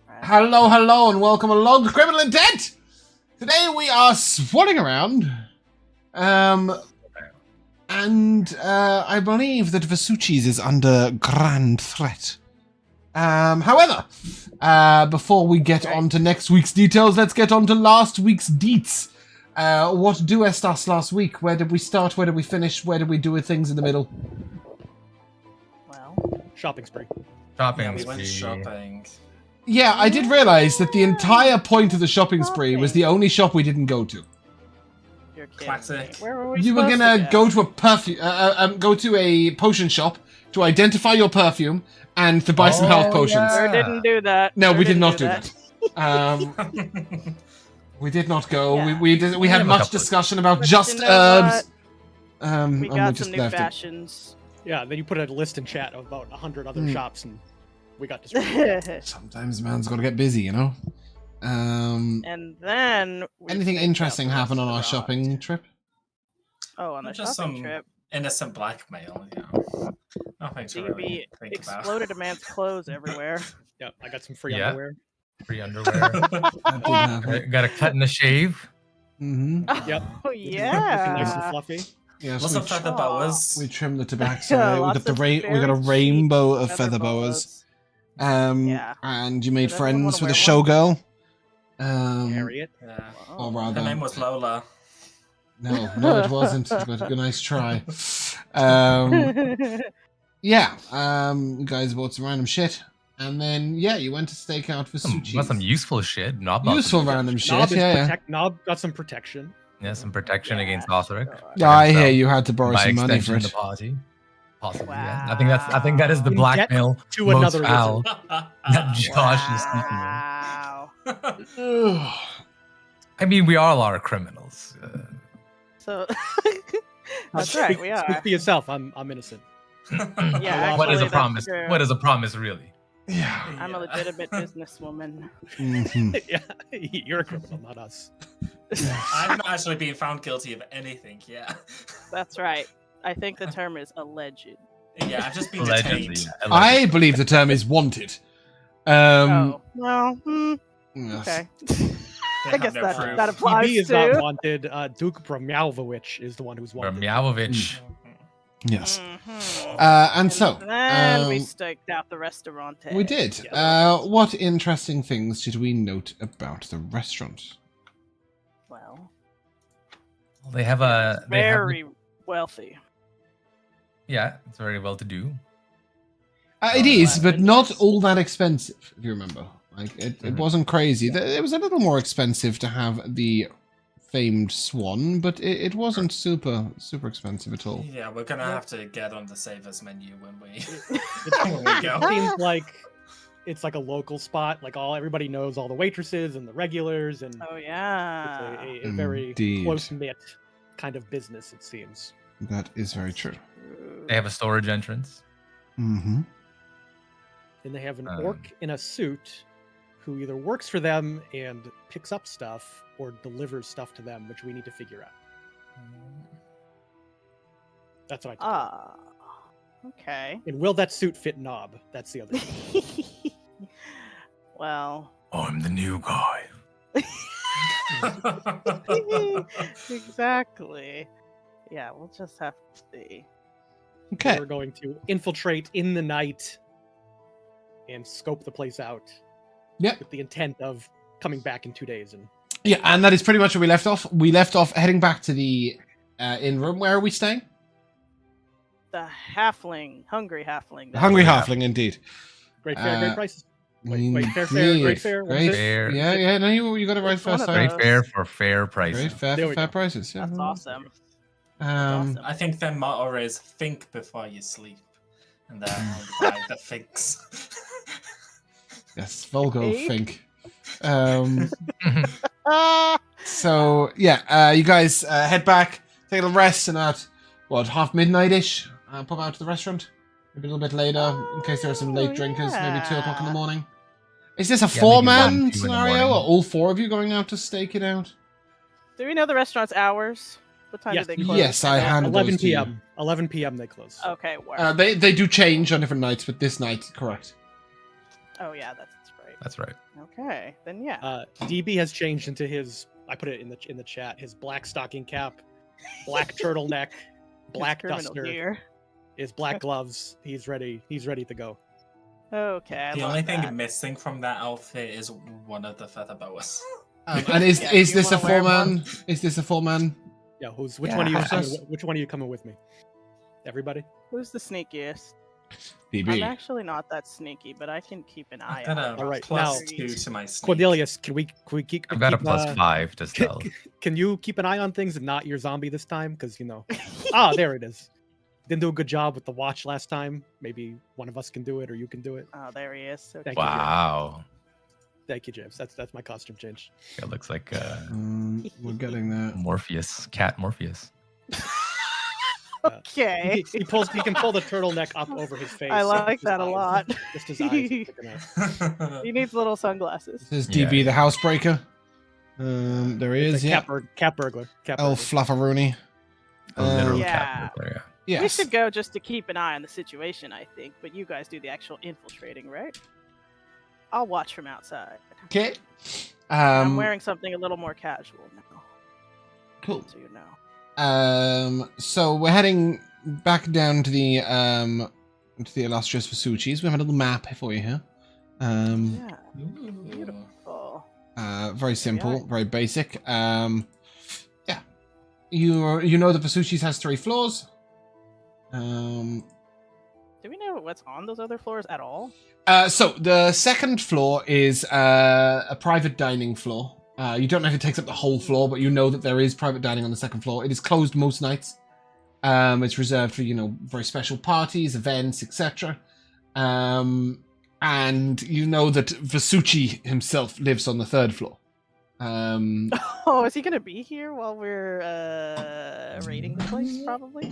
Hello, hello, and welcome along to Criminal Intent! Today we are swanning around, and I believe that Vesucci's is under grand threat. However, before we get on to next week's details, let's get on to last week's deets. What doest us last week? Where did we start? Where did we finish? Where did we do things in the middle? Well, shopping spree. We went shopping. Yeah, I did realize that the entire point of the shopping spree was the only shop we didn't go to. you're kidding Classic. me. Where were we You were supposed gonna to go to a perfume, go to a potion shop to identify your perfume and to buy some health potions. Sure didn't do that. No, Sure we did didn't not do that. We did not go. Yeah. We had much discussion about But just you know herbs. We And got just some new left it. fashions. Yeah, then you put a list in chat of about 100 other shops, and we got distracted. Sometimes man's got to get busy, you know. And then Anything interesting happened on our shopping trip? Oh, on the Just shopping some trip, innocent blackmail, Nothing to really DB think exploded a man's clothes everywhere. Yeah, I got some free Yeah. underwear. Free underwear. That did happen. Got a cut and a shave. Mm-hmm. Yep. Oh Looking nice and yeah. fluffy. Yes, Lots of feather boas. we trimmed the Tabaxi. Yeah, we lots got the of we got a very cheap rainbow of feather feather boas. Yeah. And you made Does everyone friends wanna with a wear one? showgirl. Harriet. Yeah. Or Oh. rather, Her name was Lola. no, it wasn't. But a nice try. Yeah. You guys bought some random shit, and then you went to stake out for sushi. Got some useful shit. Not Useful random shit. Nob, Yeah. Nob got some protection. Yeah, some protection against Sorcerer. Yeah, I hear you had to borrow By some money extension, for the it. party. Possibly. Yeah. Wow. I think that is the You blackmail to most another foul wizard. that Josh is speaking of. Wow. I mean, we all are criminals. So that's right, we Speak are. for yourself. I'm innocent. Yeah, What is actually, a promise? that's true. What is a promise, really? Yeah. I'm a legitimate businesswoman. Mhm. Yeah, you're a criminal, not us. I've not actually been found guilty of anything, yeah. That's right. I think the term is alleged. Yeah, I've just been Allegedly. detained. I believe the term is wanted. Oh, well, Yes. okay. They I have guess no that proof. that applies TB is not to. wanted. Duke Bromyalvovich is the one who's Or wanted. Meowovich. Yes. Mhm. And so, then we um, staked out the restaurant. we did. Yeah. What interesting things did we note about the restaurant? Well, They have a. They have, very wealthy. yeah, it's very well to do. It is, but Wow. not all that expensive, if you remember. Like, it Mhm. wasn't crazy. It was a little more expensive to have the famed swan, but it wasn't super expensive at all. Yeah, we're gonna have to get on the savers menu when we When we go. It seems like it's like a local spot. Like everybody knows all the waitresses and the regulars, and Oh it's yeah. a very Indeed. close knit kind of business. It seems. That is very true. They have a storage entrance. Mm-hmm. And they have an Um, orc in a suit who either works for them and picks up stuff or delivers stuff to them, which we need to figure out. That's what I told Ah. Okay. And will that suit fit Nob? That's the other thing. Well. I'm the new guy. Exactly. Yeah, we'll just have to see. Okay. We're going to infiltrate in the night and scope the place out. Yep. With the intent of coming back in 2 days. And Yeah, and that is pretty much where we left off. We left off heading back to the inn room. Where are we staying? The halfling, hungry halfling. The Hungry Yeah. Halfling, indeed. great fare, great Uh, prices. Wait, fair, great fare. What is Great. it? Fair. Yeah, no, you got it right It's one first of time. Great fare for fair prices. Great fair There for we fair go. prices. Yeah. That's awesome. Um, I think their motto is think before you sleep. And they're owned by the Finks. yes, Volgo Ape? think. Ah! So yeah, you guys head back, take a little rest, and at what midnight-ish, pop out to the restaurant. Maybe a little bit later, in case there are some late drinkers. Maybe 2 o'clock in the yeah. morning. Is this a maybe 4-man 1, 2 in the scenario? morning. Or all 4 of you going out to stake it out? Do we know the restaurant's hours? What time Yes, do they you close? Yes, I handed 11 those to you. p.m. 11 p.m. they close. Okay, word. They do change on different nights, but this night, correct. Oh yeah, that's That's right. Okay, then yeah. DB has changed into his. I put it in the chat. His black stocking cap, black turtleneck, black criminal duster, gear. his black gloves. He's ready. He's ready to go. Okay, I The love only thing that. missing from that outfit is one of the feather boas. And is Yeah, is you this a wanna wear 4-man? Is this a 4-man? Yeah. Which Yeah, one are you? how's this? Which one are you coming with me? Everybody. Who's the sneakiest? DB. I'm actually not that sneaky, but I can keep an eye I've got out. a All right, +2 to my sneak. Cornelius, can we keep? I've got a keep, +5 to stealth. Can you keep an eye on things and not your zombie this time? Because there it is. Didn't do a good job with the watch last time. Maybe one of us can do it, or you can do it. Oh, there he is. Okay. Thank you, James. Wow. Thank you, James. That's my costume change. It looks like We're getting there. Morpheus, cat Morpheus. Okay. He can pull the turtleneck up over his face. I so like his that a eyes- lot. Just his eyes. are sticking out. He needs little sunglasses. This is Yeah, DB, yeah. the housebreaker. There he It's is, a yeah. cat burglar. Cat Oh, burglar. Flufferoony. A literal Yeah. cat burglar, yeah. We Yes. should go just to keep an eye on the situation, I think. But you guys do the actual infiltrating, right? I'll watch from outside. Okay. I'm wearing something a little more casual now, Cool. so you know. So we're heading back down to the illustrious Vasuchis. We have a little map for you here. Yeah, Ooh. beautiful. Very simple, very basic. Yeah. You know the Vasuchis has 3 floors. Do we know what's on those other floors at all? So the second floor is a private dining floor. You don't know if it takes up the whole floor, but you know that there is private dining on the second floor. It is closed most nights. It's reserved for very special parties, events, etc. And you know that Vasucci himself lives on the third floor. Oh, is he gonna be here while we're raiding the place? Probably.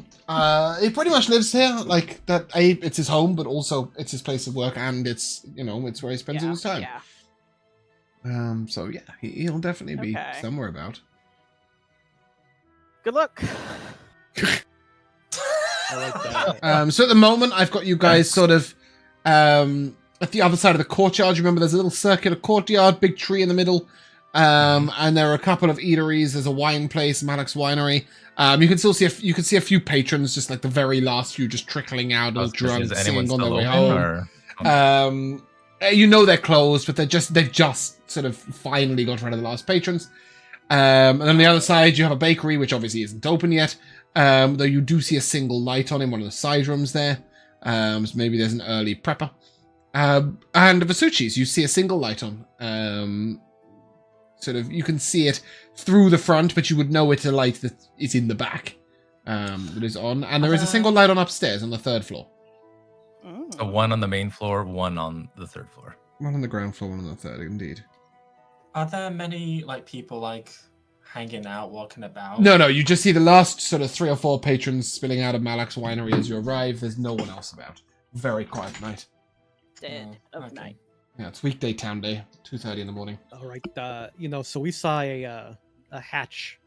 He pretty much lives here. Like that, it's his home, but also it's his place of work, and it's it's where he spends his time. Yeah. So yeah, he'll definitely be Okay. somewhere about. Good luck. I like that. So at the moment, I've got you guys sort of at the other side of the courtyard. You remember there's a little circular courtyard, big tree in the middle, and there are a couple of eateries. There's a wine place, Maddox Winery. You can still see a few patrons, just like the very last few, just trickling out, all drunk, Is anyone singing on their still way open, home. or They're closed, but they've just sort of finally got rid of the last patrons. And on the other side, you have a bakery, which obviously isn't open yet. Though you do see a single light on in one of the side rooms there. So maybe there's an early prepper. And the Vasuchis, you see a single light on. You can see it through the front, but you would know it's a light that is in the back. That is on. And there is a single light on upstairs on the 3rd floor. So one on the main floor, one on the 3rd floor. One on the ground floor, one on the 3rd, indeed. Are there many people hanging out, walking about? No, you just see the last sort of 3 or 4 patrons spilling out of Malak's winery as you arrive. There's no one else about. Very quiet night. Dead of okay. night. Yeah, it's weekday town day, 2:30 in the morning. All right. So we saw a hatch.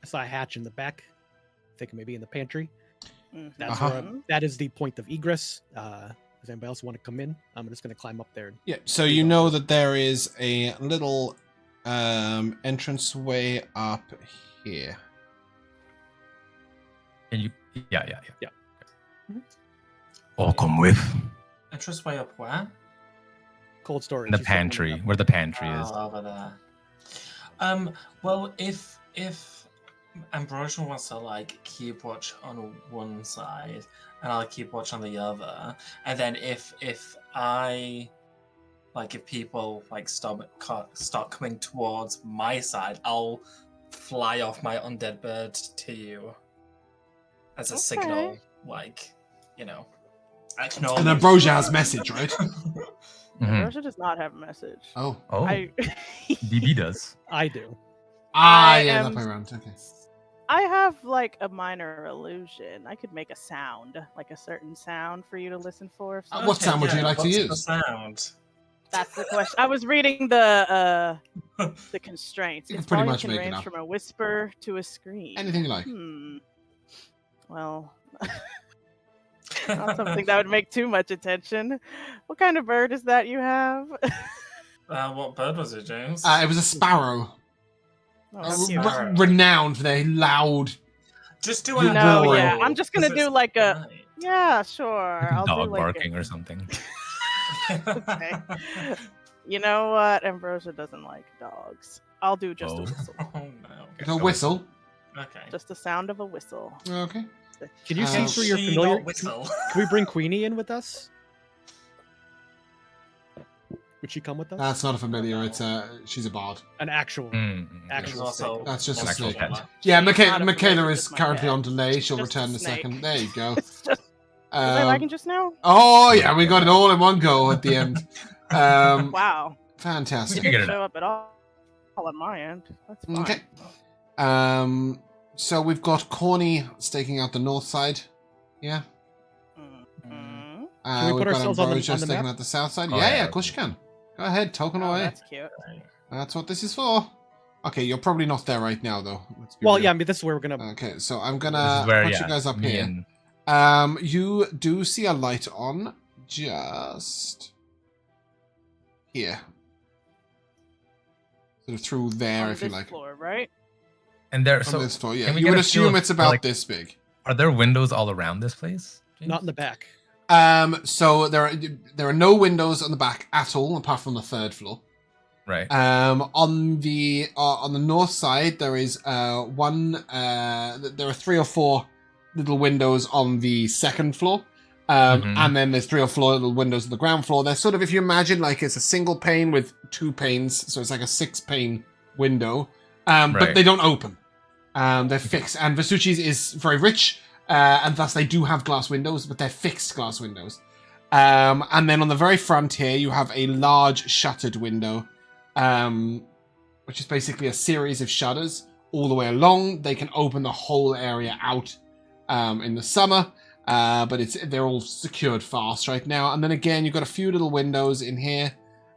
I saw a hatch in the back. I think maybe in the pantry. That's Uh-huh. where that is the point of egress. Does anybody else want to come in? I'm just gonna climb up there. Yeah, so you know that there is a little entranceway up here. Can you? Yeah. Mhm. Come with. Entranceway up where? Cold storage. In the is opening pantry, up. where the pantry is. Over there. Well, if Ambrosia wants to keep watch on one side, and I'll keep watch on the other, and then if I if people start coming towards my side, I'll fly off my undead bird to you as a signal, acknowledge. And Ambrosia has message, right? Mhm. Rosa does not have a message. Oh. Oh, DB does. I do. Ah, I yeah, am- that way around. Okay. I have a minor illusion. I could make a sound, a certain sound for you to listen for. if What sound would you like to what's use? The sound. That's the question. I was reading the constraints. You can Its pretty volume much can make it range up. from a whisper to a scream. Anything you like. Well, not something that would make too much attention. What kind of bird is that you have? What bird was it, James? It was a sparrow. Oh, that's cute. Sparrow. Renowned for their loud. Just do You a know, howl, yeah, I'm just gonna 'cause do it's like a- night. Yeah, sure. I'll Dog do like barking or something. Okay. You know what? Ambrosia doesn't like dogs. I'll do just a Oh. whistle. Oh no. A whistle. Okay. Just the sound of a whistle. Okay. Can you see Can through your she familiar? not whistle? Can we bring Queenie in with us? Would she come with us? That's not a familiar. It's she's a bard. An actual. Mm, Actual There's also snake. That's just a an snake. actual one. Yeah, She's not a Mikayla familiar, is just my currently cat. on delay. She'll Just a return in a snake. second. There you go. It's just, was I Um, lagging just now? oh yeah, we got it all in one go at the end. Wow. Fantastic. It Figure didn't it show up at all on my end. That's fine. Okay. So we've got Corny staking out the north side. Yeah. Mhm. Can we put we've got ourselves on the- Ambrosia on the staking map? out the south side. Oh, yeah, yeah. of course you can. Go ahead, token Oh, away. that's cute. That's what this is for. Okay, you're probably not there right now though. Let's be Well, real. yeah, I mean, this is where we're gonna. Okay, so I'm This gonna is where, put yeah, you guys up me here. and- You do see a light on just here. Sort of through there, On if you this like. floor, right? And there, On so this floor, yeah. can we You get would a feel assume of, it's about like- this big. are there windows all around this place? James? Not in the back. So there are no windows on the back at all, apart from the third floor. Right. On the north side, there is one. There are 3 or 4 little windows on the second floor, and then there's 3 or 4 little windows on the ground floor. They're sort of, if you imagine, like it's a single pane with 2 panes, so it's like a 6-pane window, but Right. they don't open. They're fixed, and Vespucci's is very rich, and thus they do have glass windows, but they're fixed glass windows. And then on the very front here, you have a large shuttered window, which is basically a series of shutters all the way along. They can open the whole area out in the summer, but they're all secured fast right now. And then again, you've got a few little windows in here,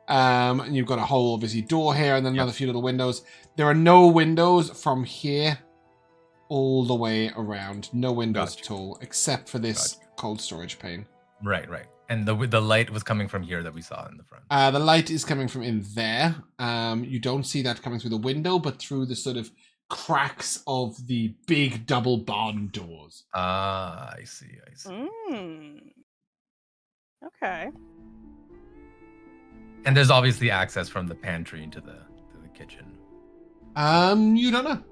and you've got a whole, obviously, door here, and then another few little windows. There are no windows from here all the way around. No windows Gotcha. at all, except for this Gotcha. cold storage pane. Right. And the light was coming from here that we saw in the front. The light is coming from in there. You don't see that coming through the window, but through the sort of cracks of the big double barn doors. Ah, I see. Okay. And there's obviously access from the pantry into the kitchen. You don't know.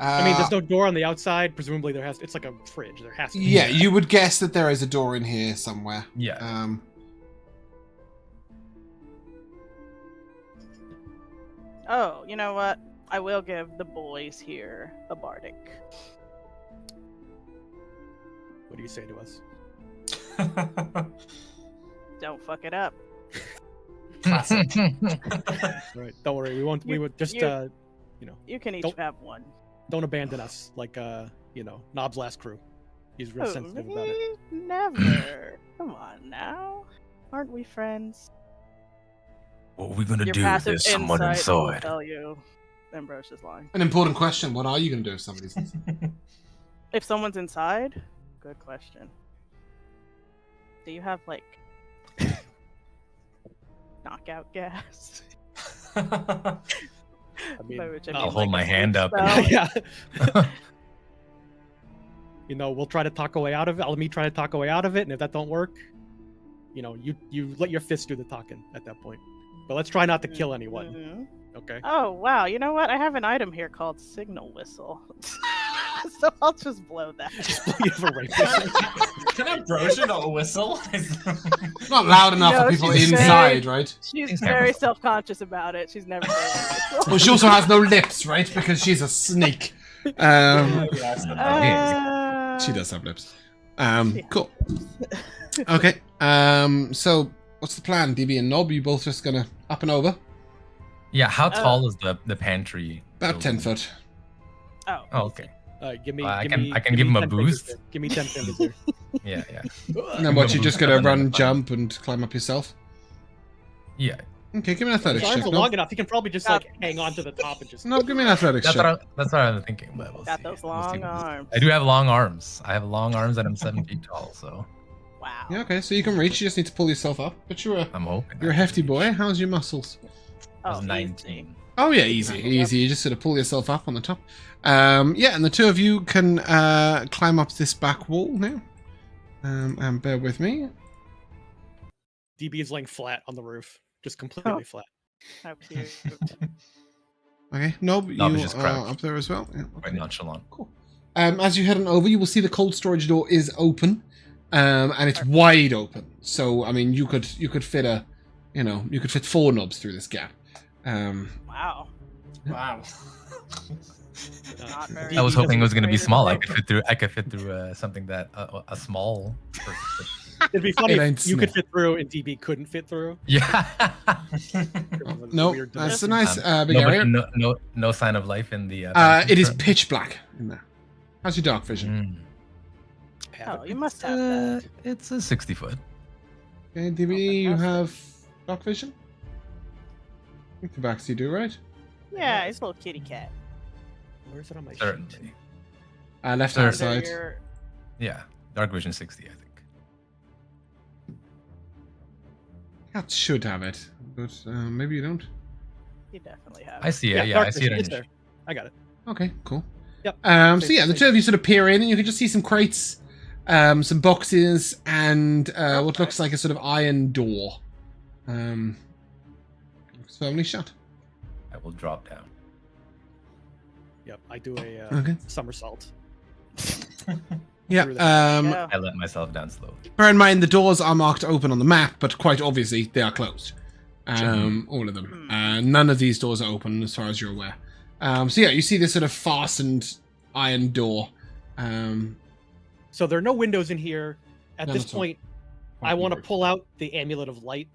I mean, there's no door on the outside. Presumably, it's like a fridge. There has to be. Yeah, you would guess that there is a door in here somewhere. Yeah. Oh, you know what? I will give the boys here a bardic. What do you say to us? Don't fuck it up. Classic. Right. Don't worry. We won't. We would just. you- You know, You can each Don't- have one. don't abandon us like Knob's last crew. He's real sensitive about it. Never. Come on now. Aren't we friends? What are we gonna Your do if passive there's someone insight will inside? tell you Ambrosia's lying. An important question. What are you going to do if somebody's inside? If someone's inside, good question. Do you have like knockout gas? I mean, By which I no. mean, I'll hold like, my a hand sleep up. spell? yeah. We'll try to talk a way out of it. Let me try to talk a way out of it, and if that don't work, you let your fists do the talking at that point. But let's try not to kill anyone. Mhm. Okay. Oh wow! You know what? I have an item here called Signal Whistle. So I'll just blow that. You have a rape whistle. Can Ambrosia not whistle? It's not loud enough No, for people she's inside, right? She's Things very happen. self-conscious about it. She's never. Well, she also has no lips, right? Because she's a snake. Yes, She does have lips. Yeah. Cool. Okay. So what's the plan, DB and Gnob? You both just gonna up and over? Yeah, how tall is the pantry? About 10 building? foot. Oh. Uh, easy. Give me. I give can- me- I can give give me him a 10 fingers boost. there. Give me 10 fingers there. Yeah. And then what? You just gonna And then run, the- jump, and climb up yourself? Yeah. Okay, give me an His athletics arms check. are No, long enough. He can probably just like hang on to the top and just. no, give me an athletics That's check. what I'm thinking. But we'll Got see. those We'll see long what this- arms. I do have long arms. I have long arms and I'm 7 feet tall, so Wow. Yeah, okay, so you can reach. You just need to pull yourself up. But you're I'm hoping. a hefty boy. How's your muscles? was Oh, 19. Oh yeah, easy. You just sort of pull yourself up on the top. Yeah, and the two of you can climb up this back wall now. And bear with me. DB is laying flat on the roof, just completely flat. How cute. Okay, Gnob, Gnob is you just are crouched. up there as well. Yeah, Quite nonchalant. cool. As you head on over, you will see the cold storage door is open, and it's wide open. So, I mean, you could fit you could fit 4 Knobs through this gap. Wow. Wow. Not very I was hoping it was going to be greater small. than I could fit through something that a small person could. It'd be funny It if ain't you could small. fit through and DB couldn't fit through. Yeah. No, Weird that's a dimensions. nice big area. No sign of life in the. It is pitch black in there. How's your dark vision? Oh, you must have that. It's a 60 foot. Okay, DB, you fantastic. have dark vision? I think Tabaxi do, right? Yeah, he's a little kitty cat. Where's it on my sheet? Certainly. Left Sure. hand So side. you're- Yeah. Dark vision 60, I think. Cat should have it, but maybe you don't. You definitely have. I see it. Yeah, dark I see it. vision, In it's there. I got it. Okay, cool. Yep. So yeah, the two of you sort of peer in, and you can just see some crates, some boxes, and what looks like a sort of iron door. Looks firmly shut. I will drop down. Yep, I do a Okay. somersault. Yeah. Through Yeah. I let myself down slowly. Bear in mind the doors are marked open on the map, but quite obviously they are closed. All of them. None of these doors are open as far as you're aware. So yeah, you see this sort of fastened iron door. So there are no windows in here. At None this at all. point, I want to pull out the amulet of light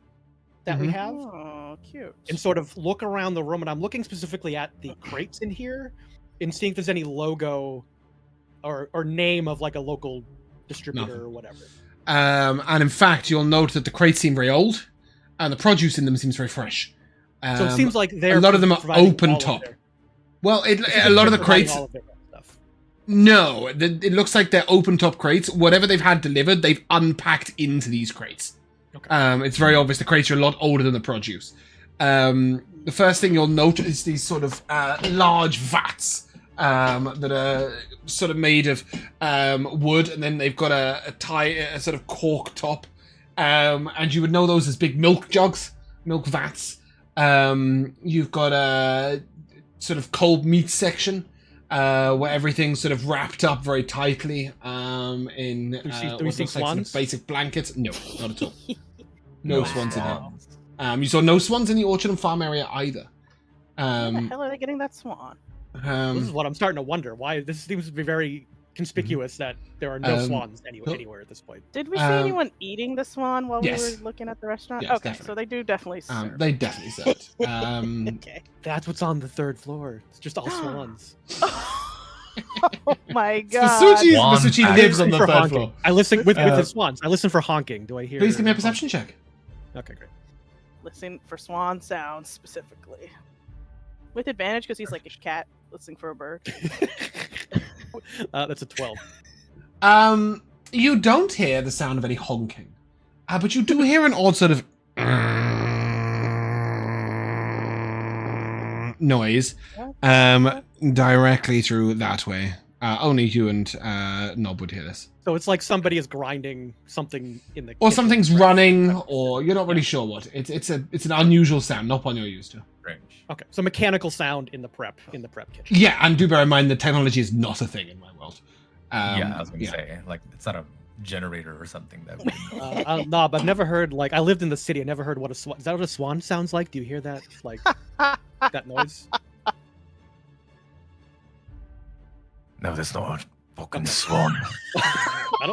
that we Mhm. have Oh, cute. and sort of look around the room. And I'm looking specifically at the crates in here and seeing if there's any logo or name of like a local distributor Nothing. or whatever. And in fact, you'll note that the crates seem very old, and the produce in them seems very fresh. So it seems like they're a lot of them are providing open all of top. their- Well, it seems a like lot of they're the providing crates. all of their own stuff. No, it looks like they're open top crates. Whatever they've had delivered, they've unpacked into these crates. Okay. It's very obvious the crates are a lot older than the produce. The first thing you'll note is these sort of large vats that are sort of made of wood, and then they've got a sort of cork top. And you would know those as big milk jugs, milk vats. You've got a sort of cold meat section where everything's sort of wrapped up very tightly in Do we see what looks like sort of swans? basic blankets. No, not at all. No swans in there. swans. You saw no swans in the orchard and farm area either. Where the hell are they getting that swan? This is what I'm starting to wonder. Why this seems to be very conspicuous that there are no swans anywhere at this point. Did we see Um, anyone eating the swan while yes. we were looking at the restaurant? Yes, okay, definitely. so they do definitely serve. they definitely said it. Okay. That's what's on the third floor. It's just all swans. Oh my The god. Swan Suchi pack. lives on the For third honking. floor. I listen with Uh, the swans. I listen for honking. Do I hear? Please give me a perception check. Okay, great. Listen for swan sounds specifically. With advantage because he's like a cat listening for a bird. That's a 12. You don't hear the sound of any honking, but you do hear an odd sort of noise directly through that way. Only you and Gnob would hear this. So it's like somebody is grinding something in the Or kitchen, something's right? running, or you're not really sure what. It's an unusual sound, not one you're used to. Strange. Okay, so mechanical sound in the prep kitchen. Yeah, and do bear in mind that technology is not a thing in my world. Yeah, I was gonna say, like, it's not a generator or something that would. No, but I've never heard like I lived in the city. I never heard what a swan. Is that what a swan sounds like? Do you hear that? Like that noise? No, there's no fucking swan. I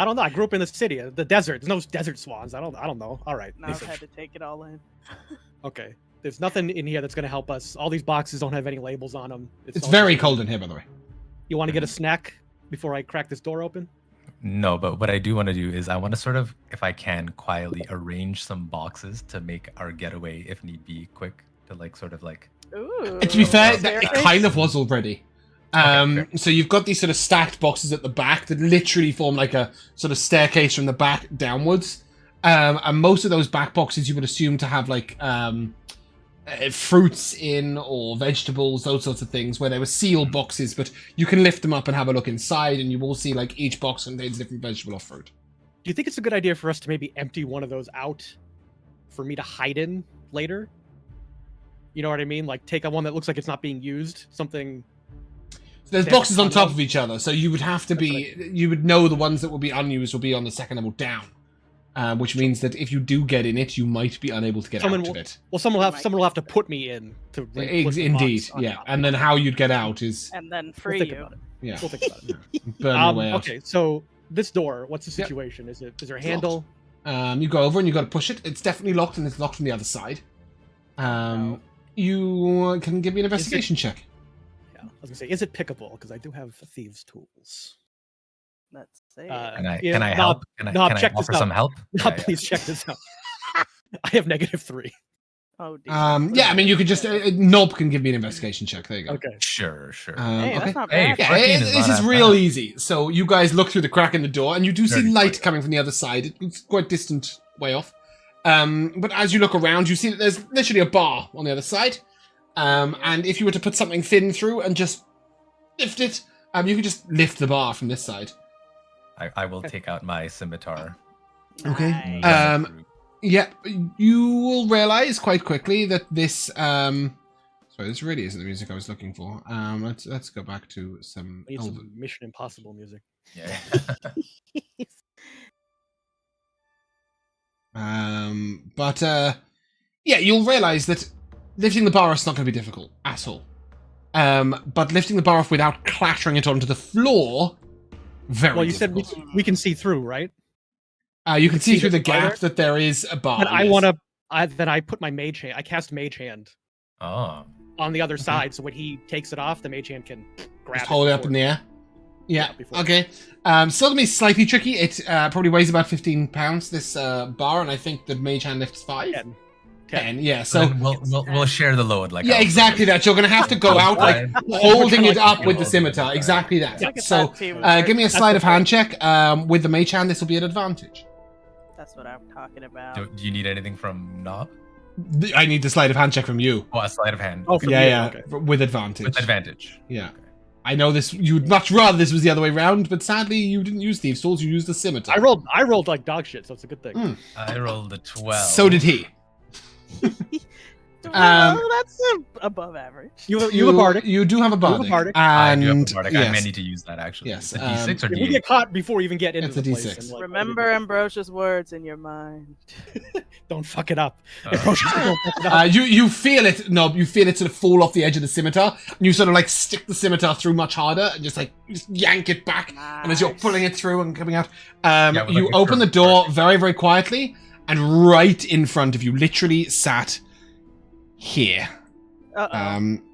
don't know. I grew up in the city, the desert. There's no desert swans. I don't know. All right. Now I've had to take it all in. Okay. There's nothing in here that's gonna help us. All these boxes don't have any labels on them. It's all very just- cold in here, by the way. You want to get a snack before I crack this door open? No, but what I do want to do is I want to sort of, if I can, quietly arrange some boxes to make our getaway, if need be, quick. To like sort of like. Ooh. To be fair, Is there it a- kind of was already. fair. So you've got these sort of stacked boxes at the back that literally form like a sort of staircase from the back downwards. And most of those back boxes you would assume to have like fruits in or vegetables, those sorts of things, where there were sealed boxes, but you can lift them up and have a look inside, and you will see like each box contains a different vegetable or fruit. Do you think it's a good idea for us to maybe empty one of those out for me to hide in later? You know what I mean? Like take one that looks like it's not being used, something. So there's boxes on top of each other, so you would have to be, you would know the ones that will be unused will be on the second level down. Which means that if you do get in it, you might be unable to get out of it. Well, someone will have to put me in to. Indeed, yeah. And then how you'd get out is. And then free you. Yeah. We'll think about it. Burn your way out. Okay, so this door, what's the situation? Is there a handle? You go over and you got to push it. It's definitely locked, and it's locked from the other side. You can give me an investigation check. Yeah, I was gonna say, is it pickable? Because I do have thieves' tools. Let's see. Can I help? Can I offer some help? Please check this out. I have -3. Oh, dear. Yeah, I mean, you could just Gnob can give me an investigation check. There you go. Okay. Sure. Hey, okay. that's not bad. Yeah, this is real easy. So you guys look through the crack in the door, and you do see Very light quick. coming from the other side. It's quite distant way off. But as you look around, you see that there's literally a bar on the other side. And if you were to put something thin through and just lift it, you could just lift the bar from this side. I will take out my scimitar. Okay. Nice. Yeah, you will realize quite quickly that this. Sorry, this really isn't the music I was looking for. Let's go back to some. We need some Mission Impossible music. Yeah. Yeah, you'll realize that lifting the bar is not going to be difficult at all. But lifting the bar off without clattering it onto the floor, very. Well, you difficult. said we can see through, right? You can see through the spider? gap that there is a bar. But I yes. want to. Then I put my mage hand. I cast mage hand Oh. on the other side, so when he takes it off, the mage hand can grab Just hold it up before- in the air. Yeah. before- Okay. Still gonna be slightly tricky. It probably weighs about 15 pounds. This bar, and I think the mage hand lifts 5. 10. 10. Yeah. So So. we'll share the load. Like Yeah, exactly that. You're gonna have to go out like holding it up with the scimitar. Exactly that. Look at So, that team. give me a sleight of hand check. With the mage hand, this will be an advantage. That's what I'm talking about. Do you need anything from Gnob? I need the sleight of hand check from you. Oh, a sleight of hand. Oh, from Yeah, you, yeah, okay. with advantage. With advantage. Yeah. I know this. You'd much rather this was the other way around, but sadly, you didn't use thieves' tools. You used the scimitar. I rolled like dog shit, so it's a good thing. I rolled a 12. So did he. Well, that's above average. You have a bardic. You do have a bardic. You have a bardic. I And do have a bardic. I may yes. need to use that actually. Yes, A D6 or If we D8? get caught before we even get into It's a the place. D6. and, like, Remember Ambrosia's words in your mind. don't fuck it up. Uh, Don't fuck it up. You feel it, Gnob. You feel it sort of fall off the edge of the scimitar, and you sort of like stick the scimitar through much harder, and just yank it back. And as you're Nice. pulling it through and coming out, with you like a open the curved door part. very, very quietly, and right in front of you, literally sat here,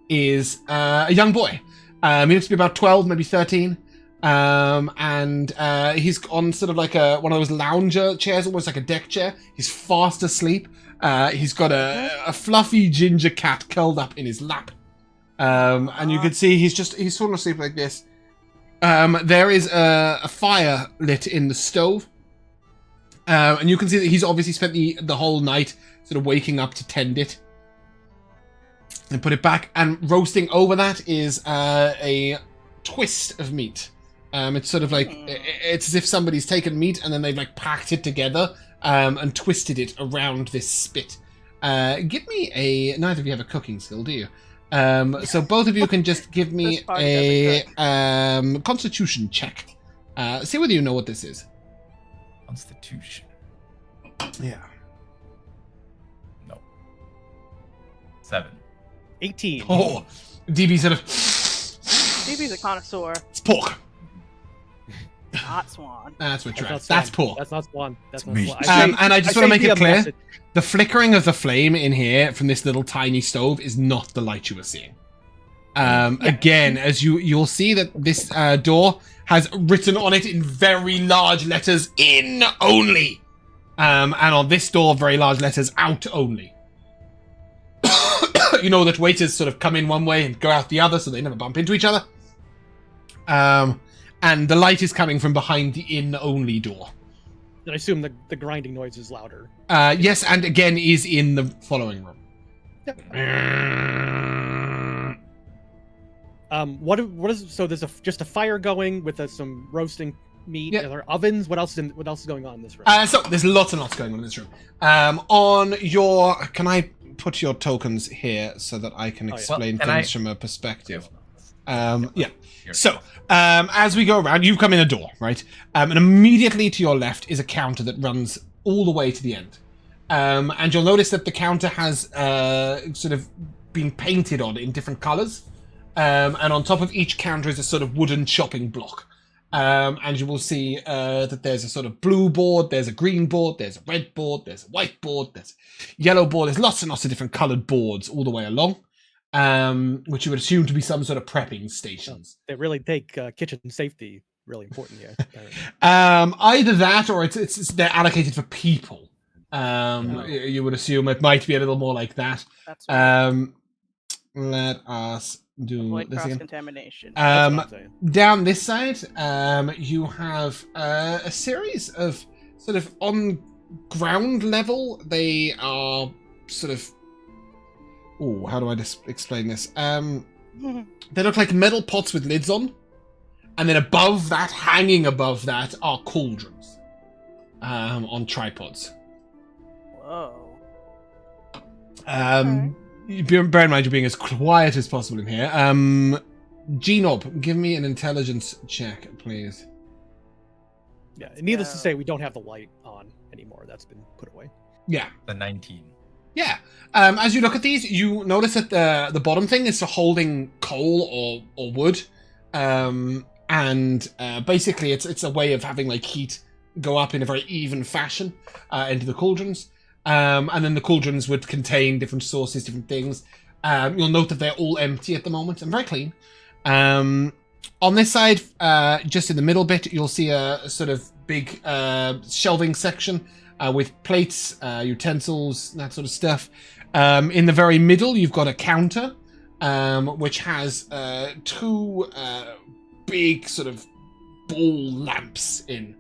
is a young boy. He looks to be about 12, maybe 13. And he's on sort of like one of those lounger chairs, almost like a deck chair. He's fast asleep. He's got a fluffy ginger cat curled up in his lap. And you can see he's fallen asleep like this. There is a fire lit in the stove. And you can see that he's obviously spent the whole night sort of waking up to tend it. And put it back. And roasting over that is a twist of meat. It's sort of like, it's as if somebody's taken meat and then they've like packed it together and twisted it around this spit. Give me neither of you have a cooking skill, do you? So both of you can just give me This party a constitution check. See whether you know what this is. Constitution. Yeah. No. 7. 18. Oh, DB sort of, DB's a connoisseur, it's pork. not Swan. That's what you're That's at. not That's Swan. pork. That's not Swan. That's not meat. Swan. And I just want to say make it via clear, message. the flickering of the flame in here from this little tiny stove is not the light you were seeing. Again, as you'll see that this door has written on it in very large letters, "In only," and on this door, very large letters, "Out only." You know that waiters sort of come in one way and go out the other, so they never bump into each other. And the light is coming from behind the "In only" door. I assume the grinding noise is louder. Yes, and again is in the following room. What is so? There's just a fire going with some roasting meat. Yeah. Are there ovens? What else is going on in this room? So there's lots and lots going on in this room. On your, can I put your tokens here so that I can explain things from a perspective? Yeah. So, as we go around, you've come in a door, right? And immediately to your left is a counter that runs all the way to the end. And you'll notice that the counter has sort of been painted on in different colors. And on top of each counter is a sort of wooden chopping block. And you will see that there's a sort of blue board, there's a green board, there's a red board, there's a white board, there's a yellow board. There's lots and lots of different colored boards all the way along, which you would assume to be some sort of prepping stations. They really take kitchen safety really important here. Either that or it's they're allocated for people. You would assume it might be a little more like that. That's right. Let us do Avoid this again. cross-contamination. Down this side, you have a series of sort of on ground level. They are sort of. Oh, how do I explain this? They look like metal pots with lids on, and then above that, hanging above that, are cauldrons on tripods. Whoa. Bear in mind you're being as quiet as possible in here. Gnob, give me an intelligence check, please. Yeah, needless to say, we don't have the light on anymore. That's been put away. Yeah. The 19. Yeah. As you look at these, you notice that the bottom thing is for holding coal or wood. And basically it's a way of having like heat go up in a very even fashion into the cauldrons. And then the cauldrons would contain different sources, different things. You'll note that they're all empty at the moment and very clean. On this side, just in the middle bit, you'll see a sort of big shelving section with plates, utensils, that sort of stuff. In the very middle, you've got a counter, which has two big sort of ball lamps in.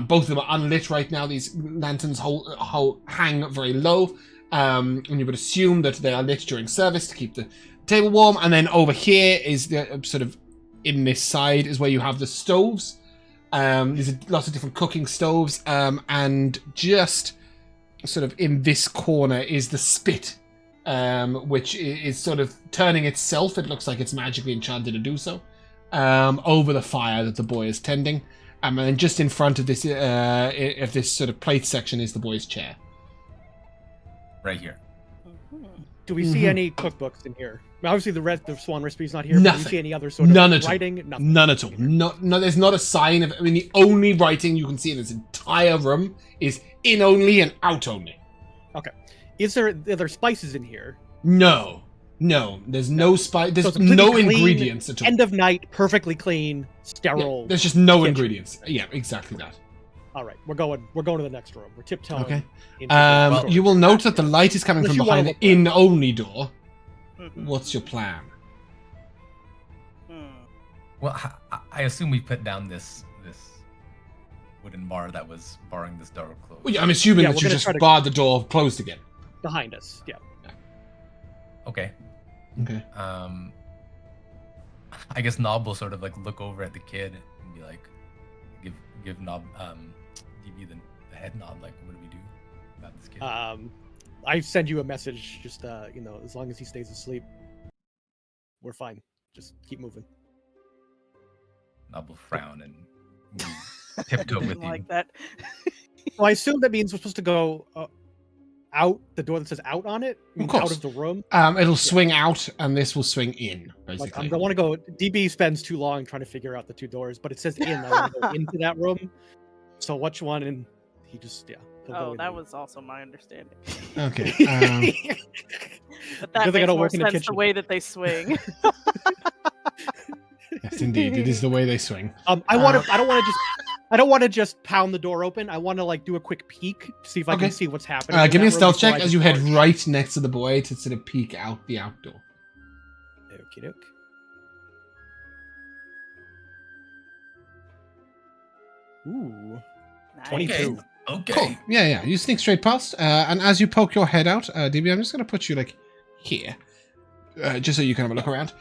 Both of them are unlit right now. These lanterns hang very low, and you would assume that they are lit during service to keep the table warm. And then over here is the sort of in this side is where you have the stoves. There's lots of different cooking stoves, and just sort of in this corner is the spit, which is sort of turning itself. It looks like it's magically enchanted to do so, over the fire that the boy is tending. And then just in front of this sort of plate section is the boy's chair. Right here. Do we see any cookbooks in here? Well, obviously, the Swan recipe's not here. Nothing. Do we see any other sort of writing? Nothing. None at all. No, there's not a sign of. I mean, the only writing you can see in this entire room is in only and out only. Okay. Are there spices in here? No, there's no spice. There's no clean, ingredients at all. End of night, perfectly clean, sterile. Yeah, there's just no kitchen. ingredients. Yeah, exactly that. All right, we're going to the next room. We're tiptoeing. Okay. into the You will note that the light is coming Unless from you wanna behind the look in-only door. Mhm. What's your plan? Well, I assume we put down this wooden bar that was barring this door closed. Well, yeah, I'm assuming Yeah, that we're you gonna just try to- barred the door closed again. behind us. Yeah. Okay. Okay. I guess Gnob will sort of like look over at the kid and be like, give Gnob, DB the head nod. Like, what do we do about this kid? I send you a message. Just as long as he stays asleep, we're fine. Just keep moving. Gnob will frown and tiptoe with Didn't you. like that. Well, I assume that means we're supposed to go out the door that says "out" on it. Of course. Out of the room. It'll swing out, and this will swing in. Like Basically. I want to go. DB spends too long trying to figure out the two doors, but it says "in." I want to go into that room. So which one? And he just he'll go Oh, in that there. was also my understanding. Okay. But that Good thing I makes don't more work in the sense the kitchen. way that they swing. Yes, indeed, it is the way they swing. I don't want to just pound the door open. I want to like do a quick peek to see if I Okay. can see what's happening. in Give me a that room stealth before check I as you head just right next to the boy to sort of peek out the outdoor. Okie doke. Ooh, Nice. 22. Okay. Cool. Yeah. You sneak straight past, and as you poke your head out, DB, I'm just going to put you like here, just so you can have a look around.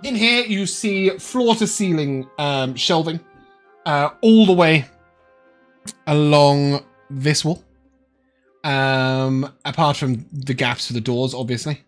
In here, you see floor-to-ceiling shelving all the way along this wall. Apart from the gaps for the doors, obviously.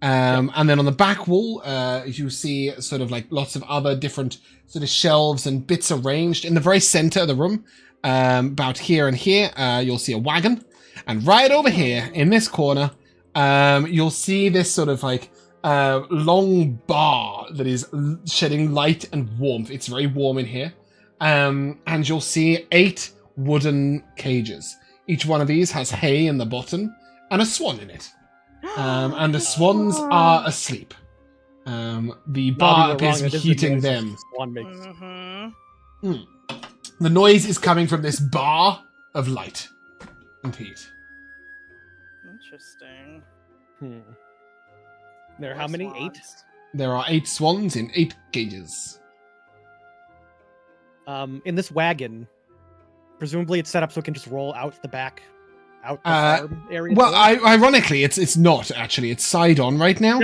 And then on the back wall, you see sort of like lots of other different sort of shelves and bits arranged. In the very center of the room, about here and here, you'll see a wagon. And right over here, in this corner, you'll see this sort of like long bar that is shedding light and warmth. It's very warm in here. And you'll see 8 wooden cages. Each one of these has hay in the bottom and a swan in it. And the swans are asleep. The bar appears to be heating them. The noise is coming from this bar of light and heat. Interesting. There are how many? 8? There are 8 swans in 8 cages. In this wagon, presumably it's set up so it can just roll out the back, out the farm area. Well, ironically, it's not actually. It's side on right now.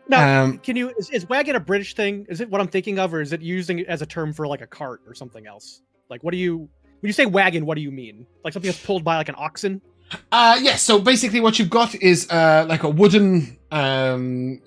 No. Can you? Is wagon a British thing? Is it what I'm thinking of, or is it using it as a term for like a cart or something else? Like, what do you when you say wagon? What do you mean? Like something that's pulled by like an oxen? Yes. So basically, what you've got is like a wooden cart,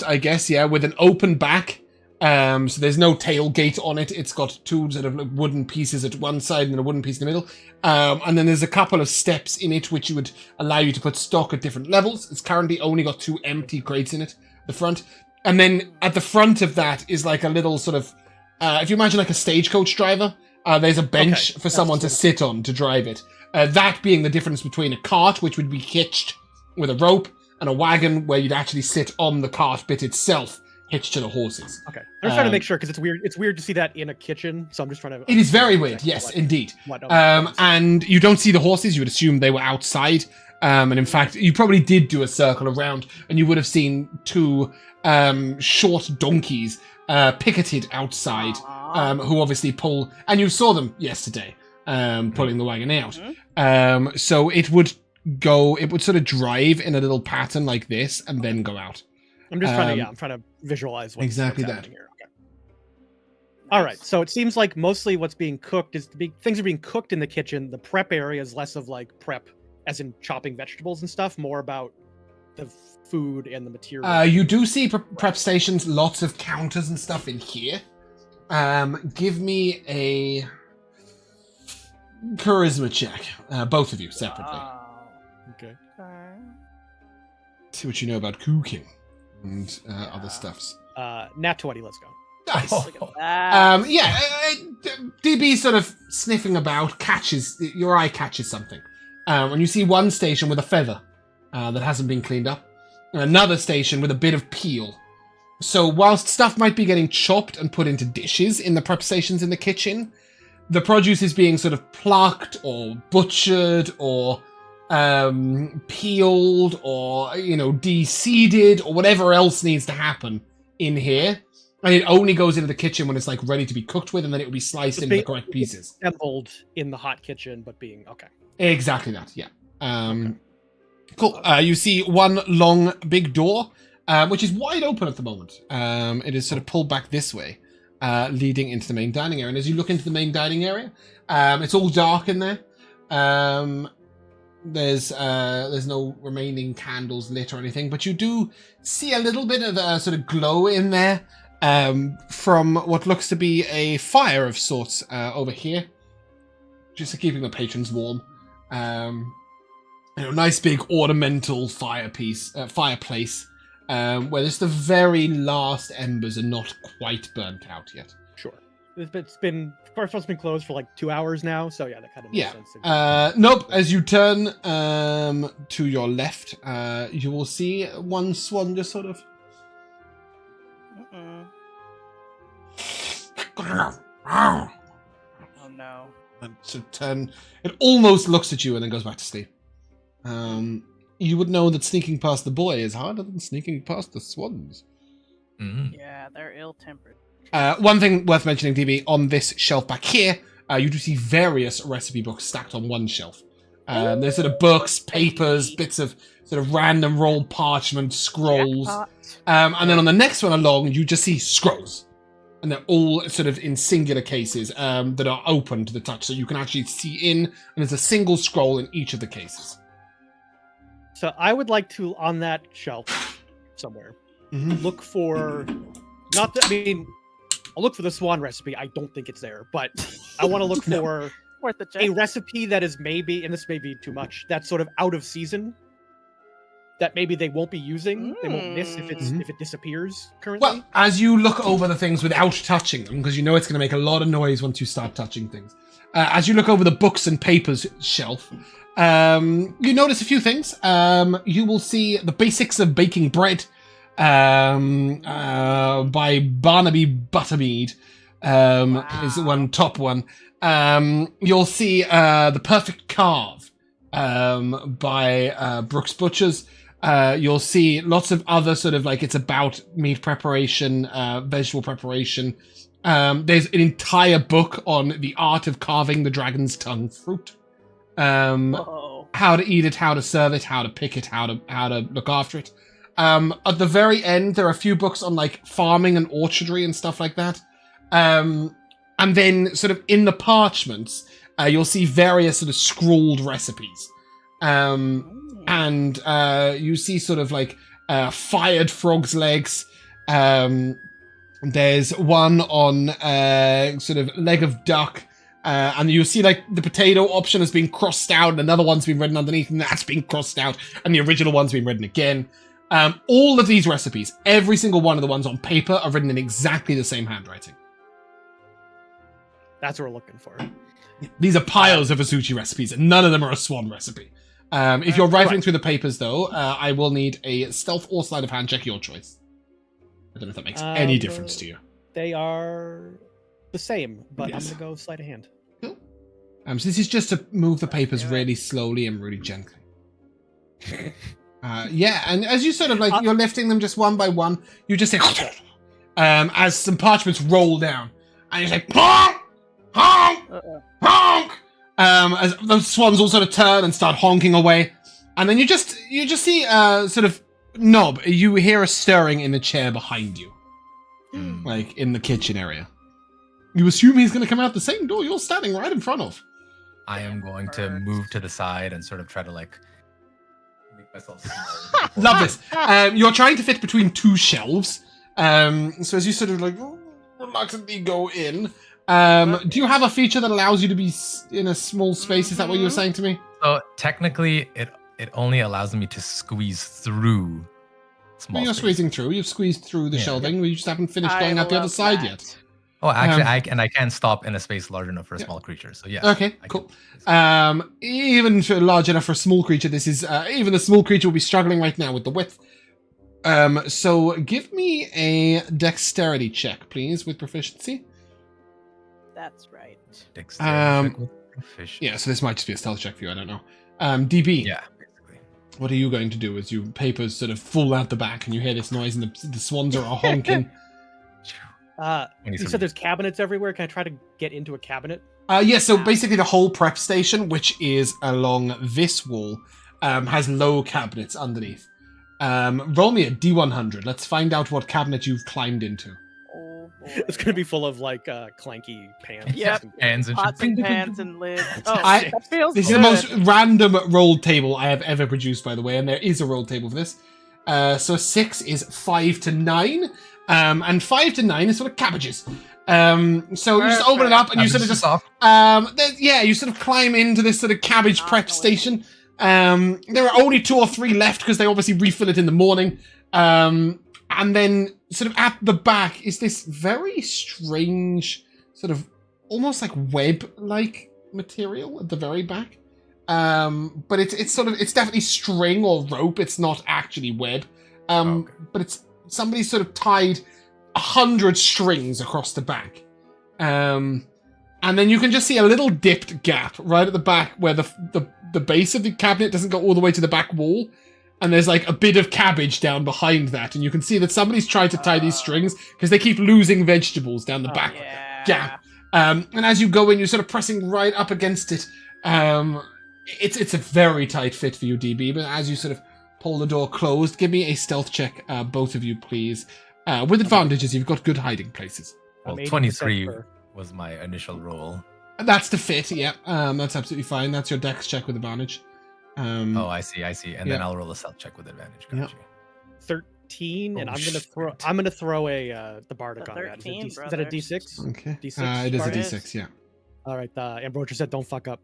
I guess. Yeah, with an open back. So there's no tailgate on it. It's got 2 sort of like wooden pieces at one side and a wooden piece in the middle. And then there's a couple of steps in it which would allow you to put stock at different levels. It's currently only got 2 empty crates in it, the front. And then at the front of that is like a little sort of, if you imagine like a stagecoach driver, there's a bench for someone to sit on to drive it. That being the difference between a cart, which would be hitched with a rope, and a wagon where you'd actually sit on the cart bit itself, hitched to the horses. Okay. I'm just trying to make sure because it's weird. It's weird to see that in a kitchen, so I'm just trying to. It is very weird. Yes, indeed. And you don't see the horses. You would assume they were outside. And in fact, you probably did do a circle around, and you would have seen 2 short donkeys picketed outside, who obviously pull. And you saw them yesterday, pulling the wagon out. So it would go. It would sort of drive in a little pattern like this, and then go out. I'm just trying to, I'm trying to visualize what's exactly what's happening here. Okay. All right, so it seems like mostly what's being cooked is things are being cooked in the kitchen. The prep area is less of like prep, as in chopping vegetables and stuff, more about the food and the material. You do see prep stations, lots of counters and stuff in here. Give me a charisma check, both of you separately. Okay. See what you know about cooking and other stuffs. Nat 20, let's go. Nice. Look at that. DB sort of sniffing about, your eye catches something. And you see one station with a feather that hasn't been cleaned up, and another station with a bit of peel. So whilst stuff might be getting chopped and put into dishes in the prep stations in the kitchen, the produce is being sort of plucked or butchered or peeled or, de-seeded or whatever else needs to happen in here. And it only goes into the kitchen when it's like ready to be cooked with, and then it will be sliced into the correct pieces. Assembled in the hot kitchen, but being okay. Exactly that, yeah. Cool. You see one long big door, which is wide open at the moment. It is sort of pulled back this way, leading into the main dining area. And as you look into the main dining area, it's all dark in there. There's no remaining candles lit or anything, but you do see a little bit of a sort of glow in there from what looks to be a fire of sorts over here, just keeping the patrons warm. Nice big ornamental fireplace, where just the very last embers are not quite burnt out yet. Sure. It's been closed for like 2 hours now, so yeah, that kind of makes sense. Nope. As you turn to your left, you will see one swan just sort of. Oh no. And to turn, it almost looks at you and then goes back to sleep. You would know that sneaking past the boy is harder than sneaking past the swans. Yeah, they're ill-tempered. One thing worth mentioning, DB, on this shelf back here, you do see various recipe books stacked on one shelf. There's sort of books, papers, bits of sort of random rolled parchment scrolls. Jackpot. And then on the next one along, you just see scrolls. And they're all sort of in singular cases that are open to the touch. So you can actually see in, and there's a single scroll in each of the cases. So I would like to, on that shelf somewhere, look for, I'll look for the swan recipe. I don't think it's there, but I want to look for Worth the check. a recipe that is maybe, and this may be too much, that's sort of out of season, that maybe they won't be using, they won't miss if it disappears currently. Well, as you look over the things without touching them, because you know it's going to make a lot of noise once you start touching things, as you look over the books and papers shelf, you notice a few things. You will see The Basics of Baking Bread by Barnaby Buttermead is one top one. You'll see The Perfect Carve by Brooks Butchers. You'll see lots of other sort of like, it's about meat preparation, vegetable preparation. There's an entire book on the art of carving the dragon's tongue fruit. How to eat it, how to serve it, how to pick it, how to look after it. At the very end, there are a few books on like farming and orchardry and stuff like that. And then sort of in the parchments, you'll see various sort of scrawled recipes. And you see sort of like fired frog's legs. There's one on sort of leg of duck. And you see like the potato option has been crossed out, and another one's been written underneath, and that's been crossed out, and the original one's been written again. All of these recipes, every single one of the ones on paper, are written in exactly the same handwriting. That's what we're looking for. These are piles of Asuchi recipes, and none of them are a swan recipe. If you're rifling through the papers, though, I will need a stealth or sleight of hand check, your choice. I don't know if that makes any difference to you. They are the same, but Yes. I'm going to go sleight of hand. Cool. So this is just to move the papers really slowly and really gently. Yeah, and as you sort of like, you're lifting them just one by one, you just say, as some parchments roll down, and you say, honk, honk, honk, as those swans all sort of turn and start honking away, and then you just see sort of Gnob. You hear a stirring in the chair behind you, like in the kitchen area. You assume he's going to come out the same door you're standing right in front of. I am going to move to the side and sort of try to like make myself smaller. Love this. You're trying to fit between two shelves. So as you sort of like reluctantly go in, do you have a feature that allows you to be in a small space? Is that what you were saying to me? So technically, it only allows me to squeeze through small. You're space. squeezing through. You've squeezed through the shelving. We just haven't finished I going out the other love side that. yet. Oh, actually, I can stop in a space large enough for a small creature. So yeah. Okay, cool. Even for large enough for a small creature, this is even the small creature will be struggling right now with the width. So give me a dexterity check, please, with proficiency. That's right. Dexterity check with proficiency. Yeah, so this might just be a stealth check for you. I don't know. DB. Yeah, basically. What are you going to do as your papers sort of fall out the back and you hear this noise and the swans are all honking? You said there's cabinets everywhere. Can I try to get into a cabinet? Yeah, so basically the whole prep station, which is along this wall, has low cabinets underneath. Roll me a D100. Let's find out what cabinet you've climbed into. Oh boy. It's going to be full of like clanky pans. Yep. Hands and Pots shit. and pans and lids. Oh, I- that feels This is good. the most random roll table I have ever produced, by the way, and there is a roll table for this. So 6 is 5 to 9, and 5 to 9 is sort of cabbages. So you just open it up and you sort of just you sort of climb into this sort of cabbage prep station. There are only 2 or 3 left because they obviously refill it in the morning. And then sort of at the back is this very strange sort of almost like web-like material at the very back. But it's definitely string or rope. It's not actually web. But it's somebody sort of tied 100 strings across the back. And then you can just see a little dipped gap right at the back where the base of the cabinet doesn't go all the way to the back wall. And there's like a bit of cabbage down behind that. And you can see that somebody's tried to tie these strings because they keep losing vegetables down the back gap. And as you go in, you're sort of pressing right up against it. It's a very tight fit for you, DB. But as you sort of pull the door closed. Give me a stealth check, both of you, please. With advantages, you've got good hiding places. Well, I'm 80% 23 sure. was my initial roll. That's the fit, yeah. That's absolutely fine. That's your dex check with advantage. Oh, I see. And then yeah. I'll roll a stealth check with advantage. Yeah. Got you. 13, and Oh, I'm gonna throw a the bardic The on that. 13, Is that a brother. D6? Okay. D6 it is a bardic? D6, yeah. All right. Ambrosia said, "Don't fuck up."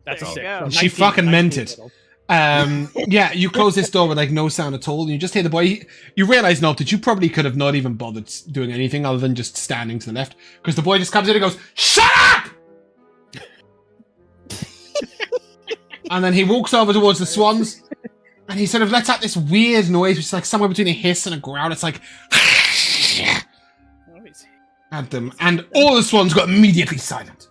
That's There a you six. go. So She fucking meant it. total. Yeah, you close this door with like no sound at all, and you just hear the boy. You realize now that you probably could have not even bothered doing anything other than just standing to the left, because the boy just comes in and goes, "Shut up!" And then he walks over towards the swans, and he sort of lets out this weird noise, which is like somewhere between a hiss and a growl. It's like at them, and all the swans got immediately silent.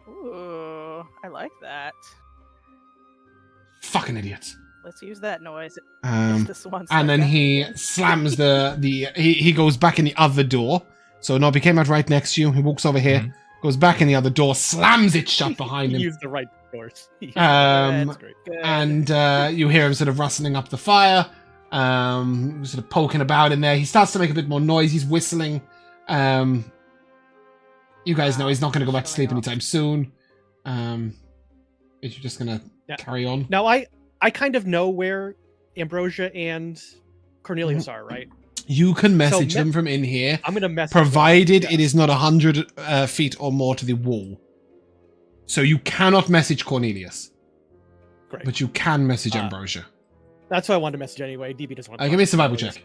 Ooh, I like that. Fucking idiots. Let's use that noise. Um, The swans and like then that. he slams he goes back in the other door. So Nobby came out right next to you. He walks over here, goes back in the other door, slams it shut behind him. Use the right doors. That's great. Good. And you hear him sort of rustling up the fire, sort of poking about in there. He starts to make a bit more noise. He's whistling. You guys know he's not going to go back to sleep anytime soon. Is you just going to carry on? Now I kind of know where Ambrosia and Cornelius are, right? You can message them from in here, I'm gonna message provided them, it is not 100 feet or more to the wall. So you cannot message Cornelius. Great. But you can message Ambrosia. That's what I wanted to message anyway. DB doesn't want to Give me a survival check.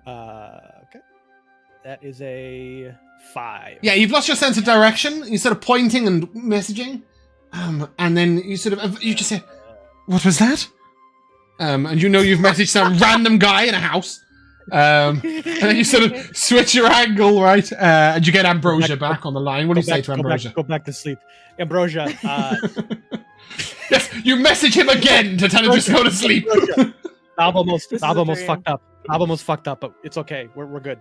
Okay. That is a 5. Yeah, you've lost your sense of direction. You're sort of pointing and messaging. And then you you just say, "What was that?" And you know you've messaged some random guy in a house. And then you sort of switch your angle, right? And you get Ambrosia back on the line. What do you say to Ambrosia? Go back to sleep. Ambrosia. Yes, you message him again to tell him to go to sleep. Bob almost This is a dream. fucked up. Bob almost fucked up, but it's okay. We're good.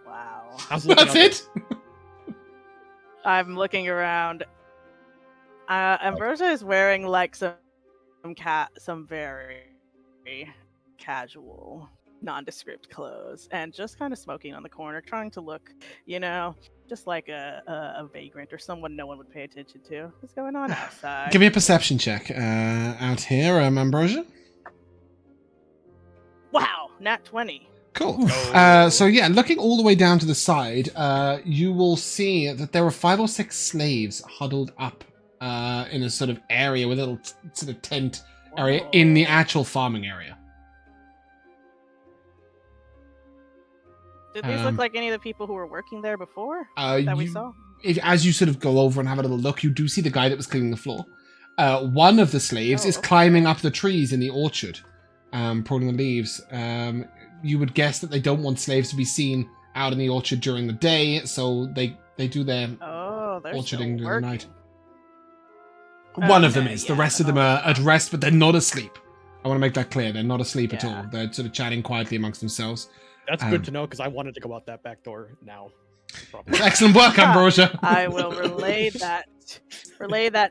Wow. I was looking That's up- it? I'm looking around. Ambrosia is wearing like some very casual, nondescript clothes, and just kind of smoking on the corner, trying to look, just like a vagrant or someone no one would pay attention to. What's going on outside? Give me a perception check out here, Ambrosia. Wow, nat 20. Cool. So yeah, looking all the way down to the side, you will see that there are 5 or 6 slaves huddled up in a sort of area with a little sort of tent area in the actual farming area. Did these look like any of the people who were working there before Uh, that we you- saw? As you sort of go over and have a little look, you do see the guy that was cleaning the floor. One of the slaves Oh, is okay. climbing up the trees in the orchard, pulling the leaves. You would guess that they don't want slaves to be seen out in the orchard during the day, so they do their Oh, they're still orcharding during the working. night. One of them Okay, is. The yeah, rest of them but are at rest, but they're not asleep. I want to make that clear. They're not asleep at Yeah. all. They're sort of chatting quietly amongst themselves. That's good to know because I wanted to go out that back door now. Probably. Excellent work, Ambrosia. I will relay that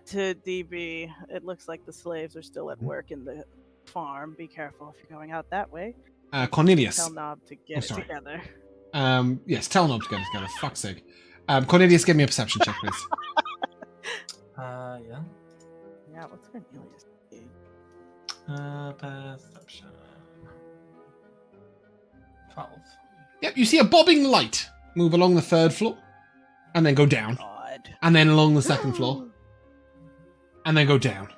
to DB. It looks like the slaves are still at work in the farm. Be careful if you're going out that way. Cornelius. Tell Gnob to get it sorry. together. Yes, tell Nob to get it together. Fuck's sake. Cornelius, give me a perception check, please. Yeah. Yeah, what's Cornelius? Perception. 12. Yep, you see a bobbing light move along the 3rd floor, and then go down, God. and then along the 2nd floor, and then go down.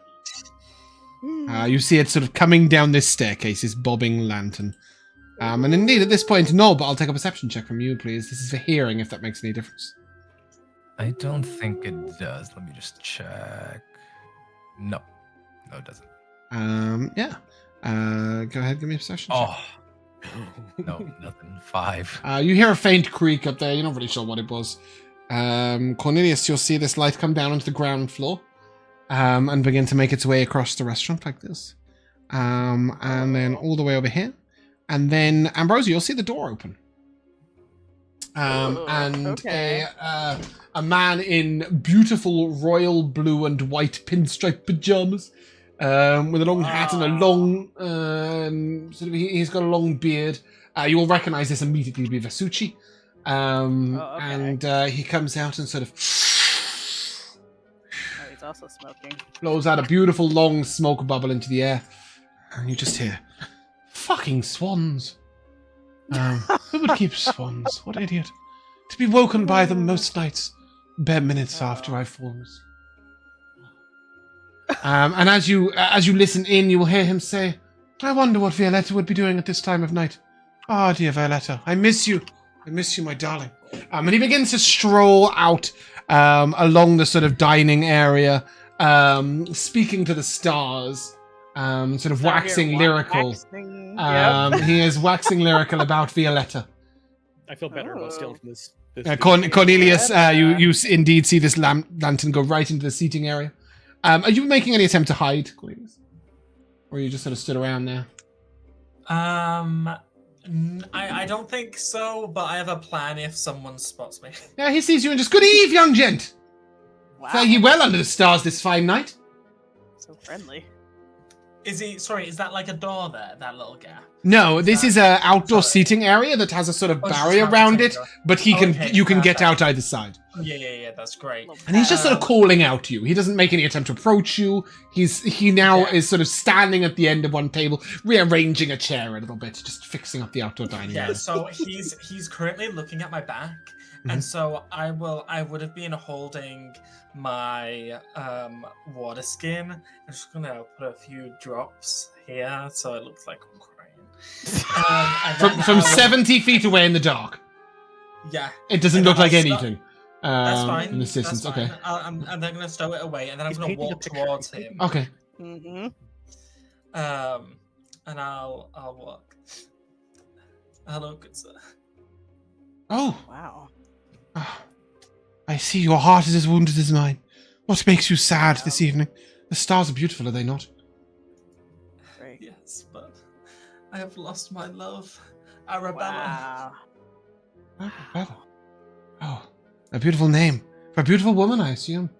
You see it sort of coming down this staircase, this bobbing lantern. And indeed, at this point, Nob, I'll take a perception check from you, please. This is for hearing, if that makes any difference. I don't think it does. Let me just check. No, it doesn't. Yeah. Go ahead, give me a perception check. Oh, no, nothing. 5. You hear a faint creak up there. You're not really sure what it was. Cornelius, you'll see this light come down onto the ground floor and begin to make its way across the restaurant like this. And then all the way over here. And then, Ambrosia, you'll see the door open. and okay. a man in beautiful royal blue and white pinstripe pajamas, with a long hat and a long he's got a long beard. You will recognize this immediately to be Vasucci. And he comes out and sort of he's also smoking. blows out a beautiful long smoke bubble into the air, and you just hear, "Fucking swans! Who would keep swans? What idiot! To be woken by them most nights, bare minutes after I've fallen asleep." And as you listen in, you will hear him say, "I wonder what Violetta would be doing at this time of night. Ah, dear Violetta, I miss you. I miss you, my darling." And he begins to stroll out along the sort of dining area, speaking to the stars, sort of waxing lyrical. He is waxing lyrical about Violetta. I feel better about stealing from this. Cornelius, you indeed see this lantern go right into the seating area. Are you making any attempt to hide, Cornelius? Or you just sort of stood around there? I don't think so, but I have a plan if someone spots me. Yeah, he sees you and just, "Good eve, young gent! Wow. Fare ye well under the stars this fine night." So friendly. Is that like a door there, that little gap? No, this is an outdoor seating area that has a sort of barrier around it, but you can get out either side. Yeah, that's great. And he's just sort of calling out to you. He doesn't make any attempt to approach you. He now is sort of standing at the end of one table, rearranging a chair a little bit, just fixing up the outdoor dining area. Yeah, so he's currently looking at my back, and so I would have been holding my water skin. I'm just gonna put a few drops here so it looks like I'm crying. From 70 feet away in the dark. Yeah. It doesn't look like anything. That's fine. In assistance, that's fine. okay. I'm then gonna stow it away, and then I'm gonna walk towards him. Okay. Mm-hmm. And I'll walk. Hello, good sir. Oh. Wow. I see your heart is as wounded as mine. What makes you sad this evening? The stars are beautiful, are they not? Great. Yes, but I have lost my love, Arabella. Wow. Arabella. Oh, a beautiful name. For a beautiful woman, I assume.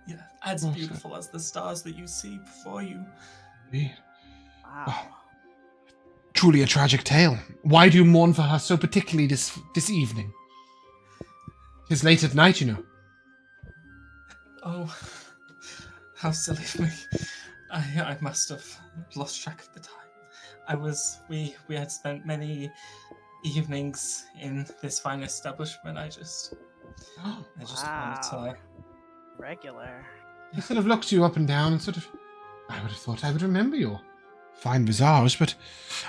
Yeah, as beautiful as the stars that you see before you. Indeed. Wow. Oh, truly a tragic tale. Why do you mourn for her so particularly this evening? 'Tis late at night, you know. Oh, how silly of me. I must have lost track of the time. We had spent many evenings in this fine establishment. I just wanted to... Regular. He sort of looked you up and down and sort of... I would have thought I would remember your fine visage, but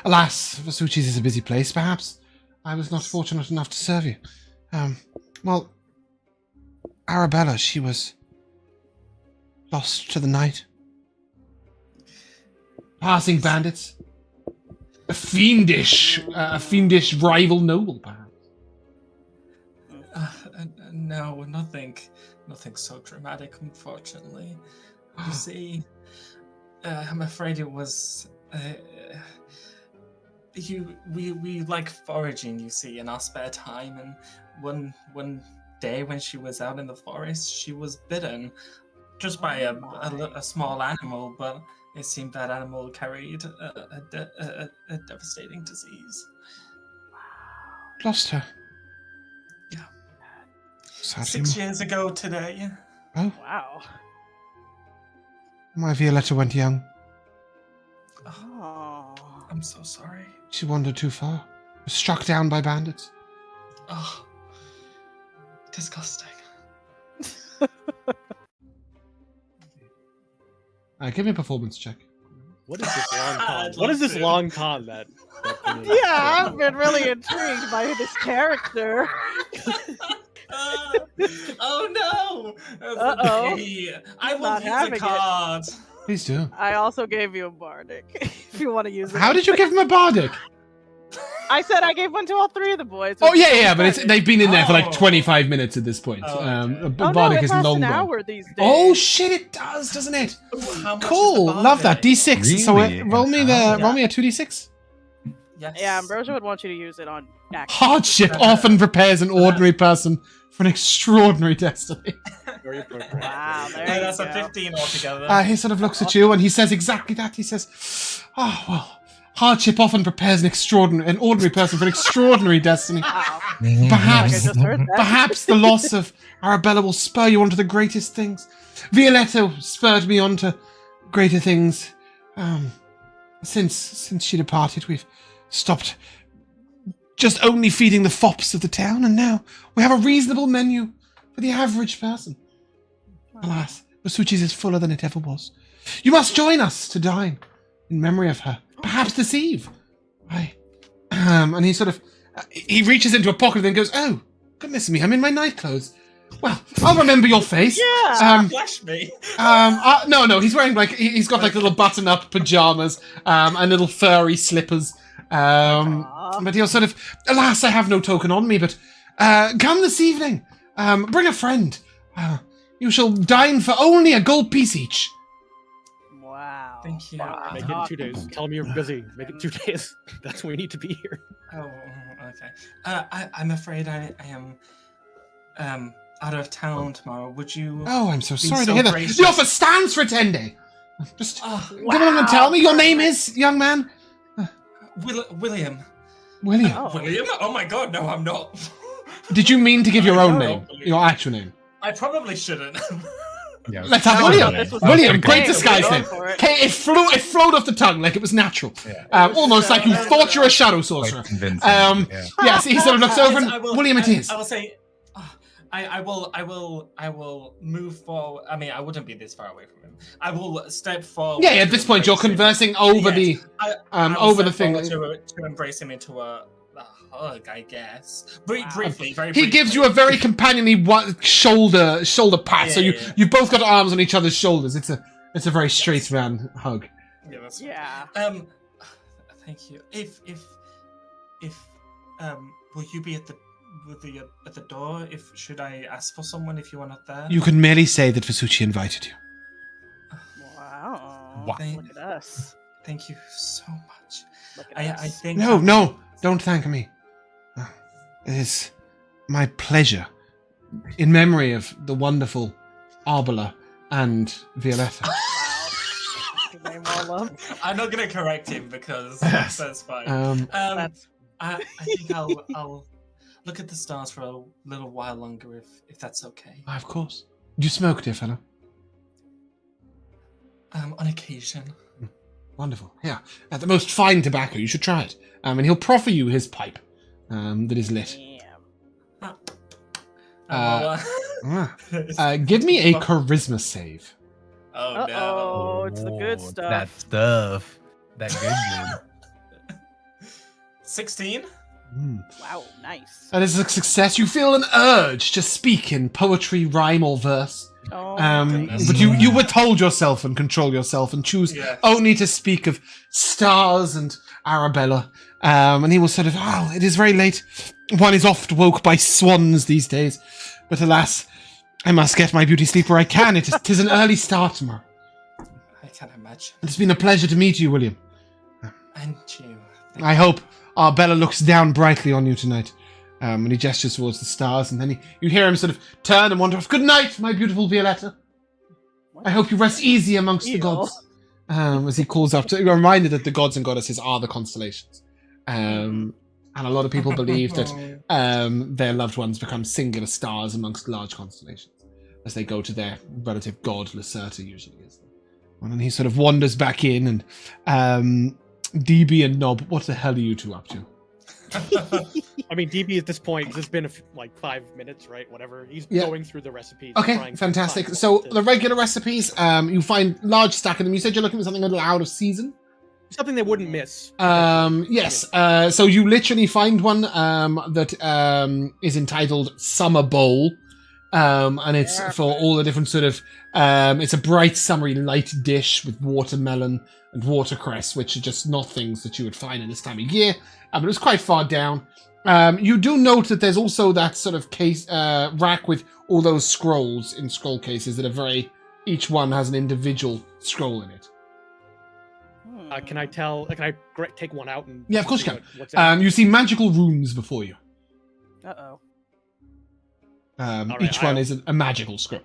alas, Vasucci's is a busy place. Perhaps I was not fortunate enough to serve you. Well, Arabella, she was lost to the night. Passing bandits. A fiendish rival noble, perhaps. No, nothing so dramatic, unfortunately. You see, I'm afraid it was... we like foraging, you see, in our spare time, and one day when she was out in the forest, she was bitten just by a small animal, but it seemed that animal carried a devastating disease. Lost her. Yeah. Sad 6 years ago today. Oh, Wow. my Violetta went young. Oh. I'm so sorry. She wandered too far. Was struck down by bandits. Oh, disgusting. Give me a performance check. What is this long con? What is this long con that Yeah, I've been really intrigued by this character. Oh no! Uh-oh. I will not use a having it. card. Please do. I also gave you a bardic, if you want to use it. How did you give him a bardic? I said I gave one to all three of the boys. Oh yeah, but they've been in there for like Oh. 25 minutes at this point. Oh, okay. A Oh, bardic no, it is lasts long an gone. hour these days. Oh shit, it does, doesn't it? Ooh, how much is Cool, the love that. bardic? D6. So Really? roll me Yeah. roll me a 2d6. Yes. Yeah, Ambrosia would want you to use it on Hardship often prepares an ordinary person for an extraordinary destiny. Very appropriate. Wow, there Yeah, you that's go. a 15 altogether. He sort of looks at you and he says exactly that. He says, "Oh well, hardship often prepares an ordinary person for an extraordinary destiny. Wow. Perhaps, I just heard that. perhaps the loss of Arabella will spur you on to the greatest things. Violetta spurred me on to greater things. Since she departed, we've stopped just only feeding the fops of the town, and now we have a reasonable menu for the average person. Alas, Masuchi's is fuller than it ever was. You must join us to dine in memory of her. Perhaps this eve. And he sort of he reaches into a pocket and then goes, "Oh, goodness me, I'm in my night clothes. Well, I'll remember your face." Yeah. Flash me. No, he's wearing he's got little button-up pajamas and little furry slippers. But he'll sort of, alas, I have no token on me, but come this evening. Bring a friend. You shall dine for only a gold piece each. Wow. Thank you. Wow. Make it in 2 days. Tell me you're busy. Make it 2 days. That's when we need to be here. Oh, okay. I'm afraid I am out of town tomorrow. Would you? Oh, I'm so be sorry to so hear that. gracious? The offer stands for a 10-day. Just Oh, come along and tell me your name is, young man. William. William. Oh. William? Oh my God, no, I'm not. Did you mean to give your own No, name? William. Your actual name? I probably shouldn't. Yeah, Let's have No, William. this was William, pretty great good. disguise We're name. going for it. Okay, it flowed off the tongue like it was natural. Yeah. Almost like you thought you're a shadow sorcerer. Quite convincing. Yeah. Yes, he sort of looks over and Yes, I will- William it is. I will say, I will move forward. I mean, I wouldn't be this far away from him. I will step forward. Yeah, at this point you're embrace him. conversing over Yes, I will over the step thing. forward to embrace him into a hug, I guess. Briefly, very He briefly. gives you a very companionly shoulder pat. So Yeah. you've both got arms on each other's shoulders. It's a very straight man hug. Yeah, that's Yeah. Thank you. If will you be at the door? Should I ask for someone if you are not there? You can merely say that Vasucci invited you. Wow. Wow. Look at us. Thank you so much. Look at I us. think No, don't thank me. It is my pleasure, in memory of the wonderful Arbella and Violetta. Wow. Your name all up. I'm not gonna correct him because Yes. that's fine. That's I think I'll look at the stars for a little while longer if that's okay. Of course. Do you smoke, dear fellow? On occasion. Wonderful. Yeah. The most fine tobacco. You should try it. And he'll proffer you his pipe that is lit. damn. Give me a charisma save. Oh Uh-oh. no. Oh, it's the good Oh, stuff. That stuff. That good 16? Wow, nice. That is a success. You feel an urge to speak in poetry, rhyme, or verse. Oh, goodness. But you withhold yourself and control yourself and choose Yeah. only to speak of stars and Arabella. And he will sort of, it is very late. One is oft woke by swans these days. But alas, I must get my beauty sleep where I can. Tis an early start tomorrow. I can imagine. It's been a pleasure to meet you, William. And you. I hope Arbella looks down brightly on you tonight. And he gestures towards the stars, and then you hear him sort of turn and wander off. Good night, my beautiful Violetta. I hope you rest easy amongst the Ew. gods. As he calls up, you're reminded that the gods and goddesses are the constellations. And a lot of people believe that their loved ones become singular stars amongst large constellations as they go to their relative god. Lacerta usually is. And he sort of wanders back in, and DB and Gnob, what the hell are you two up to? I mean, DB at this point, 'cause it's been 5 minutes, right? Whatever. He's Yeah. going through the recipes. Okay, trying to fantastic. find So what the regular recipes, you find large stack of them. You said you're looking for something a little out of season. something they wouldn't miss. Yes. So you literally find one that is entitled Summer Bowl, and it's for all the different sort of. It's a bright, summery, light dish with watermelon and watercress, which are just not things that you would find in this time of year. But it was quite far down. You do note that there's also that sort of case rack with all those scrolls in scroll cases that are each one has an individual scroll in it. Can I take one out and? Yeah, of course see you what's in it? You see magical runes before you. Uh-oh. right, Each one is a magical scroll.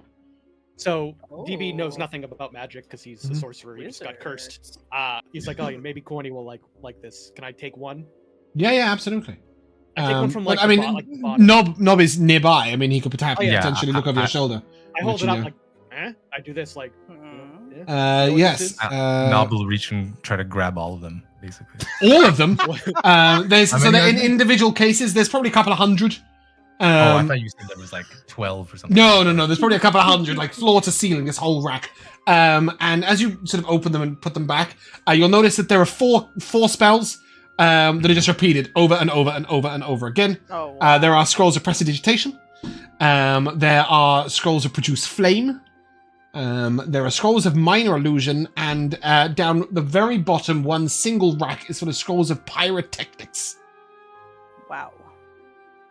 So DB knows Oh. nothing about magic because he's a Mhm. sorcerer. He just got cursed. Wizards. He's like, oh, yeah, maybe Corny will like this. Can I take one? Yeah, absolutely. I take one from but, like, I the mean, the bottom. Nob is nearby. I mean, he could potentially look over your shoulder. I hold let it you up know. like, I do this like. Hmm. Yeah. Know what this Yes. is? Nob will reach and try to grab all of them, basically. All of them. There's How so many they're are in there? individual cases. There's probably a couple of hundred. Oh, I thought you said there was like 12 or something. No. There's probably a couple of hundred, like floor to ceiling, this whole rack. And as you sort of open them and put them back, you'll notice that there are four spells that are just repeated over and over and over and over again. Oh, wow. There are scrolls of prestidigitation. There are scrolls of produce flame. There are scrolls of minor illusion, and down the very bottom, one single rack is full of scrolls of pyrotechnics. Wow.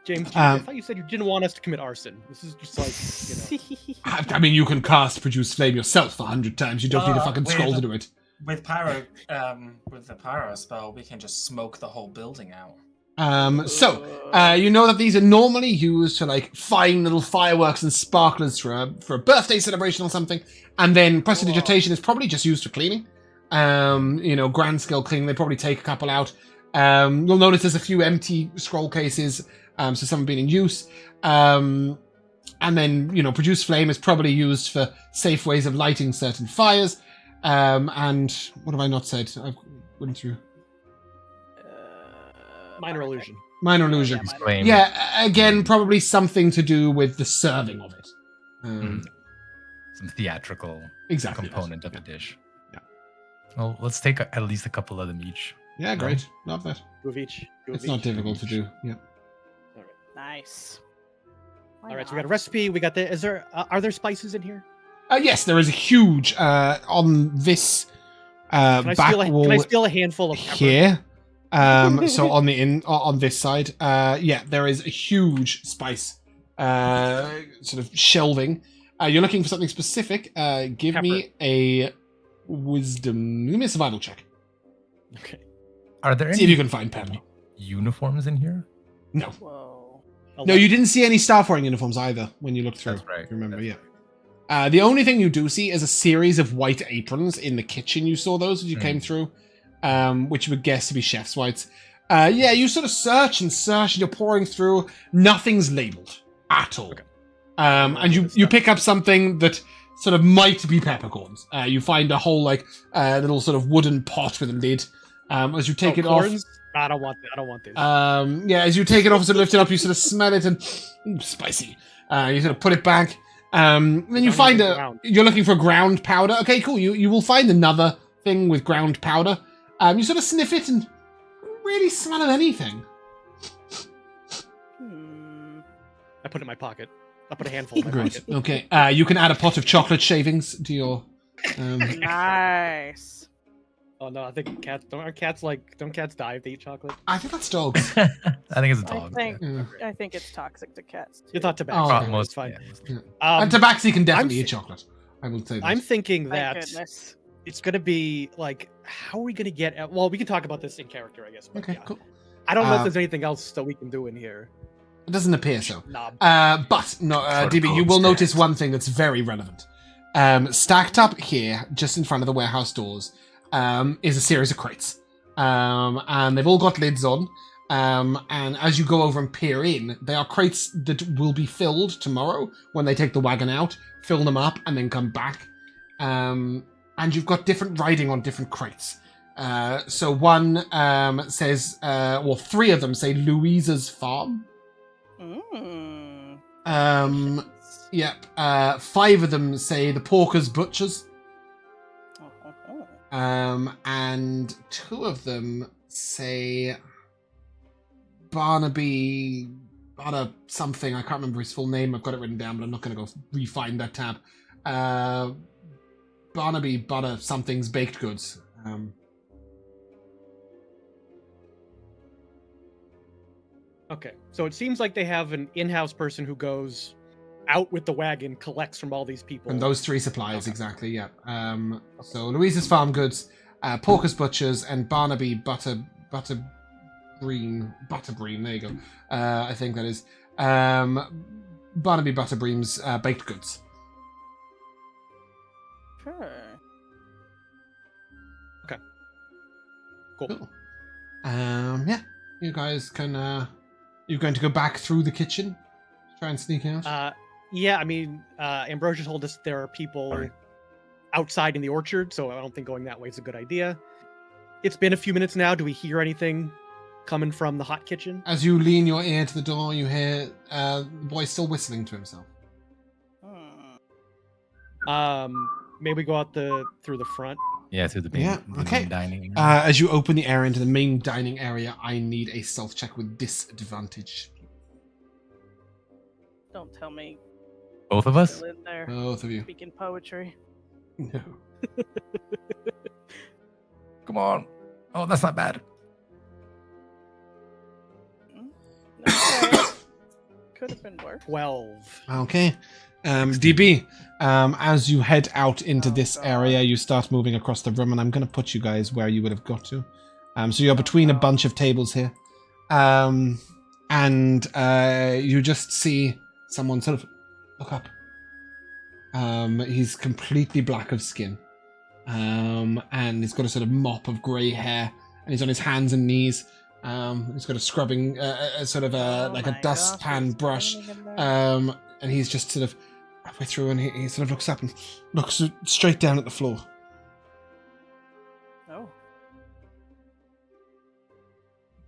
James, I thought you said you didn't want us to commit arson. This is just like, I mean, you can cast produce flame yourself 100 times. You don't need a fucking scroll to do it. With with the pyro spell, we can just smoke the whole building out. You know that these are normally used to like fine little fireworks and sparklers for a birthday celebration or something, and then prestidigitation is probably just used for cleaning. Grand scale cleaning. They probably take a couple out. You'll notice there's a few empty scroll cases, so some have been in use. And then produce flame is probably used for safe ways of lighting certain fires. And what have I not said? I've went through. minor illusion. Minor illusion. Yeah, Flame. Yeah, again, probably something to do with the serving of it. Some theatrical Exactly. component of the dish. Yeah. Well, let's take at least a couple of them each. Yeah, great. Love that. Two of each. It's not difficult to do. Yeah. Nice. Why All right, so we not? got a recipe. We got the. Is there? Are there spices in here? Yes, there is a huge on this Can I back steal a, wall can I steal a handful of pepper? here. So on this side, there is a huge spice sort of shelving. You're looking for something specific. Give me a wisdom. Give me a survival check. Okay. Are there See if you any can find pepper. uniforms in here? No. Whoa. No, you didn't see any staff wearing uniforms either when you looked through. That's right. Remember, That's yeah. right. The only thing you do see is a series of white aprons in the kitchen. You saw those as you came through, which you would guess to be chef's whites. You sort of search and you're pouring through. Nothing's labeled at all. Okay. And you pick up something that sort of might be peppercorns. You find a whole little sort of wooden pot with a lid. As you take it corns? off. I don't want that. I don't want this. As you take it off and lift it up, you sort of smell it and spicy. You sort of put it back. Then you find you're looking for ground powder. Okay, cool. You will find another thing with ground powder. You sort of sniff it and don't really smell of anything. I put it in my pocket. I put a handful in my Great. pocket. Okay. You can add a pot of chocolate shavings to your. Nice. Oh no, I think cats don't cats die if they eat chocolate? I think that's dogs. I think it's a dog. Yeah. I think it's toxic to cats. You thought tobacco. Oh, Okay, Most it's fine. yeah. And Tabaxi can definitely I'm eat chocolate. I will say that. I'm thinking Thank that goodness. it's gonna be like, how are we gonna get? Well, we can talk about this in character, I guess. But Okay, yeah. cool. I don't know if Uh, there's anything else that we can do in here. It doesn't appear so. Knob. But no, DB, you will notice one thing that's very relevant. Stacked up here, just in front of the warehouse doors, is a series of crates. And they've all got lids on. And as you go over and peer in, they are crates that will be filled tomorrow when they take the wagon out, fill them up, and then come back. And you've got different writing on different crates. So one says, three of them say Louisa's Farm. Yep. 5 of them say the Porker's Butchers. And 2 of them say Barnaby something. I can't remember his full name. I've got it written down, but I'm not going to go re-find that tab. Barnaby Butter Something's Baked Goods. Okay, so it seems like they have an in-house person who goes out with the wagon, collects from all these people. And those 3 suppliers, Okay. exactly, yeah. So Louisa's Farm Goods, Porkus Butchers and Barnaby Butterbreen. There you go. I think that is Barnaby Butterbreen's baked goods. Sure. Cool. Yeah, you guys can. You're going to go back through the kitchen, try and sneak out. Yeah, I mean, Ambrosia told us there are people outside in the orchard, so I don't think going that way is a good idea. It's been a few minutes now. Do we hear anything coming from the hot kitchen? As you lean your ear to the door, you hear the boy still whistling to himself. Maybe go out through the front. Yeah, through the main, main dining. As you open the area into the main dining area, I need a stealth check with disadvantage. Don't tell me. Both of us? Still in there, Both of you. speaking poetry. No. Come on. Oh, that's not bad. Okay. Could have been worse. 12. Okay. DB, as you head out into this area, you start moving across the room, and I'm going to put you guys where you would have got to. So you're between a bunch of tables here. And you just see someone sort of look up. He's completely black of skin. And he's got a sort of mop of grey hair, and he's on his hands and knees. He's got a scrubbing, like a dustpan brush. And he's just sort of halfway through, and he sort of looks up and looks straight down at the floor. Oh.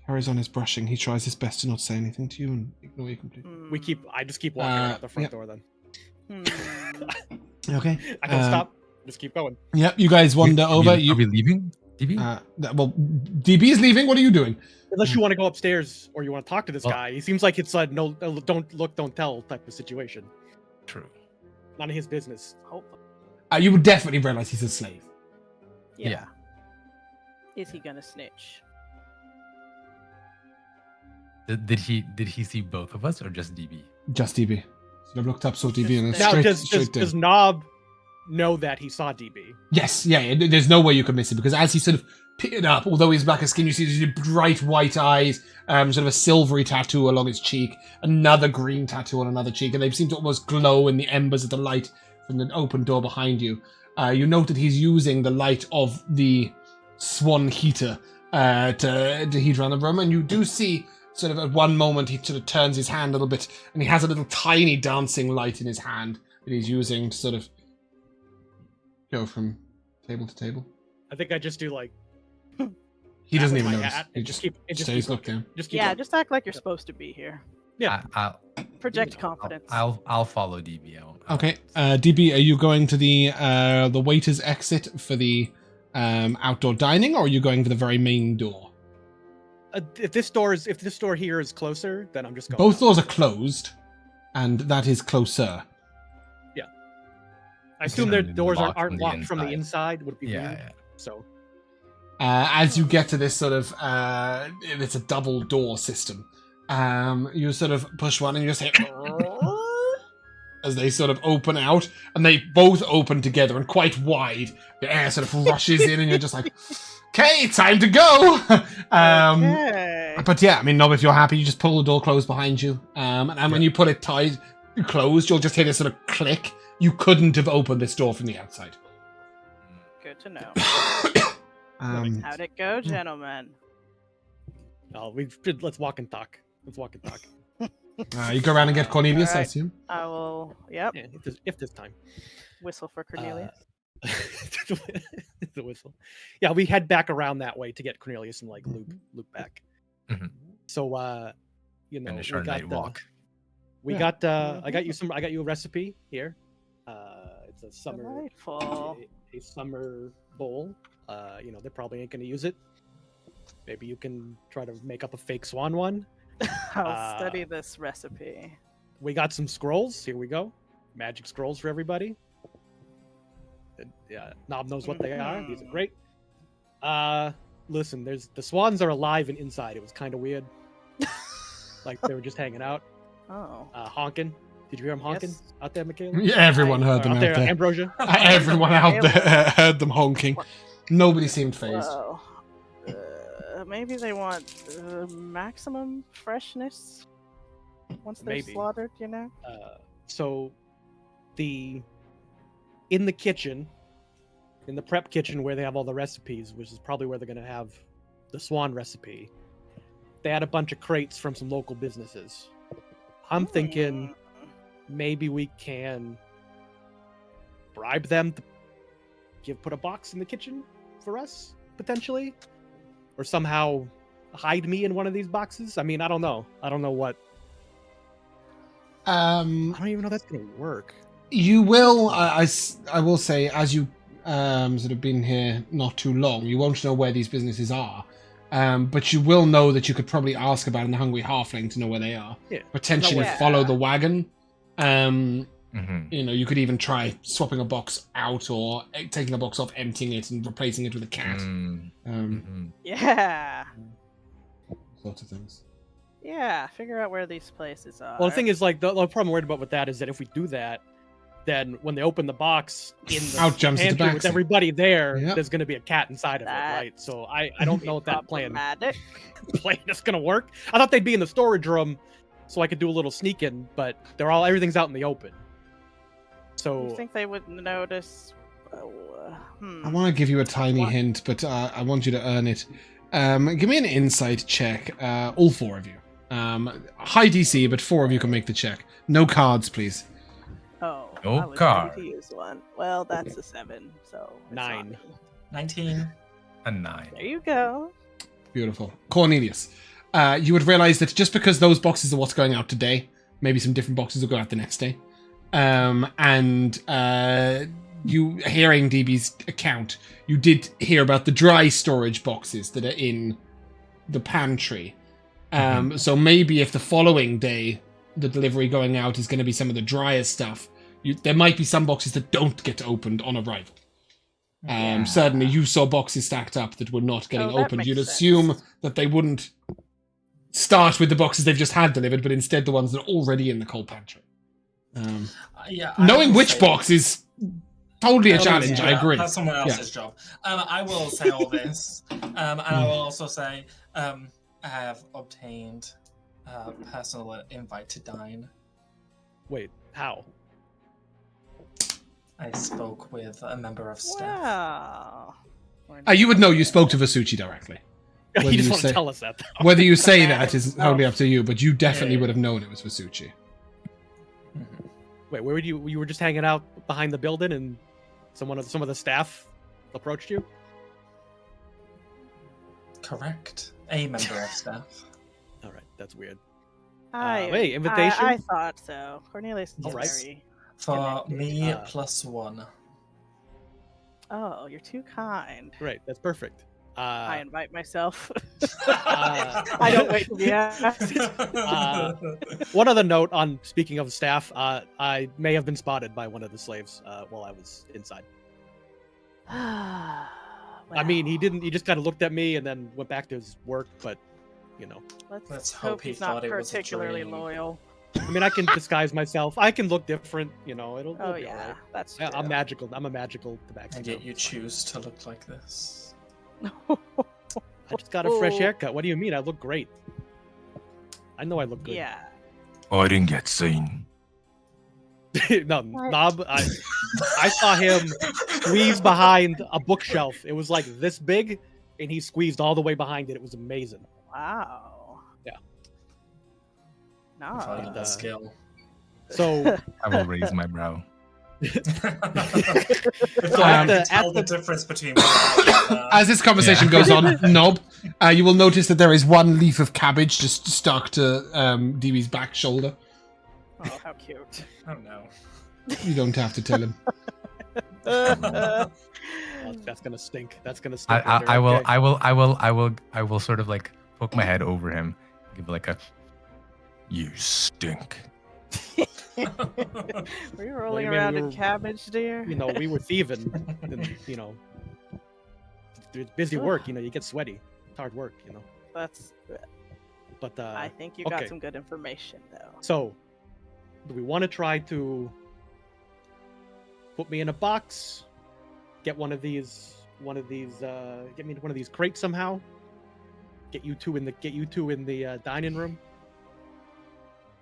Carries on his brushing. He tries his best to not say anything to you and ignore you completely. I just keep walking out the front door then. Okay. I don't stop. Just keep going. Yep, you guys wander over. Are we leaving, DB? Well, DB is leaving. What are you doing? Unless you want to go upstairs or you want to talk to this guy. He seems like it's a no, don't look, don't tell type of situation. True. None of his business. You would definitely realize he's a slave. Yeah. Is he gonna snitch? Did he see both of us or just DB? Just DB. So I've looked up, saw DB, and Now, does Gnob know that he saw DB? Yes, yeah. There's no way you can miss it, because as he sort of picked it up, although he's black of skin, you see these bright white eyes, sort of a silvery tattoo along his cheek, another green tattoo on another cheek, and they seem to almost glow in the embers of the light from the open door behind you. You note that he's using the light of the swan heater to heat around the room, and you do see sort of at one moment he sort of turns his hand a little bit, and he has a little tiny dancing light in his hand that he's using to sort of go from table to table. I think I just do like. He doesn't even notice. He just stays looked down. Just just act like you're supposed to be here. Yeah. Project confidence. I'll follow DB. Okay, DB, are you going to the waiter's exit for the outdoor dining, or are you going for the very main door? If this door here is closer, then I'm just going. Both doors are closed, and that is closer. Yeah. I assume their doors aren't locked inside. from the inside. Would be weird. Yeah. So. As you get to this sort of, it's a double door system. You sort of push one, and you just say, as they sort of open out, and they both open together and quite wide. The air sort of rushes in, and you're just like, okay, time to go. Okay. But yeah, I mean, Gnob, if you're happy, you just pull the door closed behind you. And when you pull it tight, closed, you'll just hear this sort of click. You couldn't have opened this door from the outside. Good to know. Um, How'd it go, gentlemen? Oh, let's walk and talk. you go around and get Cornelius, I Alright. assume. I will. Yep. Yeah, if this time. Whistle for Cornelius. The whistle. Yeah, we head back around that way to get Cornelius and like loop back. Mhm. So Finish we our got night walk. We got I got you a recipe here. It's a summer Delightful. a summer bowl. They probably ain't gonna use it. Maybe you can try to make up a fake swan one. I'll study this recipe. We got some scrolls. Here we go. Magic scrolls for everybody. Yeah, Gnob knows what they are. These are great. Listen, the swans are alive and inside. It was kind of weird. Like they were just hanging out. Oh. Honking. Did you hear them honking Yes. out there, Michaela? Yeah, everyone heard them out out there, there. Ambrosia. Everyone out there heard them honking. Nobody seemed phased. Well, maybe they want maximum freshness once they're Maybe. slaughtered, you know? So in the kitchen, in the prep kitchen where they have all the recipes, which is probably where they're going to have the swan recipe, they had a bunch of crates from some local businesses. I'm thinking maybe we can bribe them to put a box in the kitchen for us, potentially, or somehow hide me in one of these boxes. I mean, I don't know. I don't know what. I don't even know that's gonna work. You will. I will say, as you sort of been here not too long, you won't know where these businesses are. But you will know that you could probably ask about in the Hungry Halfling to know where they are. Yeah. Potentially Yeah. follow the wagon. Mm-hmm. You know, you could even try swapping a box out or taking a box off, emptying it, and replacing it with a cat. Mm-hmm. Yeah. Sorts of things. Yeah, figure out where these places are. Well, the thing is, like, the problem I'm worried about with that is that if we do that, then when they open the box in the Out jumps the pantry with Tabaxi. everybody there, Yep. there's going to be a cat inside of it, That right? So I don't know if that plan is going to work. I thought they'd be in the storage room so I could do a little sneak in, but everything's out in the open. So You think they would notice? I want to give you a tiny hint, but I want you to earn it. Give me an insight check, all four of you. High DC, but four of you can make the check. No cards, please. Oh, No I was card. ready to use one. Well, that's a 7, so it's not 9. me. 19. A 9. There you go. Beautiful. Cornelius, you would realize that just because those boxes are what's going out today, maybe some different boxes will go out the next day. You hearing DB's account, you did hear about the dry storage boxes that are in the pantry. So maybe if the following day the delivery going out is going to be some of the drier stuff, there might be some boxes that don't get opened on arrival. Certainly you saw boxes stacked up that were not getting Oh, that opened. makes You'd sense. assume that they wouldn't start with the boxes they've just had delivered, but instead the ones that are already in the coal pantry. Yeah. I Knowing will which say- box is totally a Oh, challenge, I yeah, agree. That's someone else's job. I will say all this, and I will also say I have obtained a personal invite to dine. wait, how? I spoke with a member of staff. Wow. You would know you spoke to Vasucci directly. Whether You just you want say- to tell us that, though. Whether you say That that is is totally so- up to you, but you definitely Yeah. would have known it was Vasucci. Mhm. Wait, where were you? You were just hanging out behind the building, and some of the staff approached you. Correct. A member of staff. All right, that's weird. Wait, invitation? I thought so. Cornelius is All right. very. For me, Uh, +1. Oh, you're too kind. Great, that's perfect. I invite myself. uh, I don't wait to be asked. One other note on speaking of staff, I may have been spotted by one of the slaves while I was inside. I mean, he didn't. He just kind of looked at me and then went back to his work. But you know, Let's hope hope he he's not thought it was a particularly dream. loyal. I mean, I can disguise myself. I can look different. You know, it'll Oh be yeah, alright. that's true. I'm magical. I'm a magical Tabaxi. And yet you choose to look like this. I just got a fresh Oh. haircut. What do you mean? I look great. I know I look good. Yeah. I didn't get seen. No, What? Gnob. I saw him squeeze behind a bookshelf. It was like this big, and he squeezed all the way behind it. It was amazing. Wow. Yeah. I thought you No. had a skill. So I will raise my brow. If at I the- could tell at the the- difference between As this conversation Yeah. goes on, Gnob, you will notice that there is one leaf of cabbage just stuck to DB's back shoulder. Oh, how cute. Oh no. You don't have to tell him. oh, that's gonna stink. That's gonna stink. later, I will, okay. I will sort of like poke my head over him, give like a, you stink. Were you rolling you mean around we in were- cabbage, dear? You know, we were thieving, and you know, it's busy work. You know, you get sweaty. It's hard work. You know, That's. but I think you okay. got some good information, though. So, do we want to try to put me in a box, get one of these one of these crates somehow. Get you two in the dining room.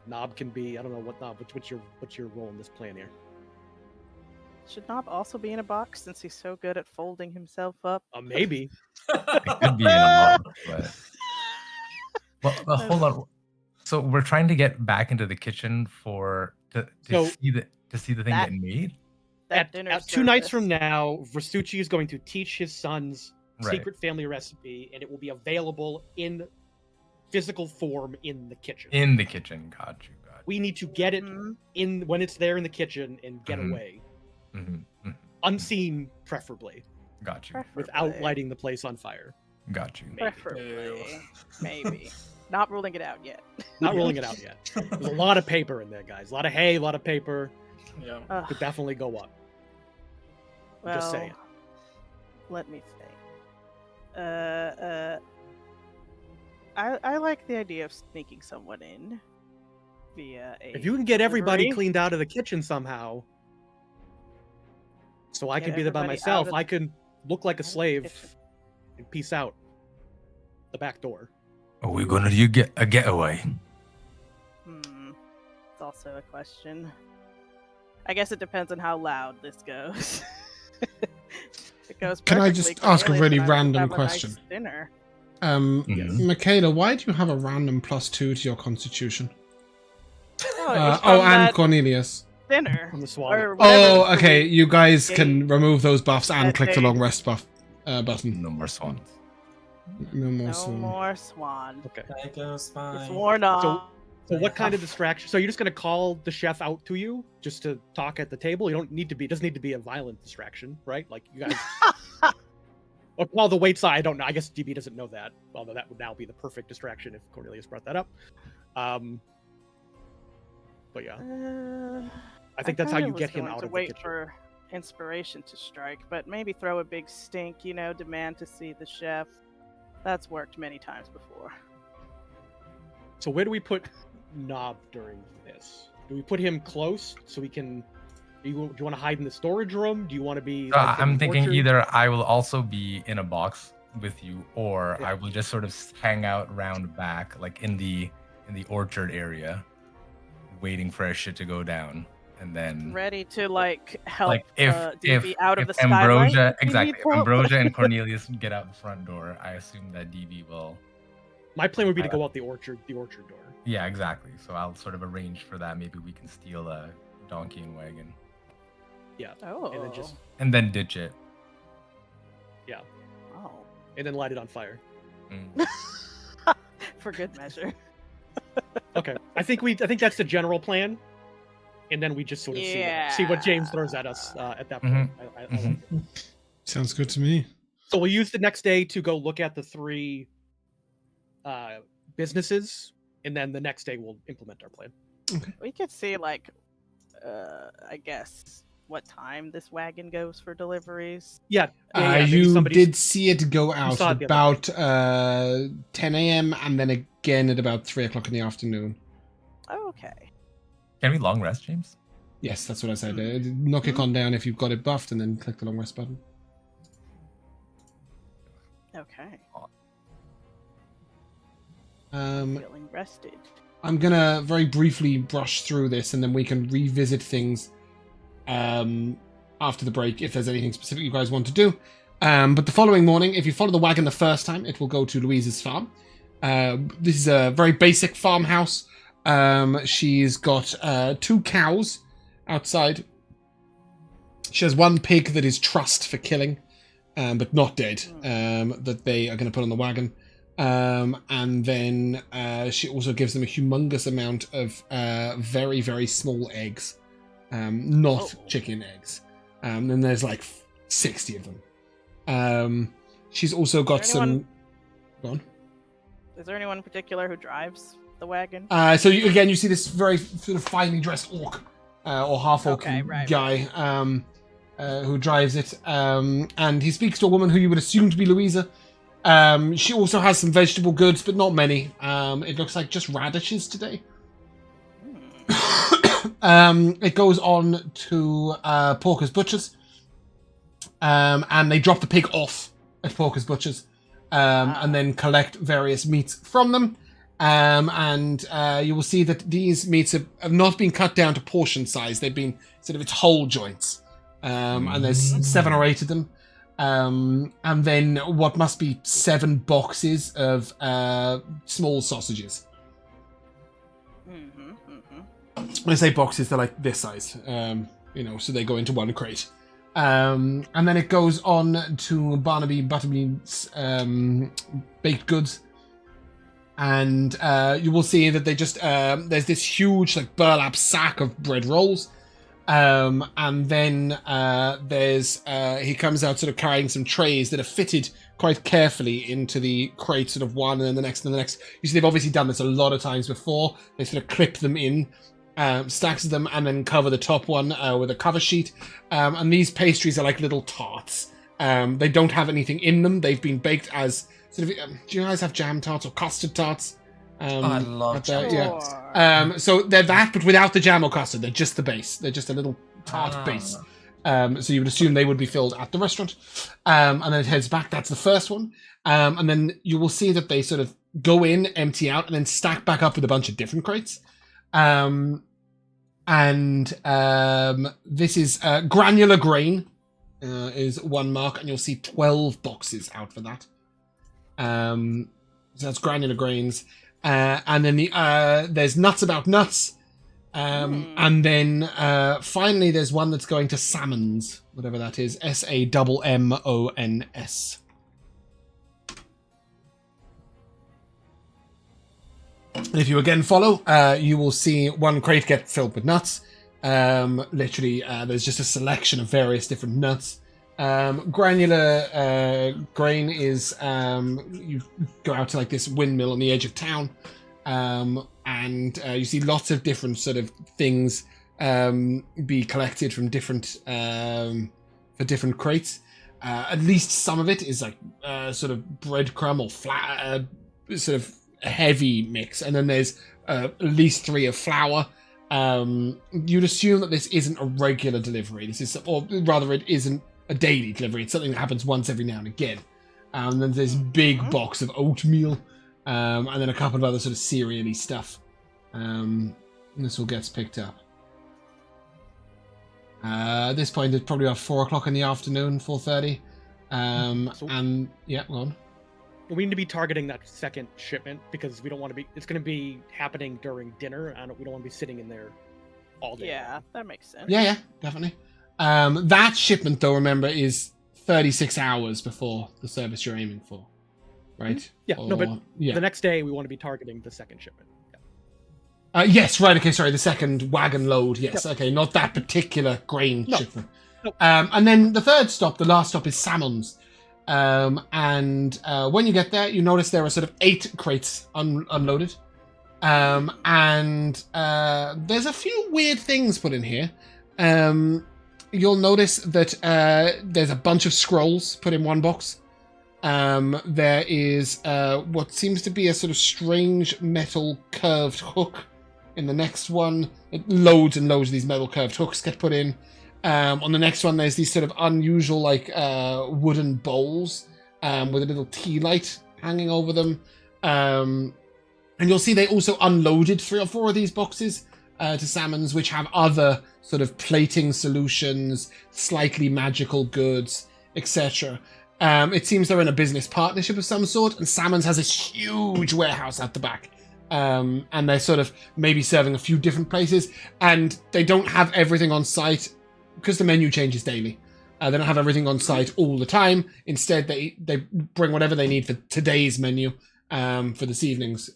Gnob can be, I don't know what Gnob. What's your role in this plan here? Should Gnob also be in a box since he's so good at folding himself up? Maybe. It could be in a box, but well, hold on. So we're trying to get back into the kitchen to see the thing getting made. That dinner At 2 nights service. from now, Versucci is going to teach his son's Right. secret family recipe, and it will be available in physical form in the kitchen. In the kitchen, got you. We need to get it Mhm. in when it's there in the kitchen and get Mhm. away, Mm-hmm. unseen, preferably, Got you. without Preferably. lighting the place on fire. Got you. Preferably. Maybe. Not ruling it out yet. Not ruling it out yet. There's a lot of paper in there, guys. A lot of hay, a lot of paper. Yeah. Ugh, Could definitely go up. well, Just saying. let me think. I like the idea of sneaking someone in via a. If you can get everybody delivery. cleaned out of the kitchen somehow, so I Get can be there by everybody myself, out of I can look like a out of the slave kitchen. and peace out the back door. Are we gonna do a getaway? It's also a question. I guess it depends on how loud this goes. If it goes Can I perfectly, just ask a Cornelius really and I will random have a nice question? dinner. Mhm. Michaela, why do you have a random +2 to your constitution? Oh, it was Oh, from and that Cornelius. dinner. From the swallow. Or whatever Oh, okay. You guys can Game. remove those buffs and That click the day. long rest buff button. No more swans. No more No swan. more swan. Okay. There goes my. It's worn off. So what kind of distraction? So you're just gonna call the chef out to you just to talk at the table? You don't need to be. It doesn't need to be a violent distraction, right? Like you guys. Or call the wait side. I don't know. I guess DB doesn't know that. Although that would now be the perfect distraction if Cornelius brought that up. But yeah, I think that's how kinda you was get him going out to of the wait kitchen. for inspiration to strike, but maybe throw a big stink, demand to see the chef. That's worked many times before. So where do we put Gnob during this? Do we put him close so we can? Do you want to hide in the storage room? Do you want to be? So like, in I'm the thinking orchard? either I will also be in a box with you, or Yeah. I will just sort of hang out round back, like in the orchard area, waiting for our shit to go down, and then Ready to help like if DB out of the skylight. Ambrosia, if we exactly, need if help. Ambrosia and Cornelius get out the front door, I assume that DB will. My plan would be to go out the orchard door. Yeah, exactly. So I'll sort of arrange for that. Maybe we can steal a donkey and wagon, Oh. And then just and then ditch it. Oh. and then light it on fire. Mm. For good measure. Okay, I think that's the general plan, and then we just sort of see what James throws at us at that point. I like it. Sounds good to me. So we'll use the next day to go look at the 3 businesses, and then the next day we'll implement our plan. We could see I guess what time this wagon goes for deliveries. Yeah, maybe You somebody's- did see it go out saw at it the other about 10 a.m. and then again at about 3 o'clock in the afternoon. Okay. Can we long rest, James? Yes, that's what I said. Knock your con down if you've got it buffed and then click the long rest button. Okay. Feeling rested. I'm gonna very briefly brush through this and then we can revisit things after the break if there's anything specific you guys want to do. But the following morning, if you follow the wagon the first time, it will go to Louise's farm. This is a very basic farmhouse. She's got 2 cows outside. She has 1 pig that is trussed for killing, but not dead, that they are going to put on the wagon. And then she also gives them a humongous amount of very, very small eggs. Not chicken eggs. And there's like 60 of them. She's also got some... Go on. Is there anyone in particular who drives the wagon? So you see this very sort of finely dressed orc, or half-orc guy, who drives it. And he speaks to a woman who you would assume to be Louisa. She also has some vegetable goods, but not many. It looks like just radishes today. It goes on to Porker's Butchers. and they drop the pig off at Porker's Butcher's, and then collect various meats from them. And you will see that these meats have not been cut down to portion size. They've been sort of its whole joints. And there's 7 or 8 of them. And then what must be 7 boxes of small sausages. When I say boxes, they're like this size. So they go into one crate. And then it goes on to Barnaby Butterbean's baked goods. And you will see that they just there's this huge like burlap sack of bread rolls, and then there's he comes out sort of carrying some trays that are fitted quite carefully into the crate, sort of one and then the next and the next. You see they've obviously done this a lot of times before. They sort of clip them in, stacks of them, and then cover the top one with a cover sheet. And these pastries are like little tarts. They don't have anything in them. They've been baked as sort of, do you guys have jam tarts or custard tarts? I love jam tarts. Yeah. So they're that, but without the jam or custard. They're just the base. They're just a little tart base. So you would assume they would be filled at the restaurant. And then it heads back. That's the first one. And then you will see that they sort of go in, empty out, and then stack back up with a bunch of different crates. This is granular grain is one mark, and you'll see 12 boxes out for that. So that's granular grains. And then there's nuts about nuts. And then finally there's one that's going to salmons, whatever that is. SAMMONS. And if you again follow, you will see one crate get filled with nuts. Literally, there's just a selection of various different nuts. Granular grain is you go out to like this windmill on the edge of town, and you see lots of different sort of things be collected from different for different crates. At least some of it is like sort of breadcrumb or flat, sort of a heavy mix, and then there's at least 3 of flour. You'd assume that this isn't a regular delivery. This is, or rather, it isn't a daily delivery. It's something that happens once every now and again. And then there's a big box of oatmeal, and then a couple of other sort of cereal-y stuff. And this all gets picked up. At this point, it's probably about 4 o'clock in the afternoon, 4:30. And yeah, go on. We need to be targeting that second shipment because we don't want to be. It's going to be happening during dinner, and we don't want to be sitting in there all day. Yeah, that makes sense. Yeah, definitely. That shipment, though, remember, is 36 hours before the service you're aiming for, right? Yeah, but the next day we want to be targeting the second shipment. Yeah. Yes, right. Okay, sorry, the second wagon load. Yes, yep. Okay, not that particular grain shipment. No. And then the third stop, the last stop, is Salmon's. And when you get there, you notice there are sort of 8 crates unloaded. And there's a few weird things put in here. You'll notice that there's a bunch of scrolls put in one box. There is what seems to be a sort of strange metal curved hook in the next one. Loads and loads of these metal curved hooks get put in. On the next one, there's these sort of unusual, like, wooden bowls with a little tea light hanging over them. And you'll see they also unloaded 3 or 4 of these boxes to Salmon's, which have other sort of plating solutions, slightly magical goods, etc. It seems they're in a business partnership of some sort, and Salmon's has this huge warehouse at the back. And they're sort of maybe serving a few different places, and they don't have everything on site because the menu changes daily. They don't have everything on site all the time. Instead, they bring whatever they need for today's menu for this evening's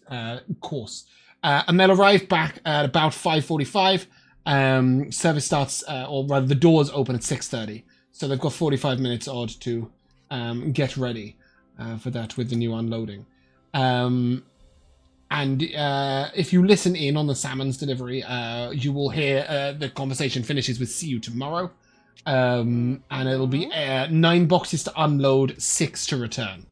course. And they'll arrive back at about 5:45. Service starts, or rather the doors open at 6:30. So they've got 45 minutes odd to get ready for that with the new unloading. And if you listen in on the Salmon's delivery, you will hear the conversation finishes with "see you tomorrow," and it'll be 9 boxes to unload, 6 to return.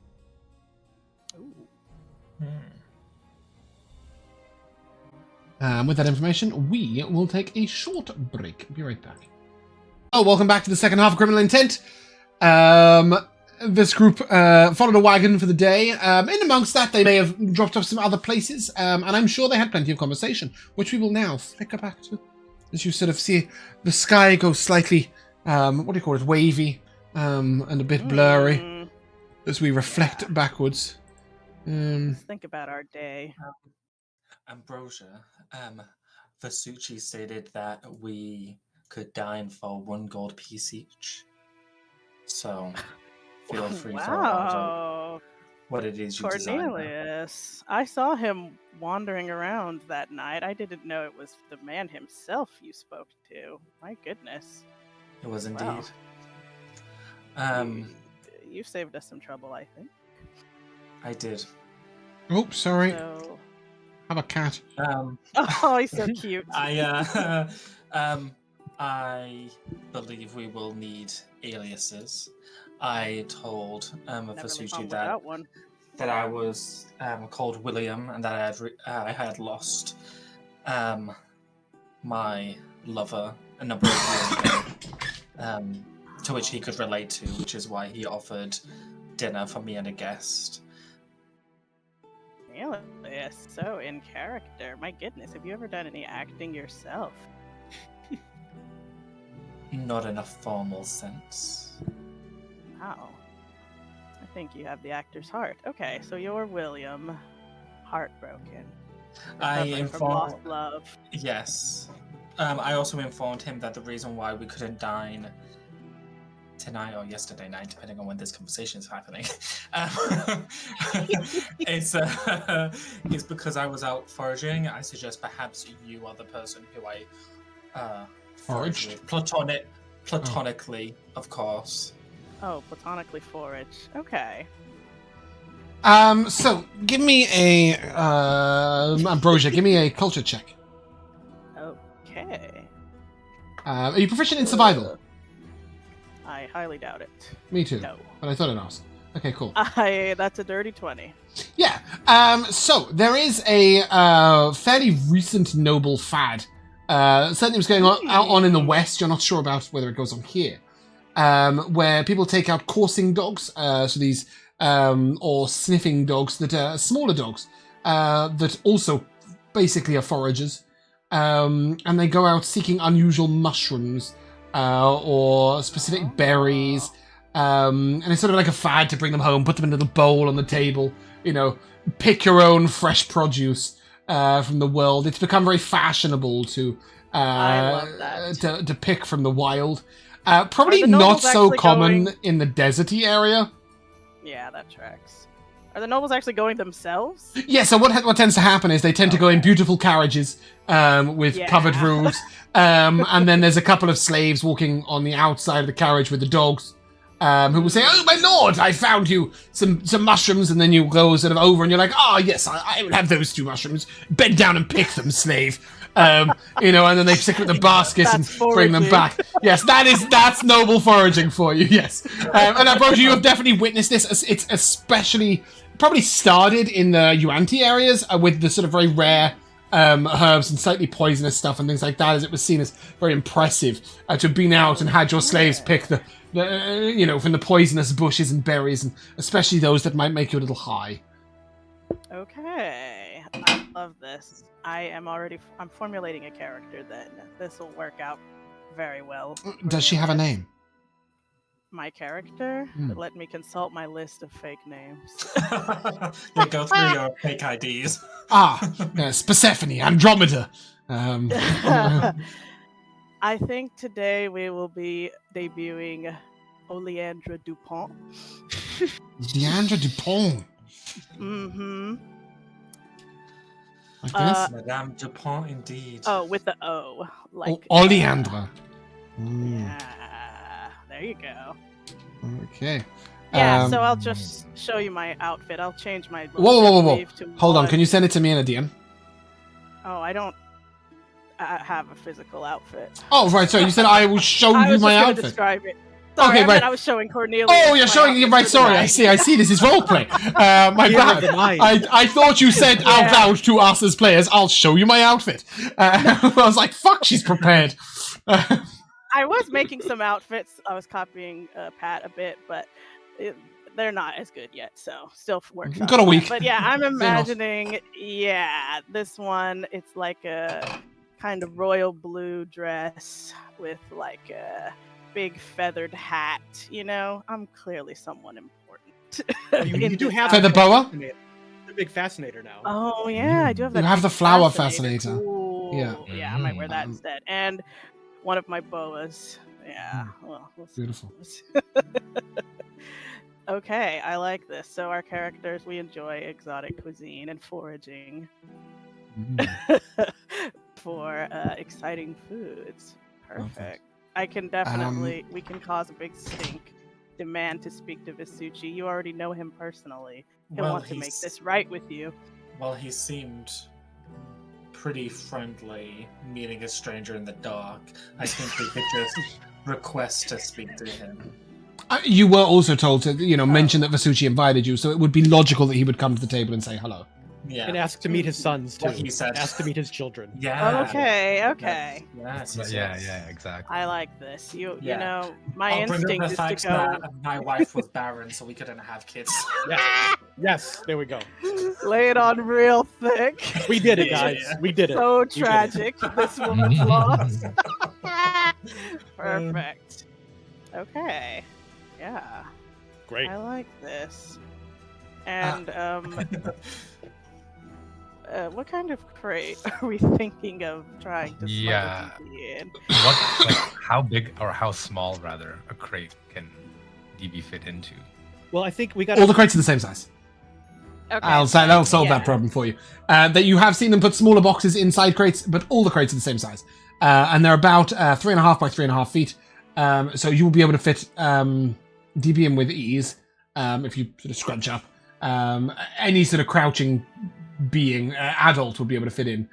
With that information, we will take a short break. Be right back. Oh, welcome back to the second half of Criminal Intent. This group followed a wagon for the day. In amongst that, they may have dropped off some other places, and I'm sure they had plenty of conversation, which we will now flicker back to. As you sort of see the sky go slightly, what do you call it, wavy, and a bit blurry, as we reflect backwards. Let's think about our day. Ambrosia, Vasucci stated that we could dine for 1 gold piece each. So, feel free to what it is you desire. Cornelius, I saw him wandering around that night. I didn't know it was the man himself you spoke to. My goodness. It was indeed. Wow. You saved us some trouble, I think. I did. Oh, sorry. So... Have a cat. Oh, he's so cute. I believe we will need aliases. I told Vasucci that I was called William and that I had lost my lover a number of years ago, to which he could relate to, which is why he offered dinner for me and a guest. Yes, so in character. My goodness, have you ever done any acting yourself? Not in a formal sense. Wow. I think you have the actor's heart. Okay, so you're William, heartbroken. I From informed... lost love. Yes. I also informed him that the reason why we couldn't dine tonight or yesterday night, depending on when this conversation is happening, is because I was out foraging. I suggest perhaps you are the person who I foraged with. Platonically, of course. Oh, platonically forage. Okay. So give me a Ambrosia. Give me a culture check. Okay. Are you proficient in survival? I highly doubt it. Me too. No. But I thought I'd ask. Okay, cool. That's a dirty 20. Yeah. So there is a fairly recent noble fad. Certainly was going on in the West. You're not sure about whether it goes on here. Where people take out coursing dogs, so these or sniffing dogs that are smaller dogs that also basically are foragers, and they go out seeking unusual mushrooms or specific berries, and it's sort of like a fad to bring them home, put them in a little bowl on the table, pick your own fresh produce from the world. It's become very fashionable to I love that. to pick from the wild. Probably not so common in the deserty area. Yeah, that tracks. Are the nobles actually going themselves? Yeah, so what tends to happen is they tend to go in beautiful carriages with covered roofs, and then there's a couple of slaves walking on the outside of the carriage with the dogs, who will say, "Oh, my lord, I found you some mushrooms," and then you go sort of over and you're like, "Oh, yes, I will have those 2 mushrooms. Bend down and pick them, slave." And then they stick with the baskets and bring them back. Yes, that's noble foraging for you. Yes, and Ambrosia, you have definitely witnessed this. It's especially probably started in the Yuanti areas with the sort of very rare herbs and slightly poisonous stuff and things like that, as it was seen as very impressive to have been out and had your slaves pick the from the poisonous bushes and berries, and especially those that might make you a little high. Okay, I love this. I'm formulating a character then. This will work out very well. Does she have a name? My character? Let me consult my list of fake names. Yeah, go through your fake IDs. Yes, Persephone, Andromeda. I think today we will be debuting Oleandra Dupont. Leandra Dupont. Mm-hmm. Like this? Madame Dupont, indeed. Oh, with the O. Like Oleandra. Yeah, there you go. Okay. Yeah, so I'll just show you my outfit. I'll change my... Whoa. Hold on, can you send it to me in a DM? Oh, I don't have a physical outfit. Oh, right, sorry, you said I will show you my outfit. I describe it. Sorry, Okay, right. I was showing Cornelius. Oh, you're showing me, right, sorry, I see, this is roleplay. My bad. I thought you said out loud to us as players, I'll show you my outfit. I was like, fuck, she's prepared. I was making some outfits. I was copying Pat a bit, but they're not as good yet. So still workshop. Got a week. But yeah, I'm imagining. Yeah, this one. It's like a kind of royal blue dress with like a big feathered hat. You know, I'm clearly someone important. You do have Feather boa? The big fascinator now. Oh yeah, I do have that. You have big the flower fascinator. fascinator. Ooh, Yeah. Yeah, I might wear that instead. And one of my boas. Yeah. Well, we'll see. Beautiful. Okay, I like this. So our characters, we enjoy exotic cuisine and foraging for exciting foods. Perfect. I can definitely, we can cause a big stink. Demand to speak to Visucci. You already know him personally. He'll want to make this right with you. Well, he seemed pretty friendly, meeting a stranger in the dark. I think we could just request to speak to him. You were also told to, mention that Visucci invited you, so it would be logical that he would come to the table and say hello. Yeah. And ask to meet his sons, too. What he said. Ask to meet his children. Yeah. Okay. Yes. Yeah, exactly. I like this. You Yeah. know, my I'll bring up instinct the is fact to go. that my wife was barren, so we couldn't have kids. Yes, there we go. Lay it on real thick. We did it, guys. We did it. So We did it. tragic. This woman's lost. Perfect. Okay. Yeah. Great. I like this. And what kind of crate are we thinking of trying to Yeah. smuggle DB in? How big or how small, rather, a crate can DB fit into? Well, I think we got All the crates are the same size. Okay. That'll solve Yeah. that problem for you. That you have seen them put smaller boxes inside crates, but all the crates are the same size. And they're about 3.5 by 3.5 feet. So you will be able to fit DB in with ease if you sort of scrunch up. Any sort of crouching being, adult, would be able to fit in.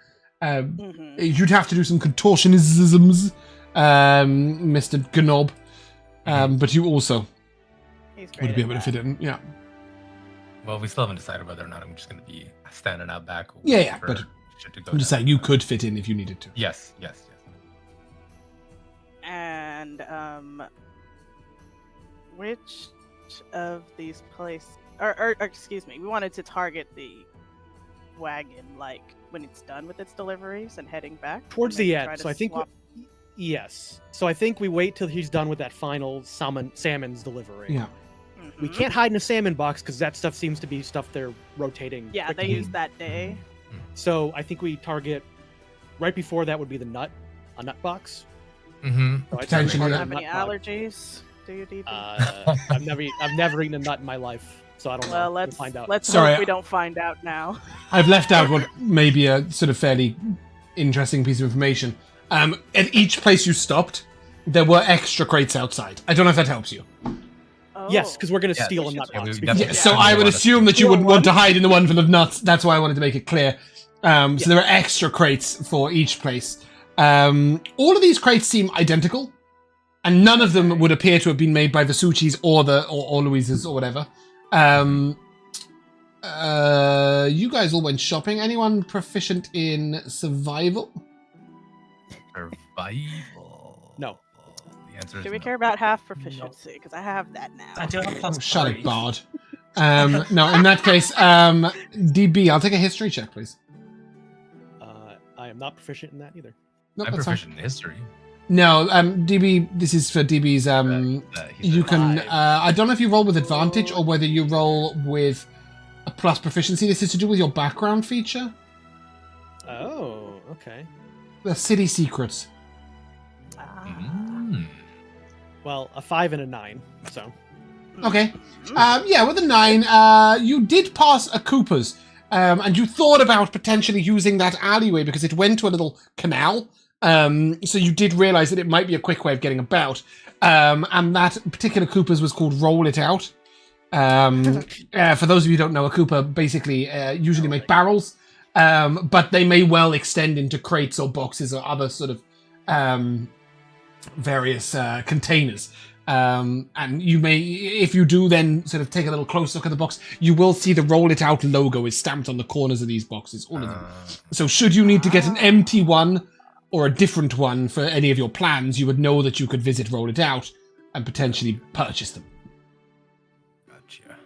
You'd have to do some contortionisms, Mr. Gnob. But you also He's great would be at able to that. fit in, yeah. Well, we still haven't decided whether or not I'm just going to be standing out back. or Yeah, for but shit to go I'm just down. saying you could fit in if you needed to. Yes. And which of these places, or excuse me, we wanted to target the wagon like when it's done with its deliveries and heading back towards and the then try end. to So I think swap- yes. So I think we wait till he's done with that final salmon's delivery. Yeah. We Mhm. can't hide in a salmon box because that stuff seems to be stuff they're rotating. Yeah, they quickly. use that day. So I think we target right before that would be a nut box. Mm-hmm. So I'd Potentially, say Do you target have a any nut box. allergies? Do you, DB? I've never eaten a nut in my life, so I don't know. Well, We'll let's find out. Sorry, hope we don't find out now. I've left out what may be a sort of fairly interesting piece of information. At each place you stopped, there were extra crates outside. I don't know if that helps you. Yes, because we're gonna Yeah, steal a we nut should- box. Yeah, we because- got Yeah, the- so Yeah. I would Yeah. assume that you Steal wouldn't want to one. hide in the one full of nuts. That's why I wanted to make it clear. So there were extra crates for each place. All of these crates seem identical, and none of them would appear to have been made by Visucci's or Louise's or whatever. You guys all went shopping. Anyone proficient in survival? Survival. No. The answer is Do we no. care about half proficiency? Because I have that now. I do have Oh, plus shut 3. it, Bard. No, in that case, DB, I'll take a history check, please. I am not proficient in that either. No, I'm that's fine. proficient in history. No, DB, this is for DB's, you can, Five. I don't know if you roll with advantage or whether you roll with a plus proficiency. This is to do with your background feature. Oh, okay. The city secrets. Ah. Mm. Well, a 5 and a 9. So Okay. Yeah, with a 9, you did pass a Cooper's, and you thought about potentially using that alleyway because it went to a little canal. So you did realize that it might be a quick way of getting about. And that particular Cooper's was called Roll It Out. For those of you who don't know, a Cooper basically usually make barrels, but they may well extend into crates or boxes or other sort of various containers. And you may, if you do then sort of take a little close look at the box, you will see the Roll It Out logo is stamped on the corners of these boxes, all of them. So should you need to get an empty one, or a different one for any of your plans, you would know that you could visit Roll It Out and potentially purchase them. Gotcha.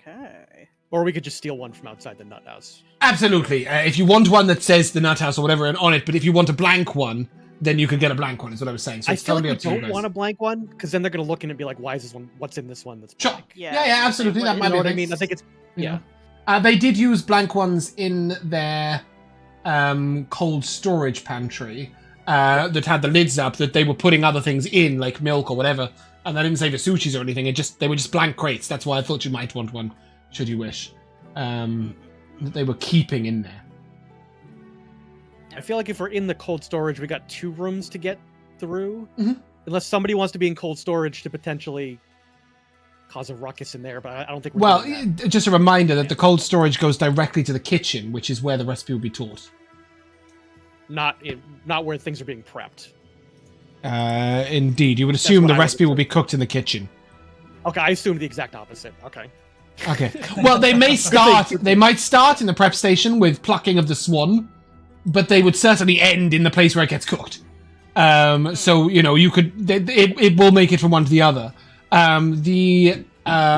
Okay. Or we could just steal one from outside the nut house. Absolutely. If you want one that says the Nut House or whatever on it, but if you want a blank one, then you could get a blank one, is what I was saying. So I it's feel totally like up to we you don't guys. want a blank one, because then they're going to look in and be like, why is this one, what's in this one that's Sure. blank? Yeah, absolutely. That You might know be what I nice. mean? I think it's, yeah. They did use blank ones in their cold storage pantry that had the lids up that they were putting other things in, like milk or whatever. And I didn't say the sushis or anything. They were just blank crates. That's why I thought you might want one, should you wish. That they were keeping in there. I feel like if we're in the cold storage, we got 2 rooms to get through. Mhm. Unless somebody wants to be in cold storage to potentially cause a ruckus in there, but I don't think we're Well, doing that. just a reminder that the cold storage goes directly to the kitchen, which is where the recipe will be taught. Not where things are being prepped. Indeed. You would assume what the I would recipe will assume. be cooked in the kitchen. Okay, I assumed the exact opposite. Okay. Okay. Well, they may start. They might start in the prep station with plucking of the swan, but they would certainly end in the place where it gets cooked. So you could. It will make it from one to the other. The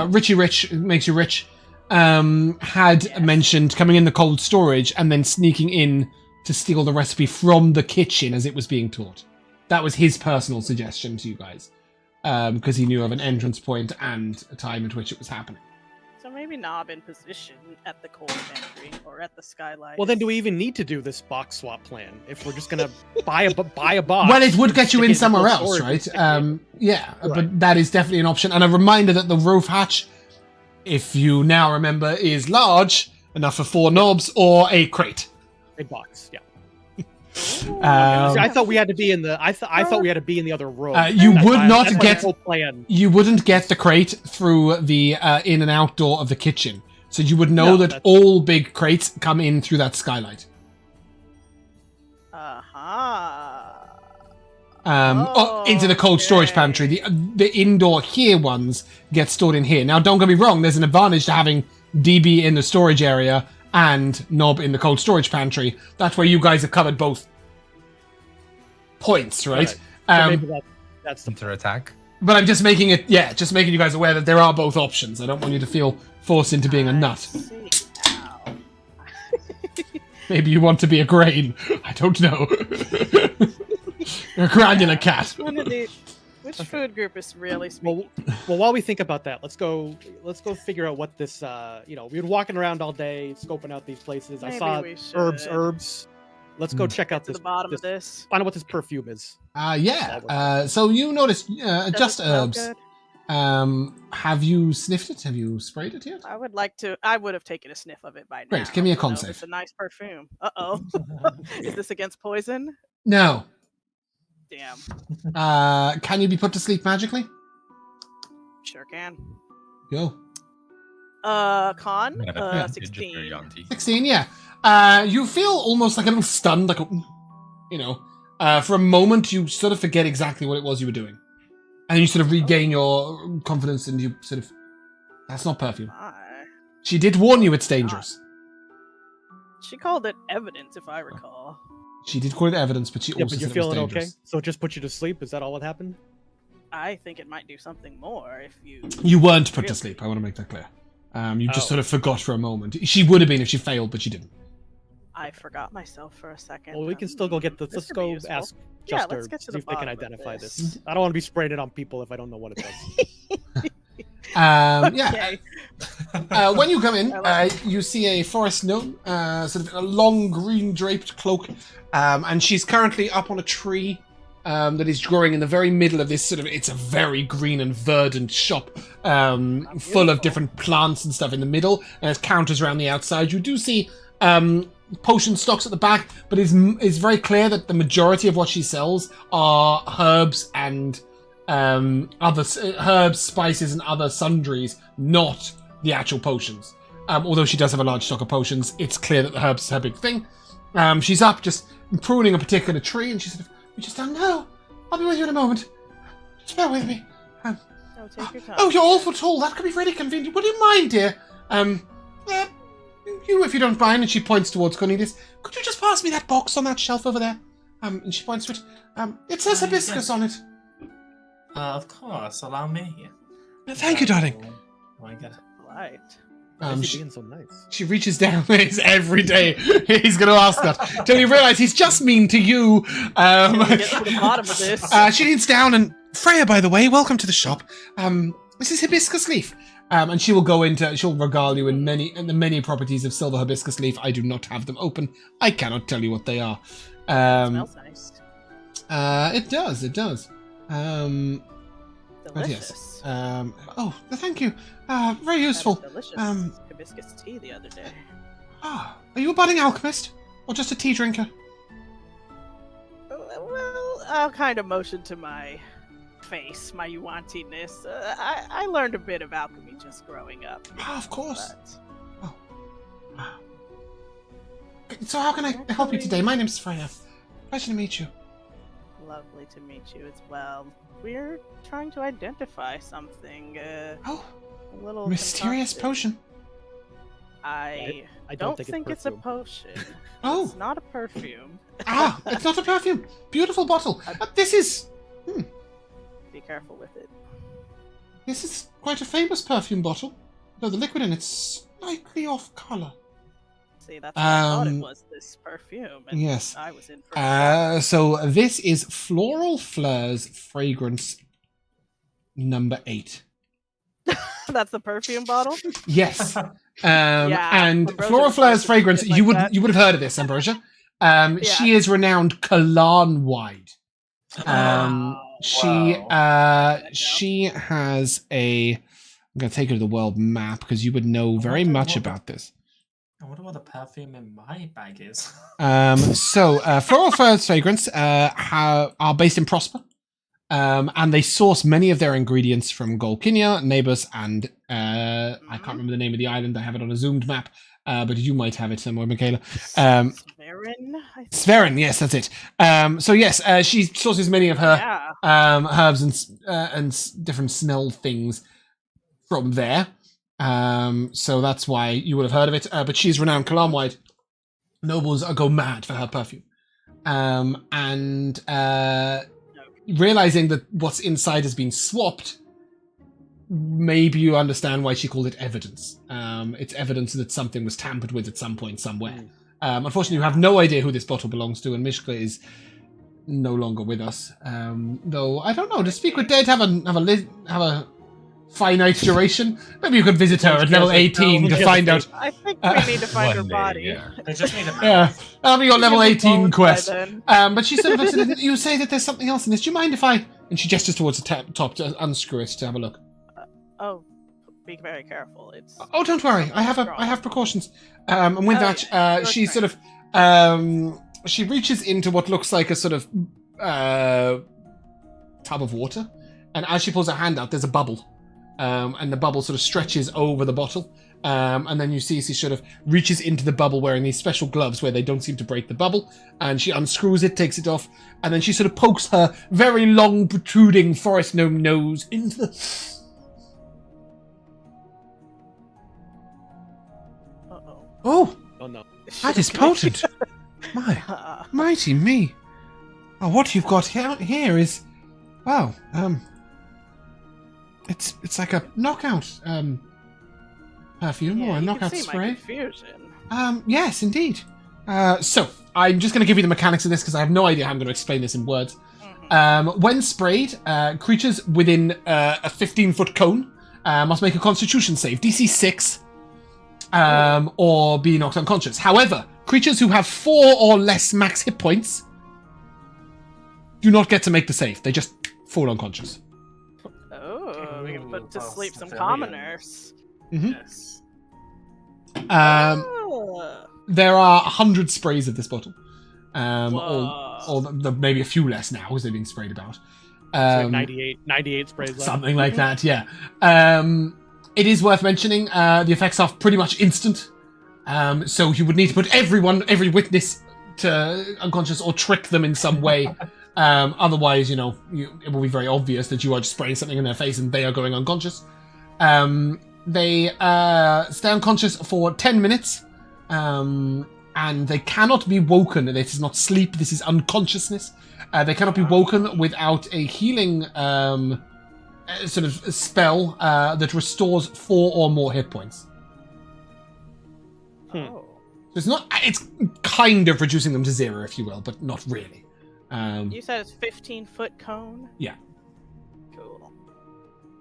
Richie Rich makes you rich. Had mentioned coming in the cold storage and then sneaking in to steal the recipe from the kitchen as it was being taught. That was his personal suggestion to you guys, because he knew of an entrance point and a time at which it was happening. So maybe Gnob in position at the cold pantry or at the skylight. Well, then do we even need to do this box swap plan if we're just gonna buy a box? Well, it would get you stick in it somewhere cold else, storage right? and stick it Yeah, Right. but that is definitely an option. And a reminder that the roof hatch, if you now remember, is large enough for 4 knobs or a crate. in a box. Yeah. Um, I thought we had to be in the. I thought we had to be in the other room. you That's would why- not that's why get- the whole plan. You wouldn't get the crate through the in and out door of the kitchen. So you would know No, that that's- all big crates come in through that skylight. Into the cold storage pantry. The indoor here ones get stored in here. Now, don't get me wrong. There's an advantage to having DB in the storage area and Gnob in the cold storage pantry. That's where you guys have covered both points, right? So maybe that's the Counter attack. But I'm just making it, just making you guys aware that there are both options. I don't want you to feel forced into being a nut. See. Ow. Maybe you want to be a grain. I don't know. You're a granular cat. Which food group is really speaking? well, while we think about that, let's go figure out what this. We've been walking around all day, scoping out these places. I Maybe saw we herbs. Let's go check out to this. the bottom of this. Find out what this perfume is. So you noticed Does it just smell herbs. good? Have you sniffed it? Have you sprayed it yet? I would like to. I would have taken a sniff of it by now. Great, give me a to con know if save. It's a nice perfume. Uh-oh. Is this against poison? No. Damn. Can you be put to sleep magically? Sure can. Go. Con? Yeah. 16. Yuanti. 16, yeah. You feel almost like a little stunned, like, for a moment you sort of forget exactly what it was you were doing. And you sort of regain your confidence and you sort of, that's not perfume. My. She did warn you it's dangerous. She called it evidence, if I recall. She did call it evidence, but she Yeah, also but you're said it was feeling okay. dangerous. So it just put you to sleep. Is that all that happened? I think it might do something more if you. You weren't put to Really? sleep, I want to make that clear. You just Oh. sort of forgot for a moment. She would have been if she failed, but she didn't. I forgot myself for a second. Well, we can still go get the. This Let's could be go useful. ask Yeah, Juster, let's get to see the if they can bottom of identify this. this. I don't want to be spraying it on people if I don't know what it does. Yeah. Okay. When you come in, I you see a forest gnome, sort of a long green draped cloak, and she's currently up on a tree that is growing in the very middle of this sort of, it's a very green and verdant shop, full of different plants and stuff in the middle, and there's counters around the outside. You do see potion stocks at the back, but it's very clear that the majority of what she sells are herbs and other herbs, spices, and other sundries, not the actual potions. Although she does have a large stock of potions, it's clear that the herbs is her big thing. She's up just pruning a particular tree, and she sort of, "We just don't know. I'll be with you in a moment. Just bear with me." No, take your time. Oh, you're awful tall. That could be really convenient. Would you mind, dear? You, if you don't mind, and she points towards Cornelius, could you just pass me that box on that shelf over there? And she points to it. It says hibiscus yes. on it. Of course, allow me. Thank you, darling. Oh, I get it. Right. Why is he She, being so nice? she reaches down. It's every day. He's going to ask that. Till you realise he's just mean to you. Get to the bottom of this. She leans down and, Freya, by the way, welcome to the shop. This is hibiscus leaf. And she will go into, she'll regale you in the many properties of silver hibiscus leaf. I do not have them open. I cannot tell you what they are. Smells nice. It does. But Delicious. yes. Thank you. Very useful. Had a delicious hibiscus tea the other day. Are you a budding alchemist? Or just a tea drinker? Well, I'll kind of motion to my face, my Yuanti-ness. I learned a bit of alchemy just growing up. Of course. But So how can I help you today? My name's Freya. Pleasure to meet you. lovely to meet you as well. We're trying to identify something. A little Mysterious concocted. potion. I I don't think it's a perfume. potion. Oh. It's not a perfume. It's not a perfume. Beautiful bottle. This is Be careful with it. This is quite a famous perfume bottle, though the liquid in it's slightly off colour. See, that's what I thought it Um, was, this perfume. And yes. I was in for a shock. So this is Floral Fleurs Fragrance number 8. That's the perfume bottle? Yes. Yeah, And Ambrosia Floral was Fleurs like Fragrance, shit like you would that. have heard of this, Ambrosia. She is renowned Kalan-wide. She has a. I'm going to take her to the world map because you would know very much about this. I wonder what the perfume in my bag is. Floral Fleurs Fragrance are based in Prosper. And they source many of their ingredients from Golkinia, Neighbours, and I can't remember the name of the island. I have it on a zoomed map, but you might have it somewhere, Mikayla. Sverin, I think. Sverin, yes, that's it. She sources many of her Yeah. herbs and different smell things from there. So that's why you would have heard of it. But she's renowned Kalam-wide. Nobles go mad for her perfume. Realizing that what's inside has been swapped, maybe you understand why she called it evidence. It's evidence that something was tampered with at some point somewhere. Unfortunately, you have no idea who this bottle belongs to, and Mishka is no longer with us. Though I don't know. To speak with Dead have a finite duration. Maybe you could visit her at level 18 to find out. I think we need to find her One day, body. yeah. They just need a Yeah, that'll be your level She'll be 18 bones by quest. then. But she sort of looks at it. You say that there's something else in this. Do you mind if I? And she gestures towards the top to unscrew it to have a look. Oh, be very careful. It's Oh, don't worry. I have precautions. And with Oh, that, yeah. she Your sort of she reaches into what looks like a sort of tub of water, and as she pulls her hand out, there's a bubble, and the bubble sort of stretches over the bottle, and then you see she sort of reaches into the bubble wearing these special gloves where they don't seem to break the bubble, and she unscrews it, takes it off, and then she sort of pokes her very long, protruding forest gnome nose into the. Oh, Oh no. that is potent. My mighty me. Oh, what you've got here is, wow, it's like a knockout perfume or a you knockout can see my spray. confusion. Yes, indeed. So I'm just going to give you the mechanics of this because I have no idea how I'm going to explain this in words. When sprayed, creatures within a 15-foot cone must make a Constitution save, DC 6, or be knocked unconscious. However, creatures who have 4 or less max hit points do not get to make the save. They just fall unconscious. Oh, we can put to Well, sleep some civilians. commoners. Yes. There are 100 sprays of this bottle. Whoa. Or maybe a few less now because they've been sprayed about. It's like 98 sprays left. Something like that, yeah. It is worth mentioning, the effects are pretty much instant. So you would need to put every witness to unconscious or trick them in some way. Otherwise, it will be very obvious that you are just spraying something in their face and they are going unconscious. They stay unconscious for 10 minutes, and they cannot be woken. This is not sleep. This is unconsciousness. They cannot be woken without a healing sort of spell that restores 4 or more hit points. Oh. It's not. It's kind of reducing them to 0, if you will, but not really. You said it's 15-foot cone? Yeah. Cool.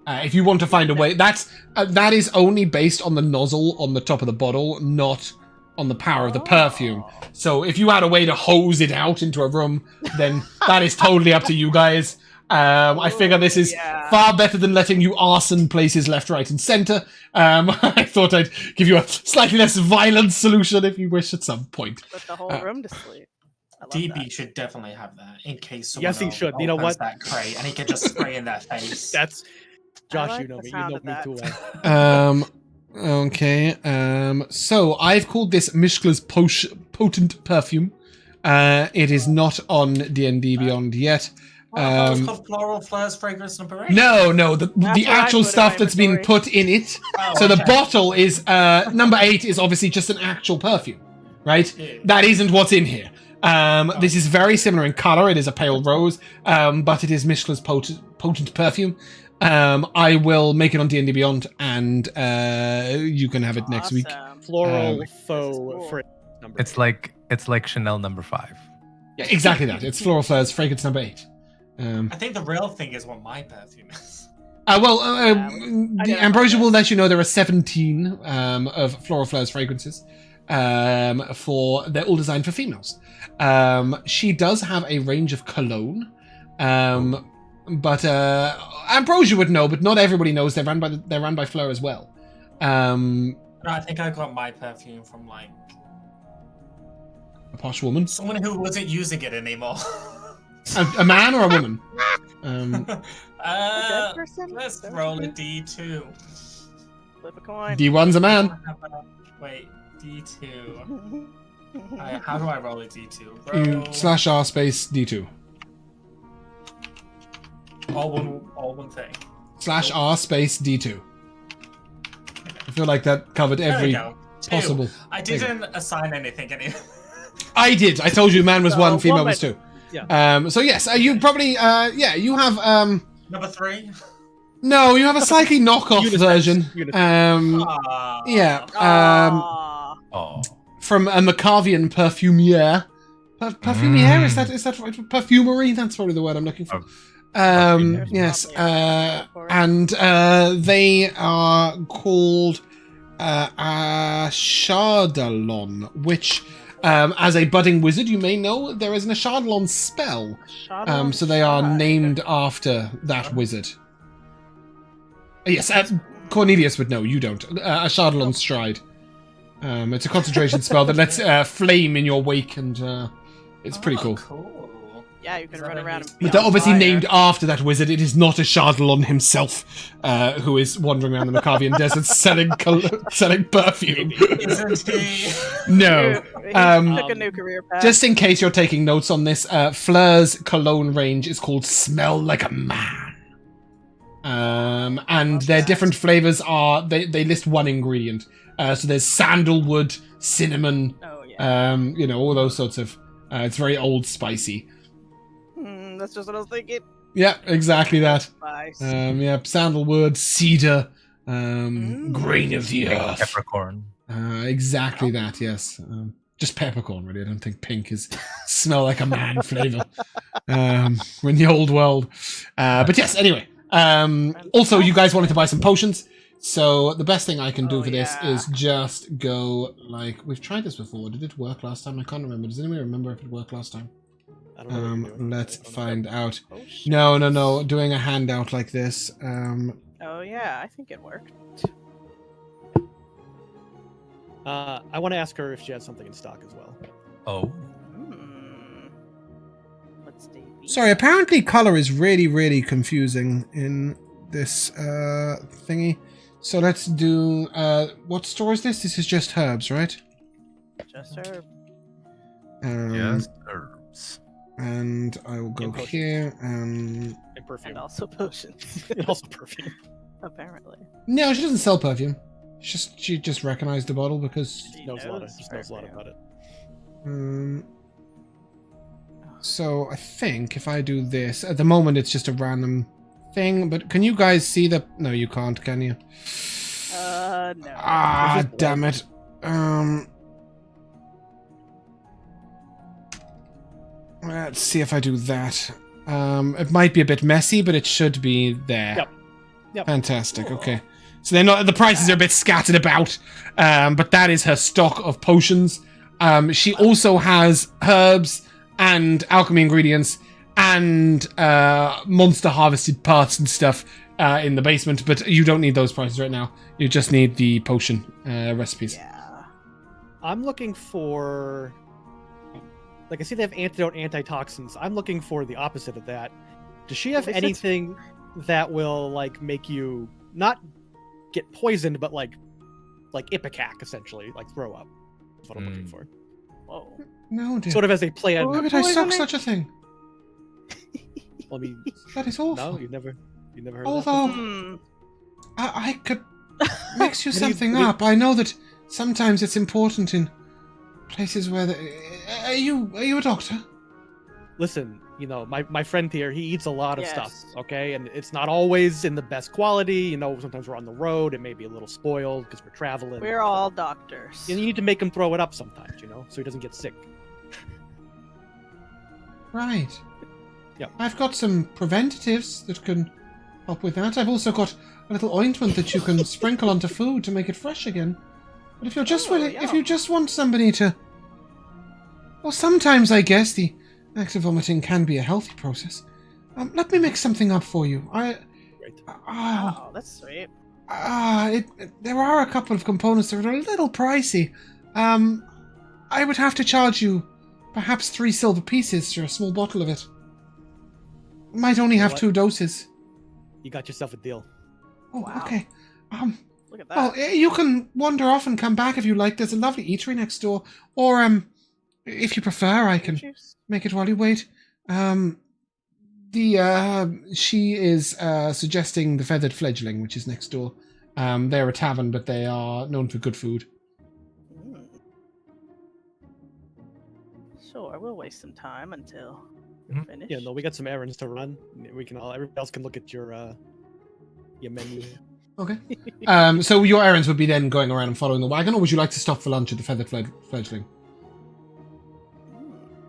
If you want to find a way, that is only based on the nozzle on the top of the bottle, not on the power of the perfume. So if you had a way to hose it out into a room, then that is totally up to you guys. I figure this is far better than letting you arson places left, right, and center. I thought I'd give you a slightly less violent solution if you wish at some point. Put the whole room to sleep. I love DB that. should definitely have that in case someone Yes, he else should. You know opens what? that crate and he can just spray in their face. That's Josh. like You know the me. You sound know of me that. too well. Okay. So I've called this Mishkla's potent perfume. It is not on D&D Beyond yet. It's called Floral Flares Fragrance number 8. No, the That's what I actual put in stuff my that's been inventory. put in it. Oh, So the okay. bottle is number 8 is obviously just an actual perfume, right? Yeah. That isn't what's in here. This is very similar in color. It is a pale rose, but it is Mishkla's potent perfume. I will make it on D&D Beyond, and you can have it next week. Awesome. Floral Um, faux cool. fragrance number. It's like Chanel number 5. Yeah, exactly that. It's Floral Flares Fragrance number 8. I think the real thing is what my perfume is. The Ambrosia will let you know there are 17 of Floral Flares fragrances. They're all designed for females. She does have a range of cologne, but Ambrosia would know, but not everybody knows. They're run by Fleur as well. No, I think I got my perfume from like A posh woman, someone who wasn't using it anymore. a man or a woman. A dead person? Let's Don't roll a you? D2. Flip a coin. D1's a man. Wait, D2. How do I roll a D2? You Roll /R space D2 all one thing. /R space D2. I feel like that covered There we every go. 2. possible. I didn't assign anything anyway. I did. I told you, man was No, 1, female woman. was 2. Yeah. So yes, you probably you have Number 3. no, you have a slightly knockoff Unisex. version. Ah. Yeah. Aw. Oh. From a Macavian perfumier. Perfumier is that right? Perfumery? That's probably the word I'm looking for. Perfumier. Yes. Probably. And they are called Ashardalon, which as a budding wizard, you may know there is an Ashardalon spell. So they are named after that wizard. Yes, Cornelius would know. You don't. Ashardalon Stride. It's a concentration spell that lets flame in your wake, and it's pretty cool. Cool. Yeah, you can Is run that around any- and But they're obviously fire. named after that wizard. It is not Ashardalon himself who is wandering around the Macavian desert selling perfume. Isn't he? No. He Um, took a new career path. Just in case you're taking notes on this, Fleur's cologne range is called Smell Like a Man. And their different flavors are, they list one ingredient. So there's sandalwood, cinnamon, Oh yeah. all those sorts of, it's very old spicy. That's just what I was thinking. Yeah, exactly that. Nice. Sandalwood, cedar, grain of the earth. Peppercorn. Exactly that, yes. Just peppercorn, really. I don't think pink is smell like a man flavor. We're in the old world. But yes, anyway. Also, you guys wanted to buy some potions. So the best thing I can do Oh, for this yeah. is just go, like, we've tried this before. Did it work last time? I can't remember. Does anybody remember if it worked last time? I don't know what you're doing. Let's I don't know. find out. Oh, shit. No. Doing a handout like this. Oh yeah, I think it worked. I want to ask her if she has something in stock as well. Oh. What's DB? Sorry, apparently color is really, really confusing in this thingy. So let's do, what store is this? This is just herbs, right? Just her. Yes. Herbs. And I will go And potions. here, And And perfume. also potions. And also perfume. Apparently. No, she doesn't sell perfume. She just recognized the bottle because. She knows a lot about it. So I think if I do this, at the moment it's just a random thing. But can you guys see the? No, you can't. Can you? No. Ah, damn it. Let's see if I do that. It might be a bit messy, but it should be there. Yep. Fantastic. Okay. So they're not. The prices are a bit scattered about, but that is her stock of potions. She also has herbs and alchemy ingredients and monster harvested parts and stuff in the basement. But you don't need those prices right now. You just need the potion recipes. Yeah. I'm looking for. Like, I see they have antidote, antitoxins. I'm looking for the opposite of that. Does she have anything that will, like, make you not get poisoned, but, like Ipecac, essentially, like, throw up? That's what I'm looking for. Whoa. No, dear. Sort of as a play on... Why would I suck such a thing? I mean... That is awful. No, you've never heard Although, of that? I could mix you something up. I know that sometimes it's important in places where Are you a doctor? Listen, my friend here, he eats a lot of Yes. stuff, okay? And it's not always in the best quality. Sometimes we're on the road. It may be a little spoiled because we're traveling. We're all doctors. And you need to make him throw it up sometimes, so he doesn't get sick. Right. Yep. I've got some preventatives that can help with that. I've also got a little ointment that you can sprinkle onto food to make it fresh again. But if you're just if you just want somebody to... Well, sometimes I guess the act of vomiting can be a healthy process. Let me mix something up for you. Oh, that's sweet. There are a couple of components that are a little pricey. I would have to charge you perhaps 3 silver pieces for a small bottle of it. Might only have 2 doses. You got yourself a deal. Oh, Wow. okay. Look at that. Well, you can wander off and come back if you like. There's a lovely eatery next door. Or, if you prefer, I can make it while you wait. She is suggesting the Feathered Fledgling, which is next door. They're a tavern, but they are known for good food. Sure, we'll waste some time until we're finished. Yeah, no, we got some errands to run. Everybody else can look at your menu. Okay. So your errands would be then going around and following the wagon, or would you like to stop for lunch at the Feathered Fledgling?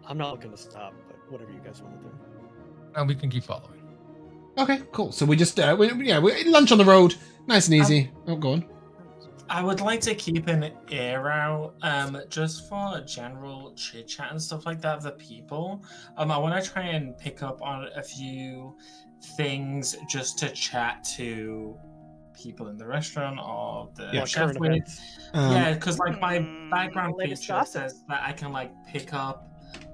I'm not looking to stop, but whatever you guys want to do. And we can keep following. Okay, cool. So we just we lunch on the road, nice and easy. Go on. I would like to keep an ear out, just for general chit chat and stuff like that of the people. I want to try and pick up on a few things just to chat to people in the restaurant or the chef current with. events. Yeah, because like my background latest feature gossip. says that I can like pick up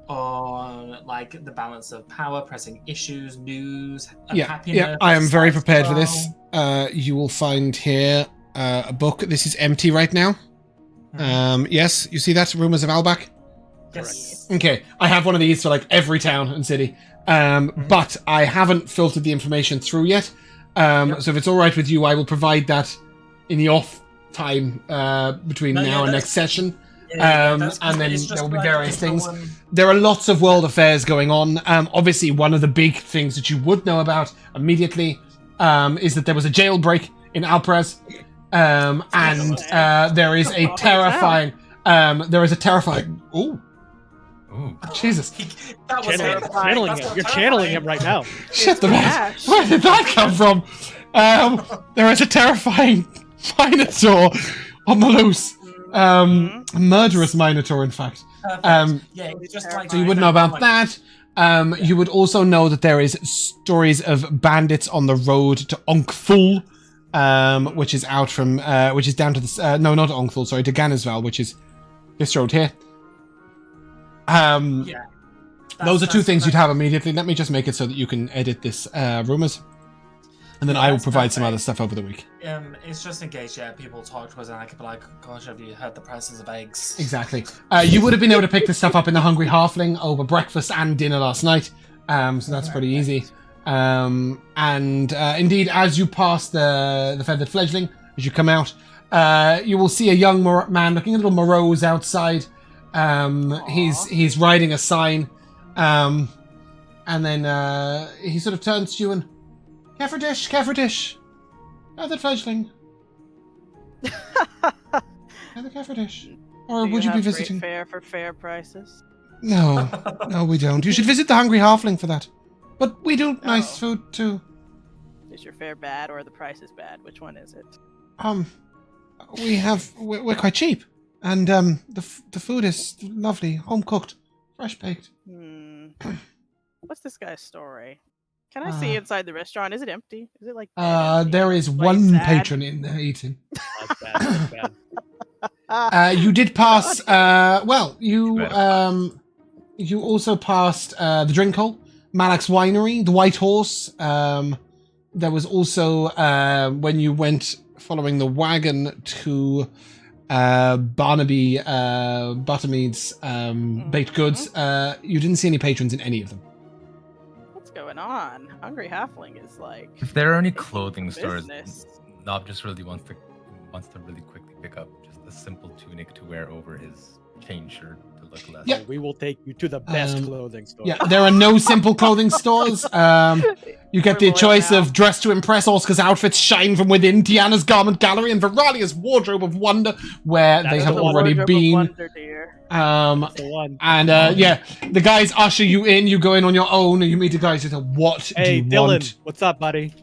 on like the balance of power, pressing issues, news, and happiness. Yeah, I am very as prepared for well. this. You will find here a book. This is empty right now. Yes, you see that? Rumors of Albach? Yes. Okay, I have one of these for like every town and city. But I haven't filtered the information through yet. So if it's all right with you, I will provide that in the off time between now and next session. And then there will be various things. There are lots of world affairs going on. Obviously, one of the big things that you would know about immediately is that there was a jailbreak in Alpres. And there is a terrifying... Ooh. Ooh. Jesus. That was Channeling him. You're channeling him right now. Shit the bed. Where did that come from? There is a terrifying Minotaur on the loose. A murderous Minotaur, in fact. So you would know about that. You would also know that there is stories of bandits on the road to Onkful, which is out from, which is down to the, no, not Onkful, sorry, to Gannisval, which is this road here. Those are 2 things you'd have immediately. Let me just make it so that you can edit this rumors. And then I will provide some other stuff over the week. It's just in case, people talk to us and I could be like, gosh, have you heard the prices of eggs? Exactly. You would have been able to pick this stuff up in the Hungry Halfling over breakfast and dinner last night. So that's pretty easy. And indeed, as you pass the Feathered Fledgling, as you come out, you will see a young man looking a little morose outside. He's riding a sign, and then he sort of turns to you and, Cavendish, another fledgling. Another Cavendish. Or would you be visiting? Great fare for fair prices? No, we don't. You should visit the Hungry Halfling for that. But we do nice food too. Is your fare bad or the price is bad? Which one is it? We're quite cheap, and the food is lovely, home cooked, fresh baked. What's this guy's story? Can I see inside the restaurant? Is it empty? Is it like there is one patron in there eating. That's bad. You did pass. You also passed the drink hole, Malak's Winery, the White Horse. There was also when you went following the wagon to Barnaby Buttermead's baked goods. You didn't see any patrons in any of them. What's going on? Hungry Halfling is like. If there are any clothing stores, business. Nob just really wants to really quickly pick up just a simple tunic to wear over his chain shirt to look less. Yeah. We will take you to the best clothing store. Yeah, there are no simple clothing stores. You get the choice of Dress to Impress, Oscar's Outfits, Shine from Within, Tiana's Garment Gallery, and Viralia's Wardrobe of Wonder, where they have already been. Wonder, dear. The guys usher you in. You go in on your own, and you meet the guys who say, "What do you Dylan, want?" what's up, buddy?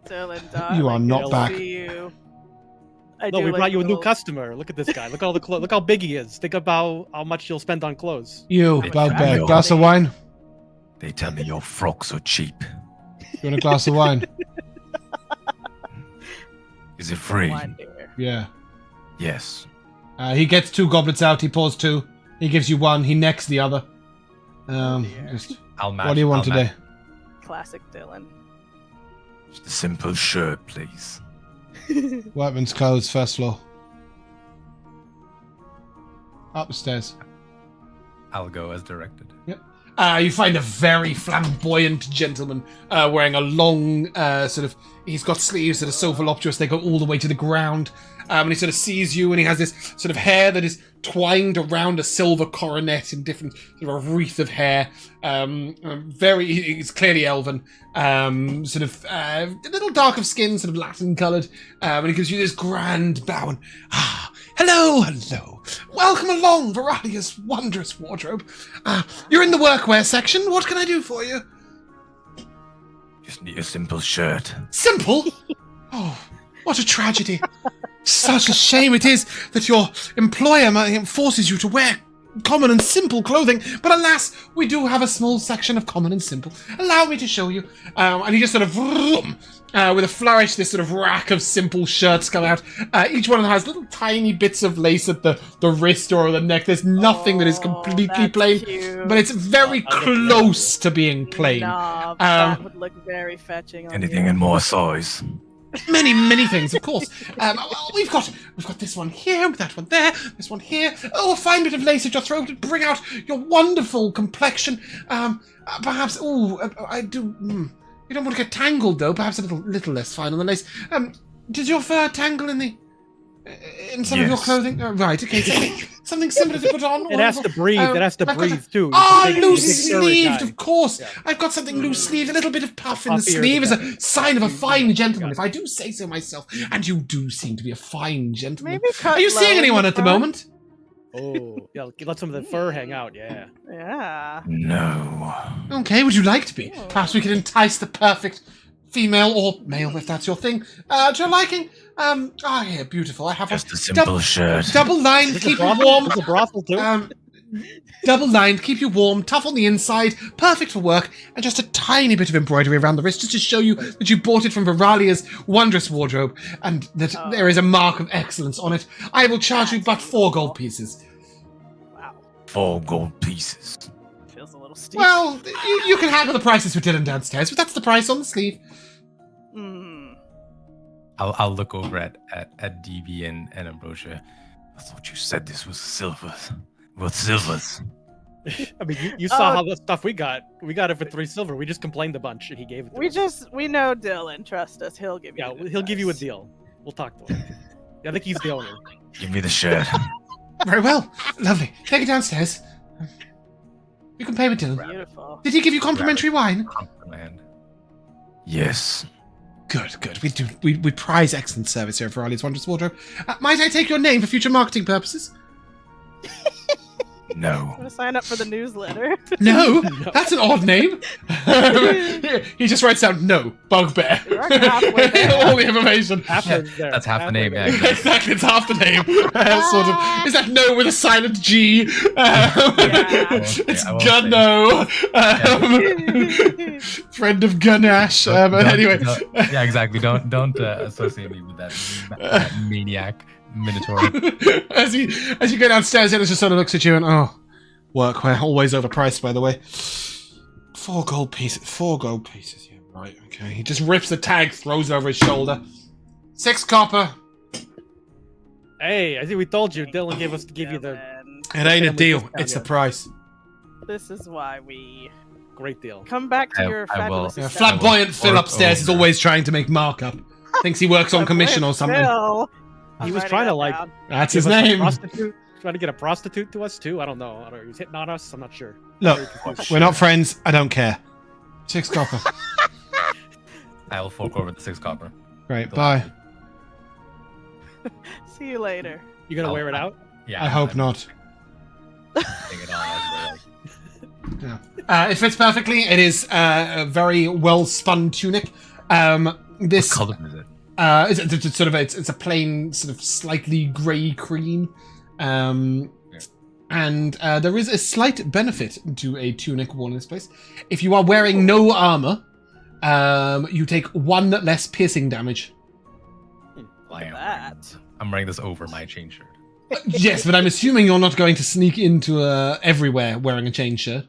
Dylan, You are not back. No, we brought you a new customer. Look at this guy. Look at all the clothes. Look how big he is. Think about how much you'll spend on clothes. You, Bugbear, glass of wine? They tell me your frocks are cheap. You want a glass of wine? Is it free? Yeah. Yes. He gets 2 goblets out. He pours 2. He gives you 1. He necks the other. I'll match. What do you want today? Classic Dylan. Just a simple shirt, please. Workman's clothes, first floor. Up the stairs. I'll go as directed. Yep. You find a very flamboyant gentleman wearing a long he's got sleeves that are so voluptuous they go all the way to the ground. And he sort of sees you, and he has this sort of hair that is twined around a silver coronet in different sort of wreath of hair. He's clearly elven. A little dark of skin, sort of Latin coloured. And he gives you this grand bow and, hello. Welcome along, Viralia's wondrous wardrobe. You're in the workwear section. What can I do for you? Just need a simple shirt. Simple? Oh, what a tragedy. Such a shame it is that your employer forces you to wear common and simple clothing, but alas, we do have a small section of common and simple. Allow me to show you. And he just sort of, with a flourish, this sort of rack of simple shirts come out. Each one of them has little tiny bits of lace at the wrist or the neck. There's nothing that is completely plain, but it's very close to being plain. That would look very fetching on Anything you. in more size? Many things, of course. We've got this one here, that one there, this one here. Oh, a fine bit of lace at your throat to bring out your wonderful complexion. Perhaps. I do. You don't want to get tangled though. Perhaps a little less fine on the lace. Does your fur tangle in some of your clothing? Right. Okay. Something similar to put on. It has to breathe. It has to breathe too. Loose sleeved, of course. Yeah. I've got something loose sleeved. A little bit of puff in the sleeve is a sign of a fine gentleman, if I do say so myself. And you do seem to be a fine gentleman. Are you seeing anyone at the moment? Oh, yeah. Let some of the fur hang out. Yeah. Yeah. No. Okay. Would you like to be? Perhaps we could entice the perfect female or male, if that's your thing, to your liking. Here, beautiful. I have just a simple shirt. Double lined, keep you warm. It's a brothel too. Double lined, keep you warm, tough on the inside, perfect for work, and just a tiny bit of embroidery around the wrist just to show you that you bought it from Viralia's wondrous wardrobe and that there is a mark of excellence on it. I will charge you but 4 gold pieces. Wow. 4 gold pieces. Feels a little steep. Well, you can haggle the prices with Dylan downstairs, but that's the price on the sleeve. I'll look over at DB and Ambrosia. I thought you said this was silvers. What silvers? I mean, you saw how the stuff we got. We got it for 3 silver. We just complained a bunch, and he gave it to us. We know Dylan. Trust us. He'll give you. Yeah, he'll give you a deal. We'll talk to him. I think he's the owner. Give me the shirt. Very well. Lovely. Take it downstairs. You can pay with Dylan. Beautiful. Did he give you complimentary wine? Compliment. Yes. Good. We prize excellent service here for Arlie's Wondrous Wardrobe. Might I take your name for future marketing purposes? No. I'm gonna sign up for the newsletter. No, that's an odd name. He just writes down no, Bugbear. You're halfway there. All the information. There. That's half the name, there. yeah. Exactly, it's half the name. Sort of. Is that no with a silent G? It's I won't say. Gunno. Friend of Gunash. But anyway. Yeah, exactly. Don't associate me with that maniac minotaur. as you go downstairs, Dennis just sort of looks at you and workwear, always overpriced, by the way. 4 gold pieces. Yeah, right. Okay. He just rips the tag, throws it over his shoulder. 6 copper. Hey, I think we told you. Dylan gave you the It ain't a family deal. discount, It's the yeah. price. This is why we great deal. come back to your I will- fabulous. Yeah, establishment. flamboyant Phil Work upstairs is over. always trying to make markup. Thinks he works on commission or something. Phil. He I'm was writing trying to that like down. That's give his us a name. prostitute, trying to get a prostitute to us too. I don't know. He was hitting on us. I'm not sure. Look, Very confused. we're not friends. I don't care. 6 copper. I will fork over the 6 copper. Right, bye. See you later. You gonna Oh, wear it out? Yeah. I hope not. Take it on as It fits perfectly. It is a very well spun tunic. This What color is it? it's sort of it's a plain sort of slightly grey cream, and there is a slight benefit to a tunic worn in this place. If you are wearing no armor, you take 1 less piercing damage. I'm wearing this over my chain shirt. Yes, but I'm assuming you're not going to sneak into everywhere wearing a chain shirt.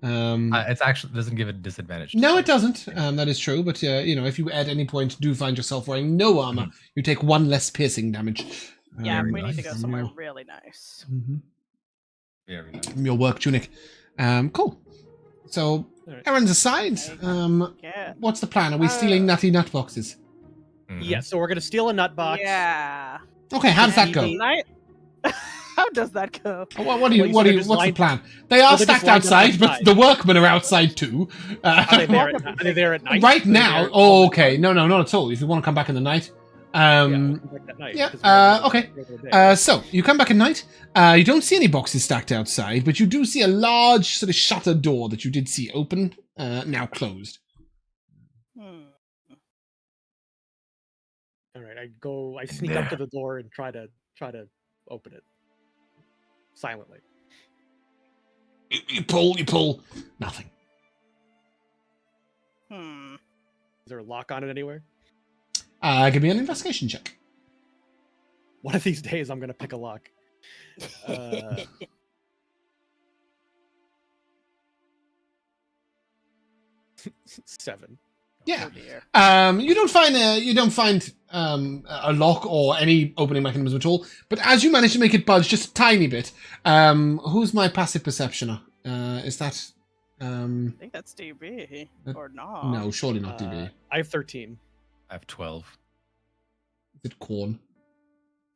It's actually doesn't give it disadvantage. No, it doesn't. That is true. But if you at any point do find yourself wearing no armor, you take 1 less piercing damage. Yeah, Very we need to go nice. somewhere really nice. Very nice. Your work tunic. Cool. So, Alright. errands aside, Yeah. what's the plan? Are we stealing nutty nut boxes? Mhm. Yeah. So we're gonna steal a nut box. Yeah. Okay, how does that go? Night. How does that go? What do you? Well, What's the just lined- plan? They are they're just stacked lined up outside, but outside. the workmen are outside too. Are they there at night? Right Are they now? there Oh, all the okay. time? No, not at all. If you want to come back in the night. Yeah, we'll come back that night, yeah, 'cause we're okay. regular day. So you come back at night. You don't see any boxes stacked outside, but you do see a large sort of shutter door that you did see open, now closed. All right, I sneak there. up to the door and try to open it silently. You pull. Nothing. Hmm. Is there a lock on it anywhere? Give me an investigation check. One of these days, I'm gonna pick a lock. 7. Yeah. Oh dear. You don't find a lock or any opening mechanism at all. But as you manage to make it budge just a tiny bit, who's my passive perceptioner? Is that? I think that's DB or not. No, surely not DB. I have 13. I have 12. Is it Corn?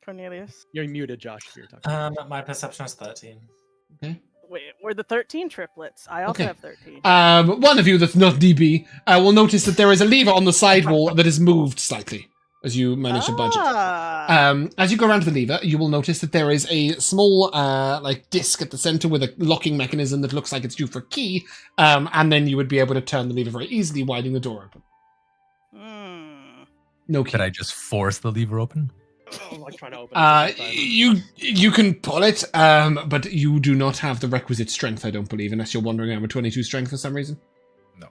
Cornelius. You're muted, Josh. If you're talking. My perception is 13. Okay. Wait, we're the 13 triplets. I also Okay. have 13. One of you that's not DB will notice that there is a lever on the side wall that is moved slightly as you manage to budge it. As you go around to the lever, you will notice that there is a small disc at the center with a locking mechanism that looks like it's due for a key, and then you would be able to turn the lever very easily, widening the door open. No key. Could I just force the lever open? I'm like trying to open it. at the same time. You can pull it, but you do not have the requisite strength, I don't believe, unless you're wandering around with 22 strength for some reason.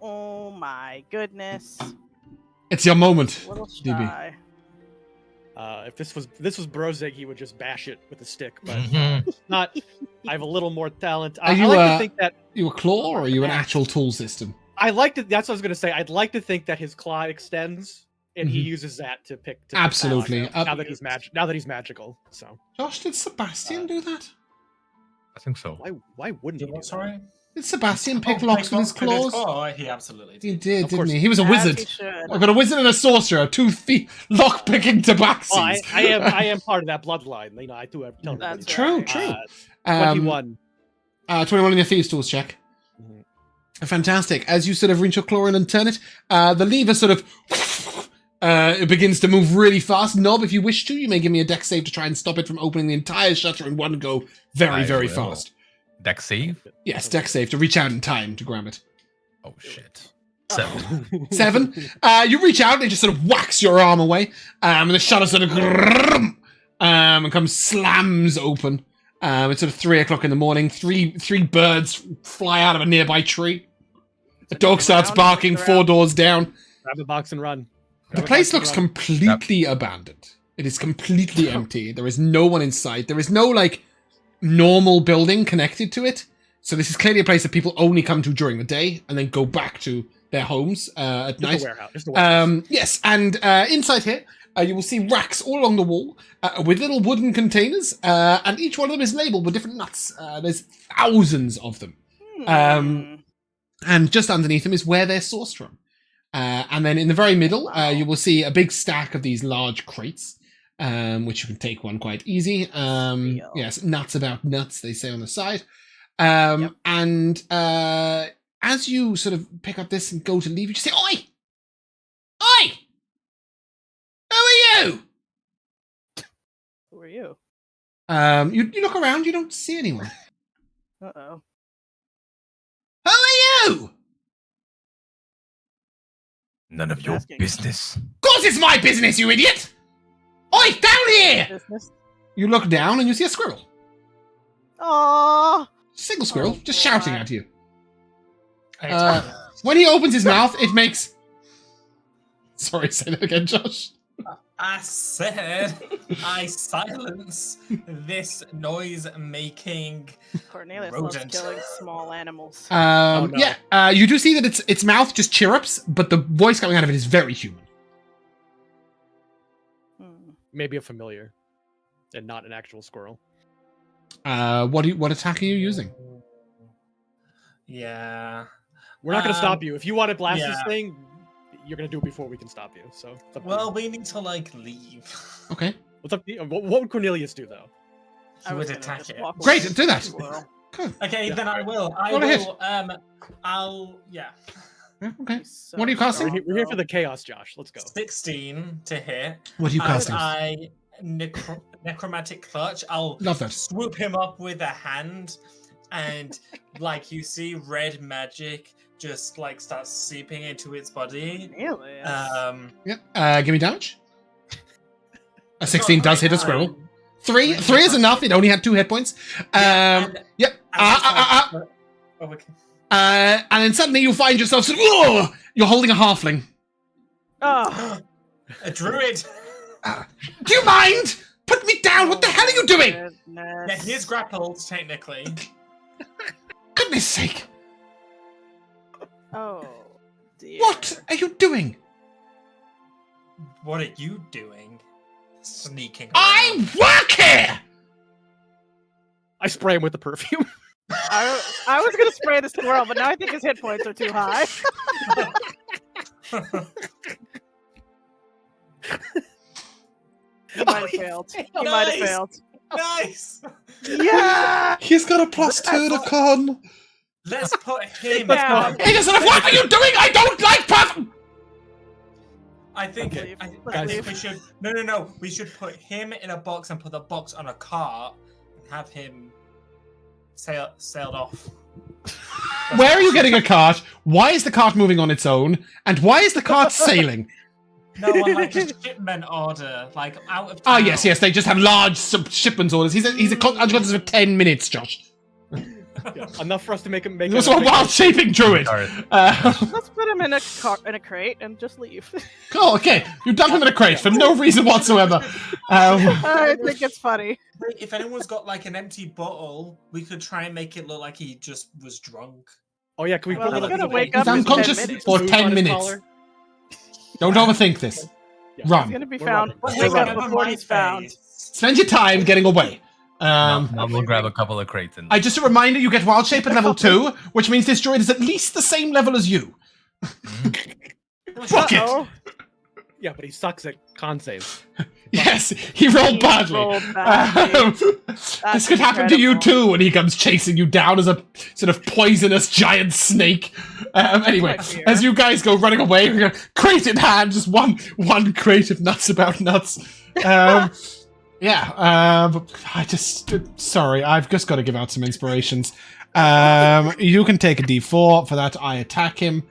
Oh my goodness. It's your moment, Little DB. shy. If this was Brozig, he would just bash it with a stick. But Mhm. not. I have a little more talent. Are I you, like to think that You a claw, or are you an actual tool system? I like to. That's what I was gonna say. I'd like to think that his claw extends, and he Mhm. uses that to pick. To Absolutely. Pick now that he's now that he's magical. So Josh, did Sebastian do that? I think so. why wouldn't he? Do Do what, that? sorry? Did Sebastian pick locks with his claws? He absolutely did. He did, Of didn't course he? He was a As wizard. he should. I've got a wizard and a sorcerer, two lock-picking tabaxis. Well, I am part of that bloodline. You know, I do have tell That's everybody. True. right. 21. 21 on your thieves tools check. Fantastic. As you sort of reach your claw in and turn it, the lever sort of it begins to move really fast. Gnob, if you wish to, you may give me a dex save to try and stop it from opening the entire shutter in one go very, I very will. fast. Dex save? Yes, dex save to reach out in time to grab it. Oh shit. 7. 7. You reach out and it just sort of whacks your arm away. And the shutter sort of and comes slams open. It's sort of 3 o'clock in the morning. Three birds fly out of a nearby tree. A dog starts barking 4 doors down. Grab a box and run. The place looks completely abandoned. It is completely empty. There is no one in sight. There is no, like, normal building connected to it. So this is clearly a place that people only come to during the day and then go back to their homes at night. Just a warehouse. Just a warehouse. Yes, and inside here, you will see racks all along the wall with little wooden containers, and each one of them is labeled with different nuts. There's thousands of them. And just underneath them is where they're sourced from. And then in the very middle, you will see a big stack of these large crates, which you can take one quite easy. Yes, nuts about nuts, they say on the side. And as you sort of pick up this and go to leave, you just say, "Oi! Oi! Who are you?" Who are you? You look around, you don't see anyone. Uh-oh. Who are you? None of your Asking. business. Of course it's my business, you idiot! Oi, down here! Business? You look down and you see a squirrel. Aww. Single squirrel, Oh, just shouting God. at you. I When he opens his mouth, it makes... Sorry, say that again, Josh. said I silence this noise-making Cornelius rodent. loves killing small animals. no. Yeah, you do see that its mouth just chirrups, but the voice coming out of it is very human. Maybe a familiar, and not an actual squirrel. What attack are you using? Yeah. We're not going to Um, stop you. If you want to blast this yeah. thing, you're going to do it before we can stop you. So, it's up to you. Well, we need to like leave. Okay. What's up to you? What would Cornelius do though? He would attack it. Great, do that. Good. Okay, Yeah. then I will. I Go ahead. will. Yeah. Yeah, okay. What are you casting? We're here for the chaos, Josh. Let's go. 16 to hit. What are you As casting? necromantic clutch. I'll Love that. swoop him up with a hand, and like you see, red magic just like starts seeping into its body. Cornelius. Yeah. Give me damage. A 16 Not does hit a right squirrel. now. 3 is enough. It only had 2 hit points. And Yep. as it's oh, okay. And then suddenly you find yourself sort of, "Whoa!" You're holding a halfling. Oh. A druid. Do you mind? Put me down. What the hell are you doing? Goodness. Yeah, he is grappled technically. Goodness sake. Oh, dear. What are you doing? What are you doing? Sneaking. I around. work here. I spray him with the perfume. I was gonna spray the squirrel, but now I think his hit points are too high. He might have failed. He might have Nice. failed. Nice. Yeah. He's got a +2 to con. Let's put him Let's down. go. He doesn't have, what are you doing? I don't like perfume. I think Let's leave. I Let's think leave. we should no. We should put him in a box and put the box on a cart and have him sailed off. Where are you getting a cart? Why is the cart moving on its own? And why is the cart sailing? No, on like a shipment order, like out of Ah, town. yes. They just have large shipment orders. He's a consequence of 10 minutes, Josh. Yeah, enough for us to make him make. He was a wild shaping druid. Sorry. Let's put him in a crate and just leave. Oh, okay. You dumped him in a crate for no reason whatsoever. I think it's funny. Wait, if anyone's got like an empty bottle, we could try and make it look like he just was drunk. Oh yeah, can we Well, put he's like gonna a wake He's up in 10 unconscious minutes. for smooth 10 on his minutes. collar? Don't overthink this. Yeah. He's Run. gonna be We're found. running. Wake We're up running. before he's found. Spend your time getting away. Now we'll grab a couple of crates and. Just a reminder, you get wild shape at level 2, which means this droid is at least the same level as you. Fuck it! Yeah, but he sucks at con saves. Yes, he rolled badly. This could happen to you too when he comes chasing you down as a sort of poisonous giant snake. Anyway, as you guys go running away, crate in hand, just one crate of nuts about nuts. Sorry, I've just got to give out some inspirations. You can take a d4 for that. I attack him.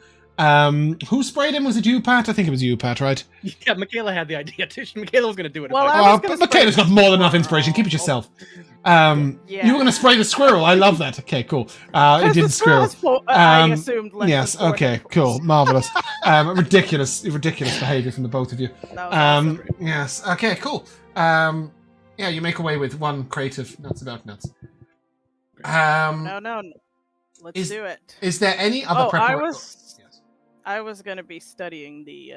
Who sprayed him? Was it you, Pat? I think it was you, Pat, right? Yeah, Mikayla had the idea too. Mikayla was going to do it. But Mikayla's got more than enough inspiration. Keep it yourself. You were going to spray the squirrel. I love that. Okay, cool. It didn't squirrel. I assumed less yes. than Okay. Cool. Marvelous. Ridiculous behavior from the both of you. Yes. Okay. Cool. You make away with one crate of nuts about nuts. No. Let's do it. Is there any other preparation? I was going to be studying the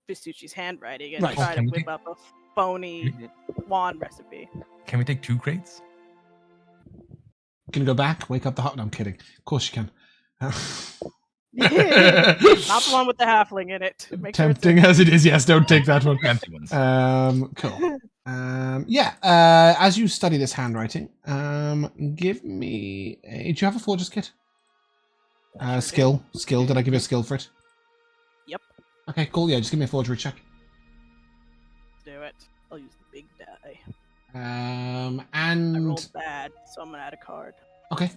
Visucci's handwriting and Right. try to whip up a phony wand recipe. Can we take 2 crates? Can you go back? Wake up the hot? No, I'm kidding. Of course you can. Not the one with the halfling in it. Tempting as it is, yes, don't take that one. Empty ones. Cool. As you study this handwriting, give me a... Do you have a forger's kit? Skill. Did I give you a skill for it? Yep. Okay, cool. Yeah, just give me a forgery check. Do it. I'll use the big die. And... I rolled bad, so I'm gonna add a card. Okay.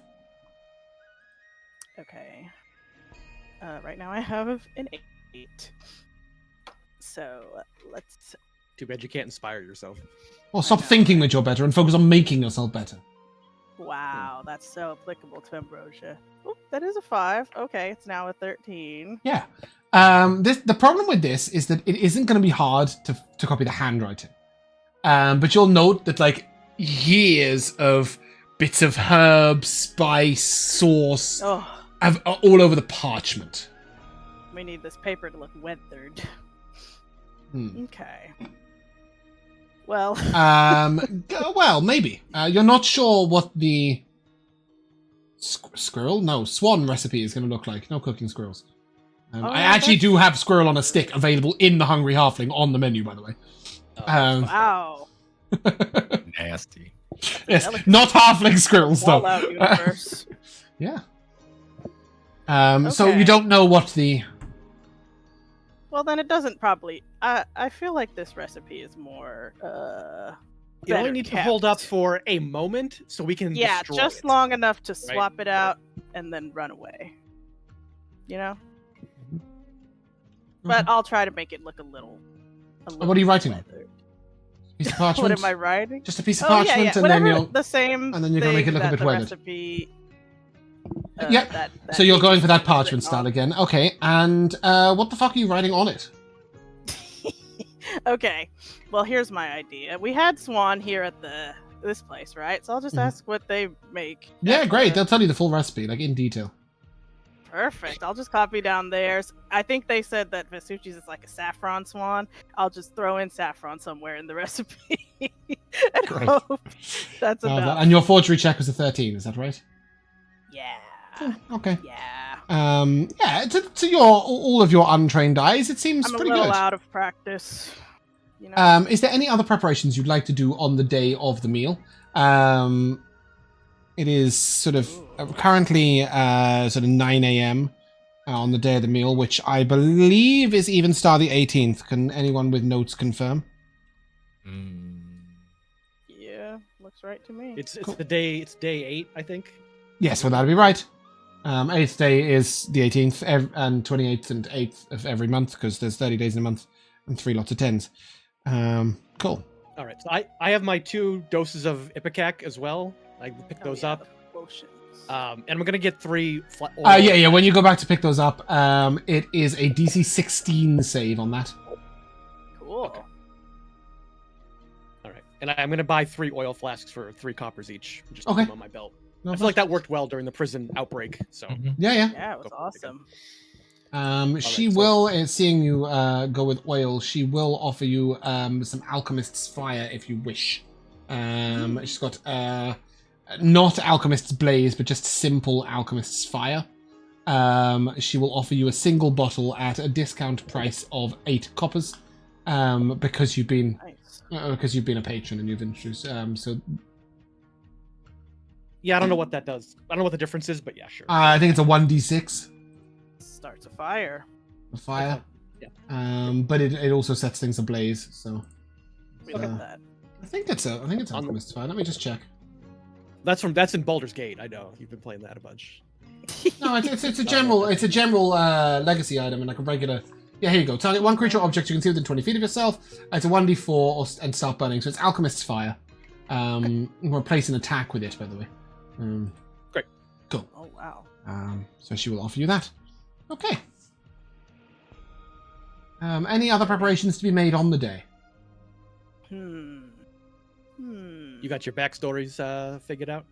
Okay. Right now I have an 8. So, let's... Too bad you can't inspire yourself. Well, stop thinking that you're better and focus on making yourself better. Wow, that's so applicable to Ambrosia. Oh, that is a 5. Okay, it's now a 13. Yeah. The problem with this is that it isn't going to be hard to copy the handwriting. But you'll note that, like, years of bits of herb, spice, sauce are all over the parchment. We need this paper to look weathered. Okay. Well. Well, maybe. You're not sure what the swan recipe is going to look like. No cooking squirrels. I actually do have squirrel on a stick available in the Hungry Halfling on the menu, by the way. Wow. Nasty. Yes, not halfling squirrels, though. Fallout universe. Yeah. So you don't know what the... Well, then it doesn't probably... I feel like this recipe is more... You only need to hold up for a moment so we can destroy just it. long enough to swap it out and then run away. You know? But I'll try to make it look a little what are you writing on? Piece of parchment? What am I writing? Just a piece of parchment, and then you'll... The same and then you're going to make it look a bit weathered. Recipe, so you're going for that parchment style again. Okay, and what the fuck are you writing on it? Okay, well, here's my idea. We had Swan here at this place, right? So I'll just ask what they make. Yeah, great. They'll tell you the full recipe, like in detail. Perfect. I'll just copy down theirs. I think they said that Visucci's is like a saffron swan. I'll just throw in saffron somewhere in the recipe. And hope that's enough. And your forgery check was a 13, is that right? Yeah. Okay. Yeah. To all of your untrained eyes, it seems pretty good. I'm a little out of practice. You know? Is there any other preparations you'd like to do on the day of the meal? It is sort of currently sort of 9 a.m. On the day of the meal, which I believe is even star the 18th. Can anyone with notes confirm? Yeah, looks right to me. It's day 8, I think. Yes, well that'd be right. 8th day is the 18th, and 28th and 8th of every month, because there's 30 days in a month and 3 lots of 10s. Cool. All right, so I have my 2 doses of Ipecac as well. I pick those up. And I'm gonna get 3. Yeah. When you go back to pick those up, it is a DC 16 save on that. Cool. Okay. All right, and I'm gonna buy 3 oil flasks for 3 coppers each. Just put them on my belt. I feel like that worked well during the prison outbreak. So yeah, it was awesome. She will, seeing you go with oil, she will offer you some alchemist's fire if you wish. She's got not Alchemist's Blaze, but just simple Alchemist's Fire. She will offer you a single bottle at a discount price of 8 coppers, because you've been a patron and you've introduced. Yeah, I don't know what that does. I don't know what the difference is, but yeah, sure. I think it's a 1d6. Starts a fire. A fire. Yeah. But it also sets things ablaze. So. Look at that. I think it's Alchemist's Fire. Let me just check. That's in Baldur's Gate. I know you've been playing that a bunch. No, it's a general legacy item and like a regular. Yeah, here you go. Target one creature or object you can see within 20 feet of yourself. It's a 1d4 and start burning. So it's Alchemist's Fire. We're placing an attack with it, by the way. Great. Cool. Oh wow. So she will offer you that. Okay. Any other preparations to be made on the day? You got your backstories figured out?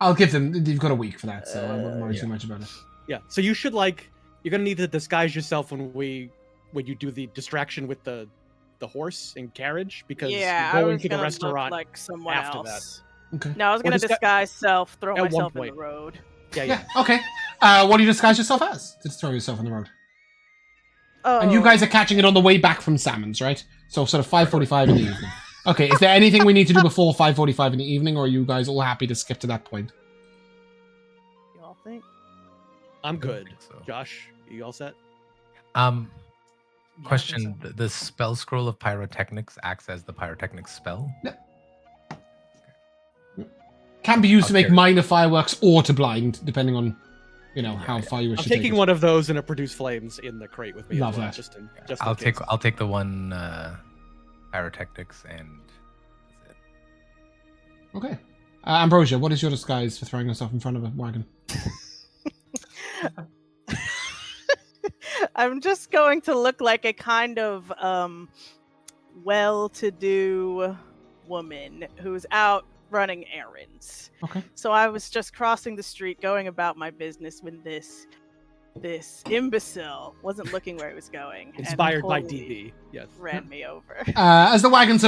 I'll give them. You've got a week for that, so I wouldn't worry too much about it. Yeah. So you should you're gonna need to disguise yourself when you do the distraction with the horse and carriage, because you're going to the restaurant look like someone after else. that. Okay. No, I was gonna disguise self, throw At one myself in point. the road. Yeah. Okay. What do you disguise yourself as? To throw yourself on the road. Oh. And you guys are catching it on the way back from Salmon's, right? So sort of 5:45 in the evening. Okay. Is there anything we need to do before 5:45 in the evening, or are you guys all happy to skip to that point? You all think? I'm good. think so. Josh, you all set? Question: the spell scroll of pyrotechnics acts as the pyrotechnics spell. Can be used to make Okay. minor fireworks or to blind, depending on, how far you wish I'm to take taking it. one of those and a produce flames in the crate with me. Love as well, that. Just in I'll case. take the one pyrotechnics and that's it. Okay. Ambrosia, what is your disguise for throwing yourself in front of a wagon? I'm just going to look like a kind of well-to-do woman who's out running errands. Okay. So I was just crossing the street, going about my business when this imbecile wasn't looking where he was going. and Inspired by totally DB. Yes. ran me over. As the wagon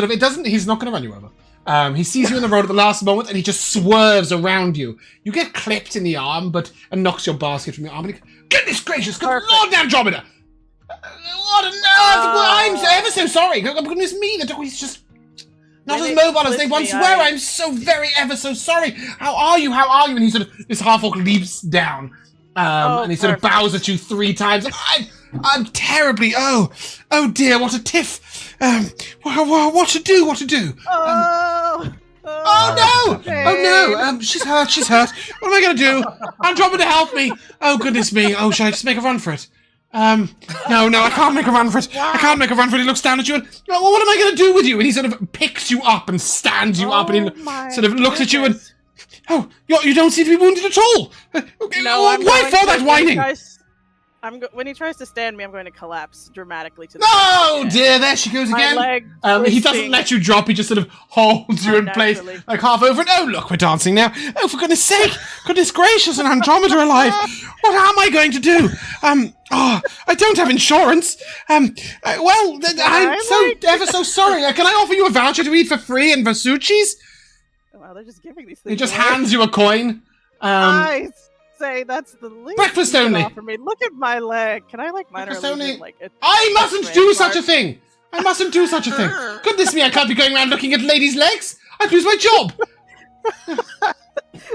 he's not going to run you over. He sees you in the road at the last moment and he just swerves around you. You get clipped in the arm and knocks your basket from your arm. And he, goodness gracious, good Lord Andromeda! What a I'm ever so sorry. Goodness me, the dog is just not as mobile as they once were. I'm so very ever so sorry. How are you? And he sort of, this half-orc leaps down. And he sort of bows at you 3 times. I'm terribly, oh dear, what a tiff. What to do? Oh no! She's hurt. What am I going to do? Andromeda, help me! Oh goodness me! Oh, should I just make a run for it? No, I can't make a run for it. I can't make a run for it. He looks down at you and, well, what am I going to do with you? And he sort of picks you up and stands you up and he sort of looks at you and, oh, you don't seem to be wounded at all. No, why for that whining? When he tries to stand me, I'm going to collapse dramatically to the Oh dear, there she goes my again. leg He doesn't twisting let you drop, he just sort of holds you in place, unnaturally. like half over, and oh look, we're dancing now. Oh, for goodness sake, goodness gracious, and Andromeda alive. What am I going to do? I don't have insurance. I'm so ever so sorry. Can I offer you a voucher to eat for free in Versucci's? Wow, they're just giving these things. He just away. hands you a coin. I say that's the least Breakfast you can only. offer me. Look at my leg. Can I minor Breakfast illusion, only. like a I mustn't strange do such a mark? thing. I mustn't do such a thing. Goodness me, I can't be going around looking at ladies' legs. I'd lose my job.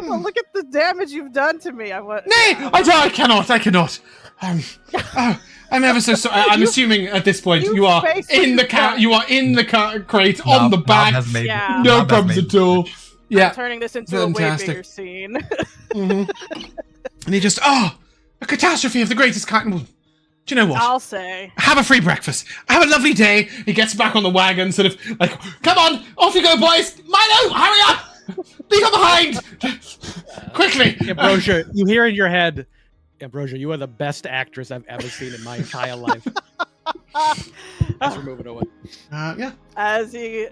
Well, look at the damage you've done to me. I cannot. I'm ever so sorry. I'm assuming at this point you are in the car. You are in the car crate on the back. Yeah. No problems at all. Yeah. I'm turning this into a way bigger scene. And he just, a catastrophe of the greatest kind. Well, do you know what? I'll say. Have a free breakfast. Have a lovely day. He gets back on the wagon, sort of like, come on, off you go, boys. Milo, hurry up. Leave her behind. Quickly. Ambrosia, you hear in your head, Ambrosia, you are the best actress I've ever seen in my entire life. As we're moving away. Yeah. As he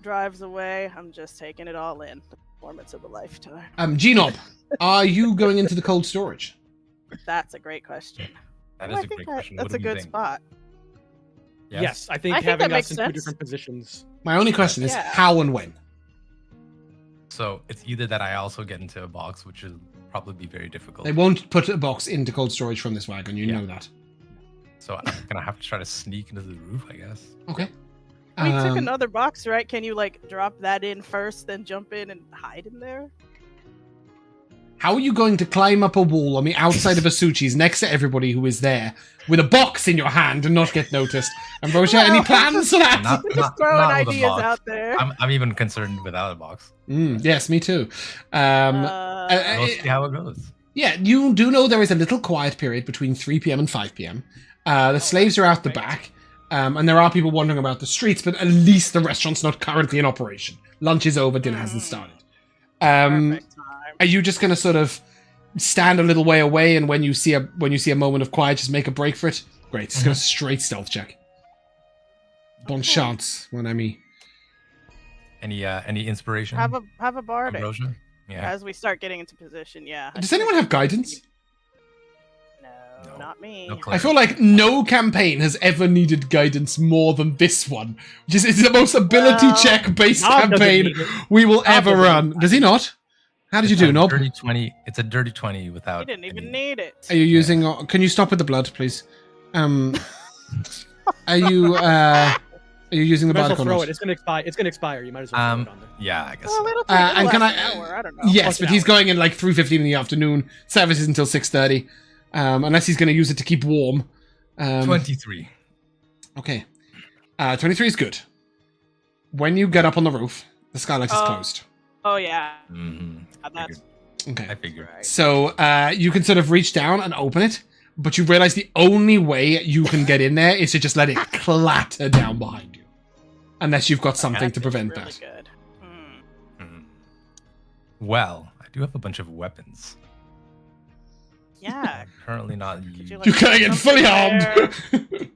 drives away, I'm just taking it all in. The performance of a lifetime. Gnob, are you going into the cold storage? That's a great question. That Oh, is a great question. That's a good spot. Yes, I think I think having that makes us in two sense. different positions. My only question is Yeah. how and when. So it's either that I also get into a box, which will probably be very difficult. They won't put a box into cold storage from this wagon. You Yeah. know that. So I'm gonna have to try to sneak into the roof, I guess. Okay. We took Um, another box, right? Can you like drop that in first, then jump in and hide in there? How are you going to climb up a wall on the outside of Asuchi's next to everybody who is there with a box in your hand and not get noticed? Ambrosia, any Well, plans for that? Not, Just throwing with a ideas box. out there. I'm even concerned without a box. Yes, me too. We'll see how it goes. Yeah, you do know there is a little quiet period between 3 p.m. and 5 p.m. The slaves are out the back, and there are people wandering about the streets, but at least the restaurant's not currently in operation. Lunch is over, dinner hasn't started. Perfect time. Are you just going to sort of stand a little way away, and when you see a moment of quiet, just make a break for it? Great, just go straight stealth check. Bon chance, mon ami. Any inspiration? Have a bardic. Ambrosia? Yeah. As we start getting into position, yeah. Does anyone have guidance? No, not me. No I feel like no campaign has ever needed guidance more than this one, which is it's the most ability check based Nob doesn't campaign need it. we will Nob ever doesn't run. need Does he not? How did you do, Nob? Dirty 20. It's a dirty 20 without. You didn't even any- need it. Are you using? Can you stop with the blood, please? Are you using the Might as blood well throw or it. not? It's gonna expire. It's gonna expire. You might as well throw it on there. Yeah, I guess. Well, So. it'll take a and little can less I- than an hour. I don't know. Yes, Plus but an he's hour. going in like 3:15 in the afternoon. Service is until 6:30, unless he's going to use it to keep warm. 23. Okay, 23 is good. When you get up on the roof, the skylight is Oh. closed. Oh yeah. Mm-hmm. That's Okay. I figured. right. So you can sort of reach down and open it, but you realize the only way you can get in there is to just let it clatter down behind you. Unless you've got something to That's prevent really that. good. Mhm. Well, I do have a bunch of weapons. Yeah. I'm currently not Could using. you, like, You're going in fully something armed!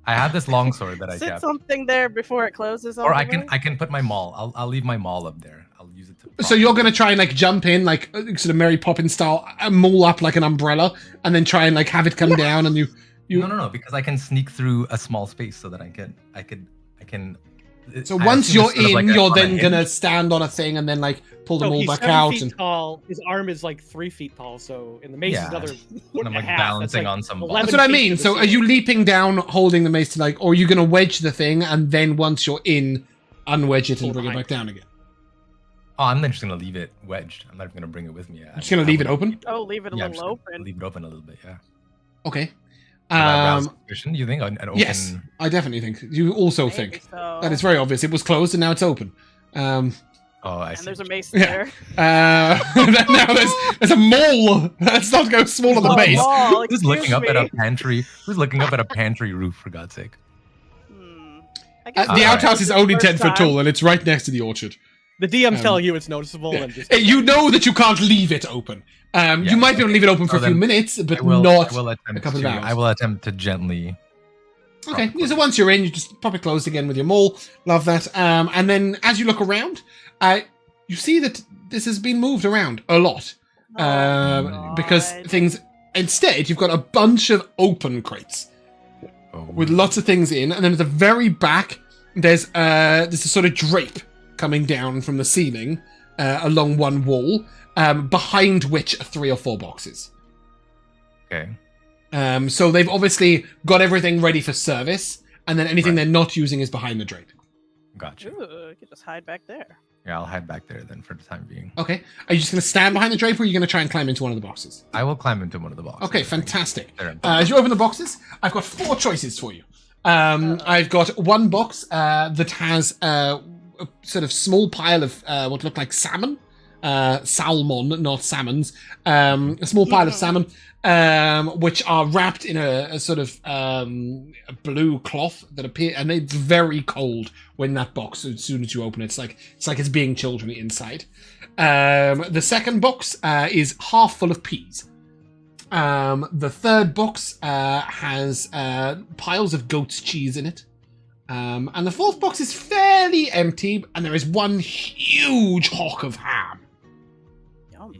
I have this long sword that I Sit kept. something there before it closes. all Or the I way? can put my maul. I'll leave my maul up there. I'll use it to. So you're going to try and like jump in, like sort of Mary Poppins style, maul up like an umbrella, and then try and like have it come down and you... No, because I can sneak through a small space so that I can. So I once assume you're it's sort of like in, a- you're on a then going to hinge. stand on a thing and then like pull the So maul he's back 7 out. feet And tall. His arm is like 3 feet tall. So in the mace, Yeah. another. And I'm like balancing on some balls. That's what I mean. So are you leaping down, holding the mace to like, or are you going to wedge the thing and then once you're in, unwedge it and Pull bring it behind back down again? Oh, I'm just gonna leave it wedged. I'm not even gonna bring it with me. Just gonna leave it open? Oh, leave it a Yeah, little just open. leave it open a little bit. Yeah. Okay. Will that rouse suspicion? You think an open? Yes, I definitely think. You also Maybe think. so. That is very obvious. It was closed and now it's open. Oh, I And see. there's a mace Yeah. there. Now there's a mole. Let's not go smaller than Oh, base. wall, Who's looking up excuse at me. a pantry? Who's looking up at a pantry roof? For God's sake. I guess The Alright. outhouse is only First 10 foot time. tall and it's right next to the orchard. The DM's Um, telling you it's noticeable Yeah. and just. You know that you can't leave it open. You might be able to leave it open for a So few then minutes, but I will not attempt a couple of to. hours. I will attempt to gently. Okay, so once you're in, you just pop it closed again with your maul. Love that. And then as you look around, you see that this has been moved around a lot. Because God. things... Instead, you've got a bunch of open crates Oh, with lots of things in. And then at the very back, there's a sort of drape coming down from the ceiling along one wall, behind which are 3 or 4 boxes. Okay. So they've obviously got everything ready for service, and then anything Right. they're not using is behind the drape. Gotcha. Ooh, you can just hide back there. Yeah, I'll hide back there then for the time being. Okay. Are you just going to stand behind the drape, or are you going to try and climb into one of the boxes? I will climb into one of the boxes. Okay, fantastic. There. As you open the boxes, I've got 4 choices for you. I've got one box that has a sort of small pile of what look like salmon. Salmon, not salmons. A small pile of salmon, which are wrapped in a sort of a blue cloth that appear, and it's very cold when that box, as soon as you open it, it's like it's being chilled from the inside. The second box is half full of peas. The third box has piles of goat's cheese in it. And the fourth box is fairly empty, and there is one huge hock of ham. Yum.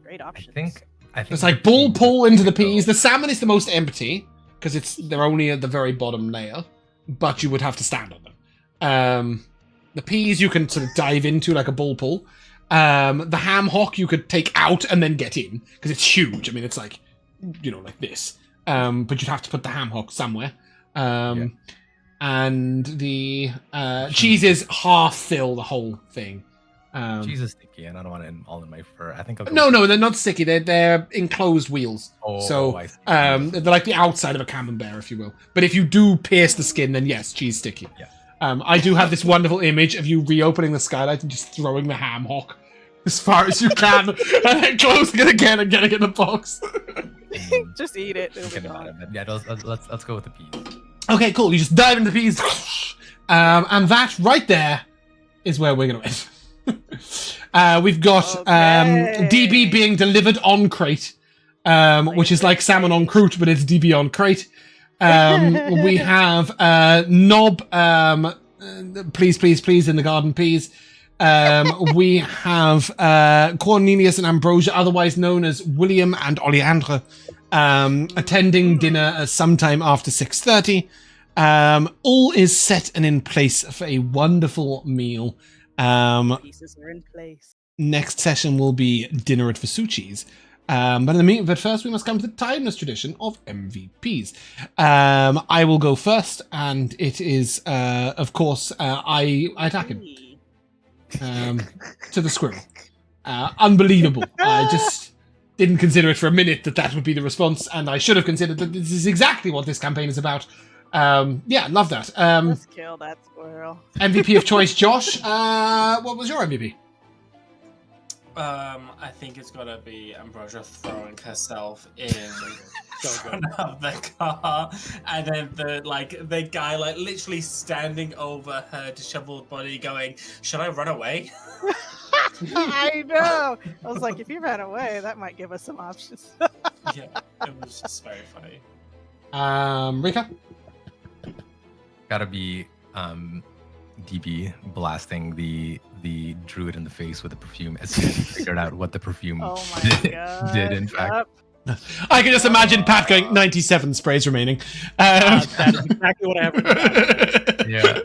Great I options. think. It's like pull into the peas. The salmon is the most empty, because they're only at the very bottom layer, but you would have to stand on them. The peas you can sort of dive into like a bull pull. The ham hock you could take out and then get in, because it's huge. I mean, it's like, like this. But you'd have to put the ham hock somewhere. And the cheeses half fill the whole thing. Cheese is sticky, and I don't want it all in my fur. I think I'll go No, they're not sticky. They're enclosed wheels. So I see. they're like the outside of a camembert, if you will. But if you do pierce the skin, then yes, cheese sticky. Yeah. I do have this wonderful image of you reopening the skylight and just throwing the ham hock as far as you can, and then closing it again and getting it in the box. Just eat it. Yeah, let's go with the peas. Okay, cool. You just dive into the peas, and that right there is where we're gonna end. We've got DB being delivered on crate, which is like salmon on croûte, but it's DB on crate. We have Gnob, please in the garden peas. We have Cornelius and Ambrosia, otherwise known as William and Oleandre, attending dinner sometime after 6:30. All is set and in place for a wonderful meal. Pieces are in place. Next session will be dinner at Vasucci's. But first we must come to the timeless tradition of MVPs. I will go first, and it is, of course, I attack him. To the squirrel. Unbelievable. I just didn't consider it for a minute that would be the response, and I should have considered that this is exactly what this campaign is about. Love that. Let's kill that squirrel. MVP of choice, Josh. What was your MVP? I think it's gotta be Ambrosia throwing herself in front of the car, and then the guy literally standing over her disheveled body, going, "Should I run away?" I know. I was like, if you ran away, that might give us some options. Yeah, it was just very funny. Rico? Gotta be DB blasting the druid in the face with the perfume as soon as he figured out what the perfume did in fact. I can just imagine Pat going 97 sprays remaining. That is exactly what I have. Yeah.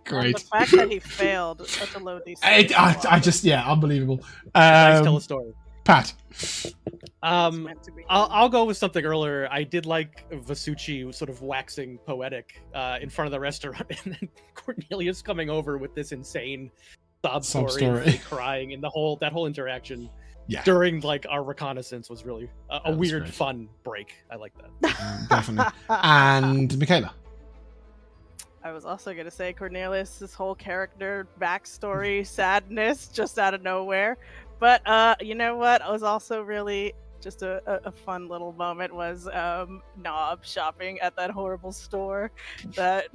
Great. The fact that he failed such a low DC. I just unbelievable. Tell a story. Pat. I'll go with something earlier. I did like Vasucci sort of waxing poetic in front of the restaurant, and then Cornelius coming over with this insane sob story. Crying, and that whole interaction during our reconnaissance was really a weird, fun break. I like that. Definitely. And Mikayla. I was also going to say Cornelius, this whole character backstory, sadness just out of nowhere. But you know what? I was also really just a fun little moment was Gnob shopping at that horrible store that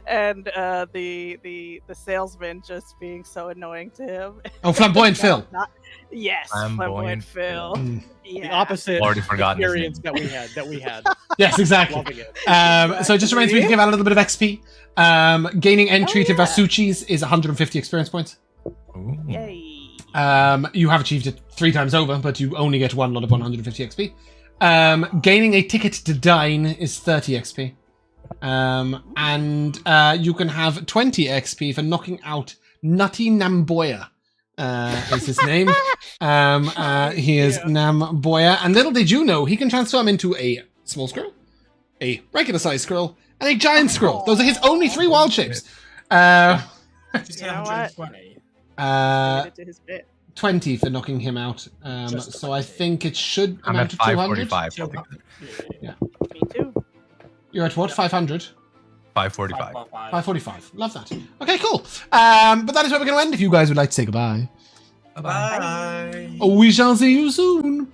and the salesman just being so annoying to him. Oh, Flamboyant Phil. Yes, Flamboyant Phil. The opposite experience that we had. Yes, exactly. So it just reminds me to give out a little bit of XP. Gaining entry to Vasucci's is 150 experience points. Ooh. Yay. You have achieved it 3 times over, but you only get one lot of 150 XP. Gaining a ticket to dine is 30 XP. And you can have 20 XP for knocking out Nutty Namboya. Is his name. He is Namboya. And little did you know, he can transform into a small squirrel, a regular sized squirrel, and a giant squirrel. Those are his only 3 wild shapes. You know what? 20 for knocking him out. So I think it should amount to 200. 545. Yeah. Me too. You're at what? 500? 545. 545. Love that. Okay, cool. But that is where we're going to end. If you guys would like to say goodbye. Bye. We shall see you soon.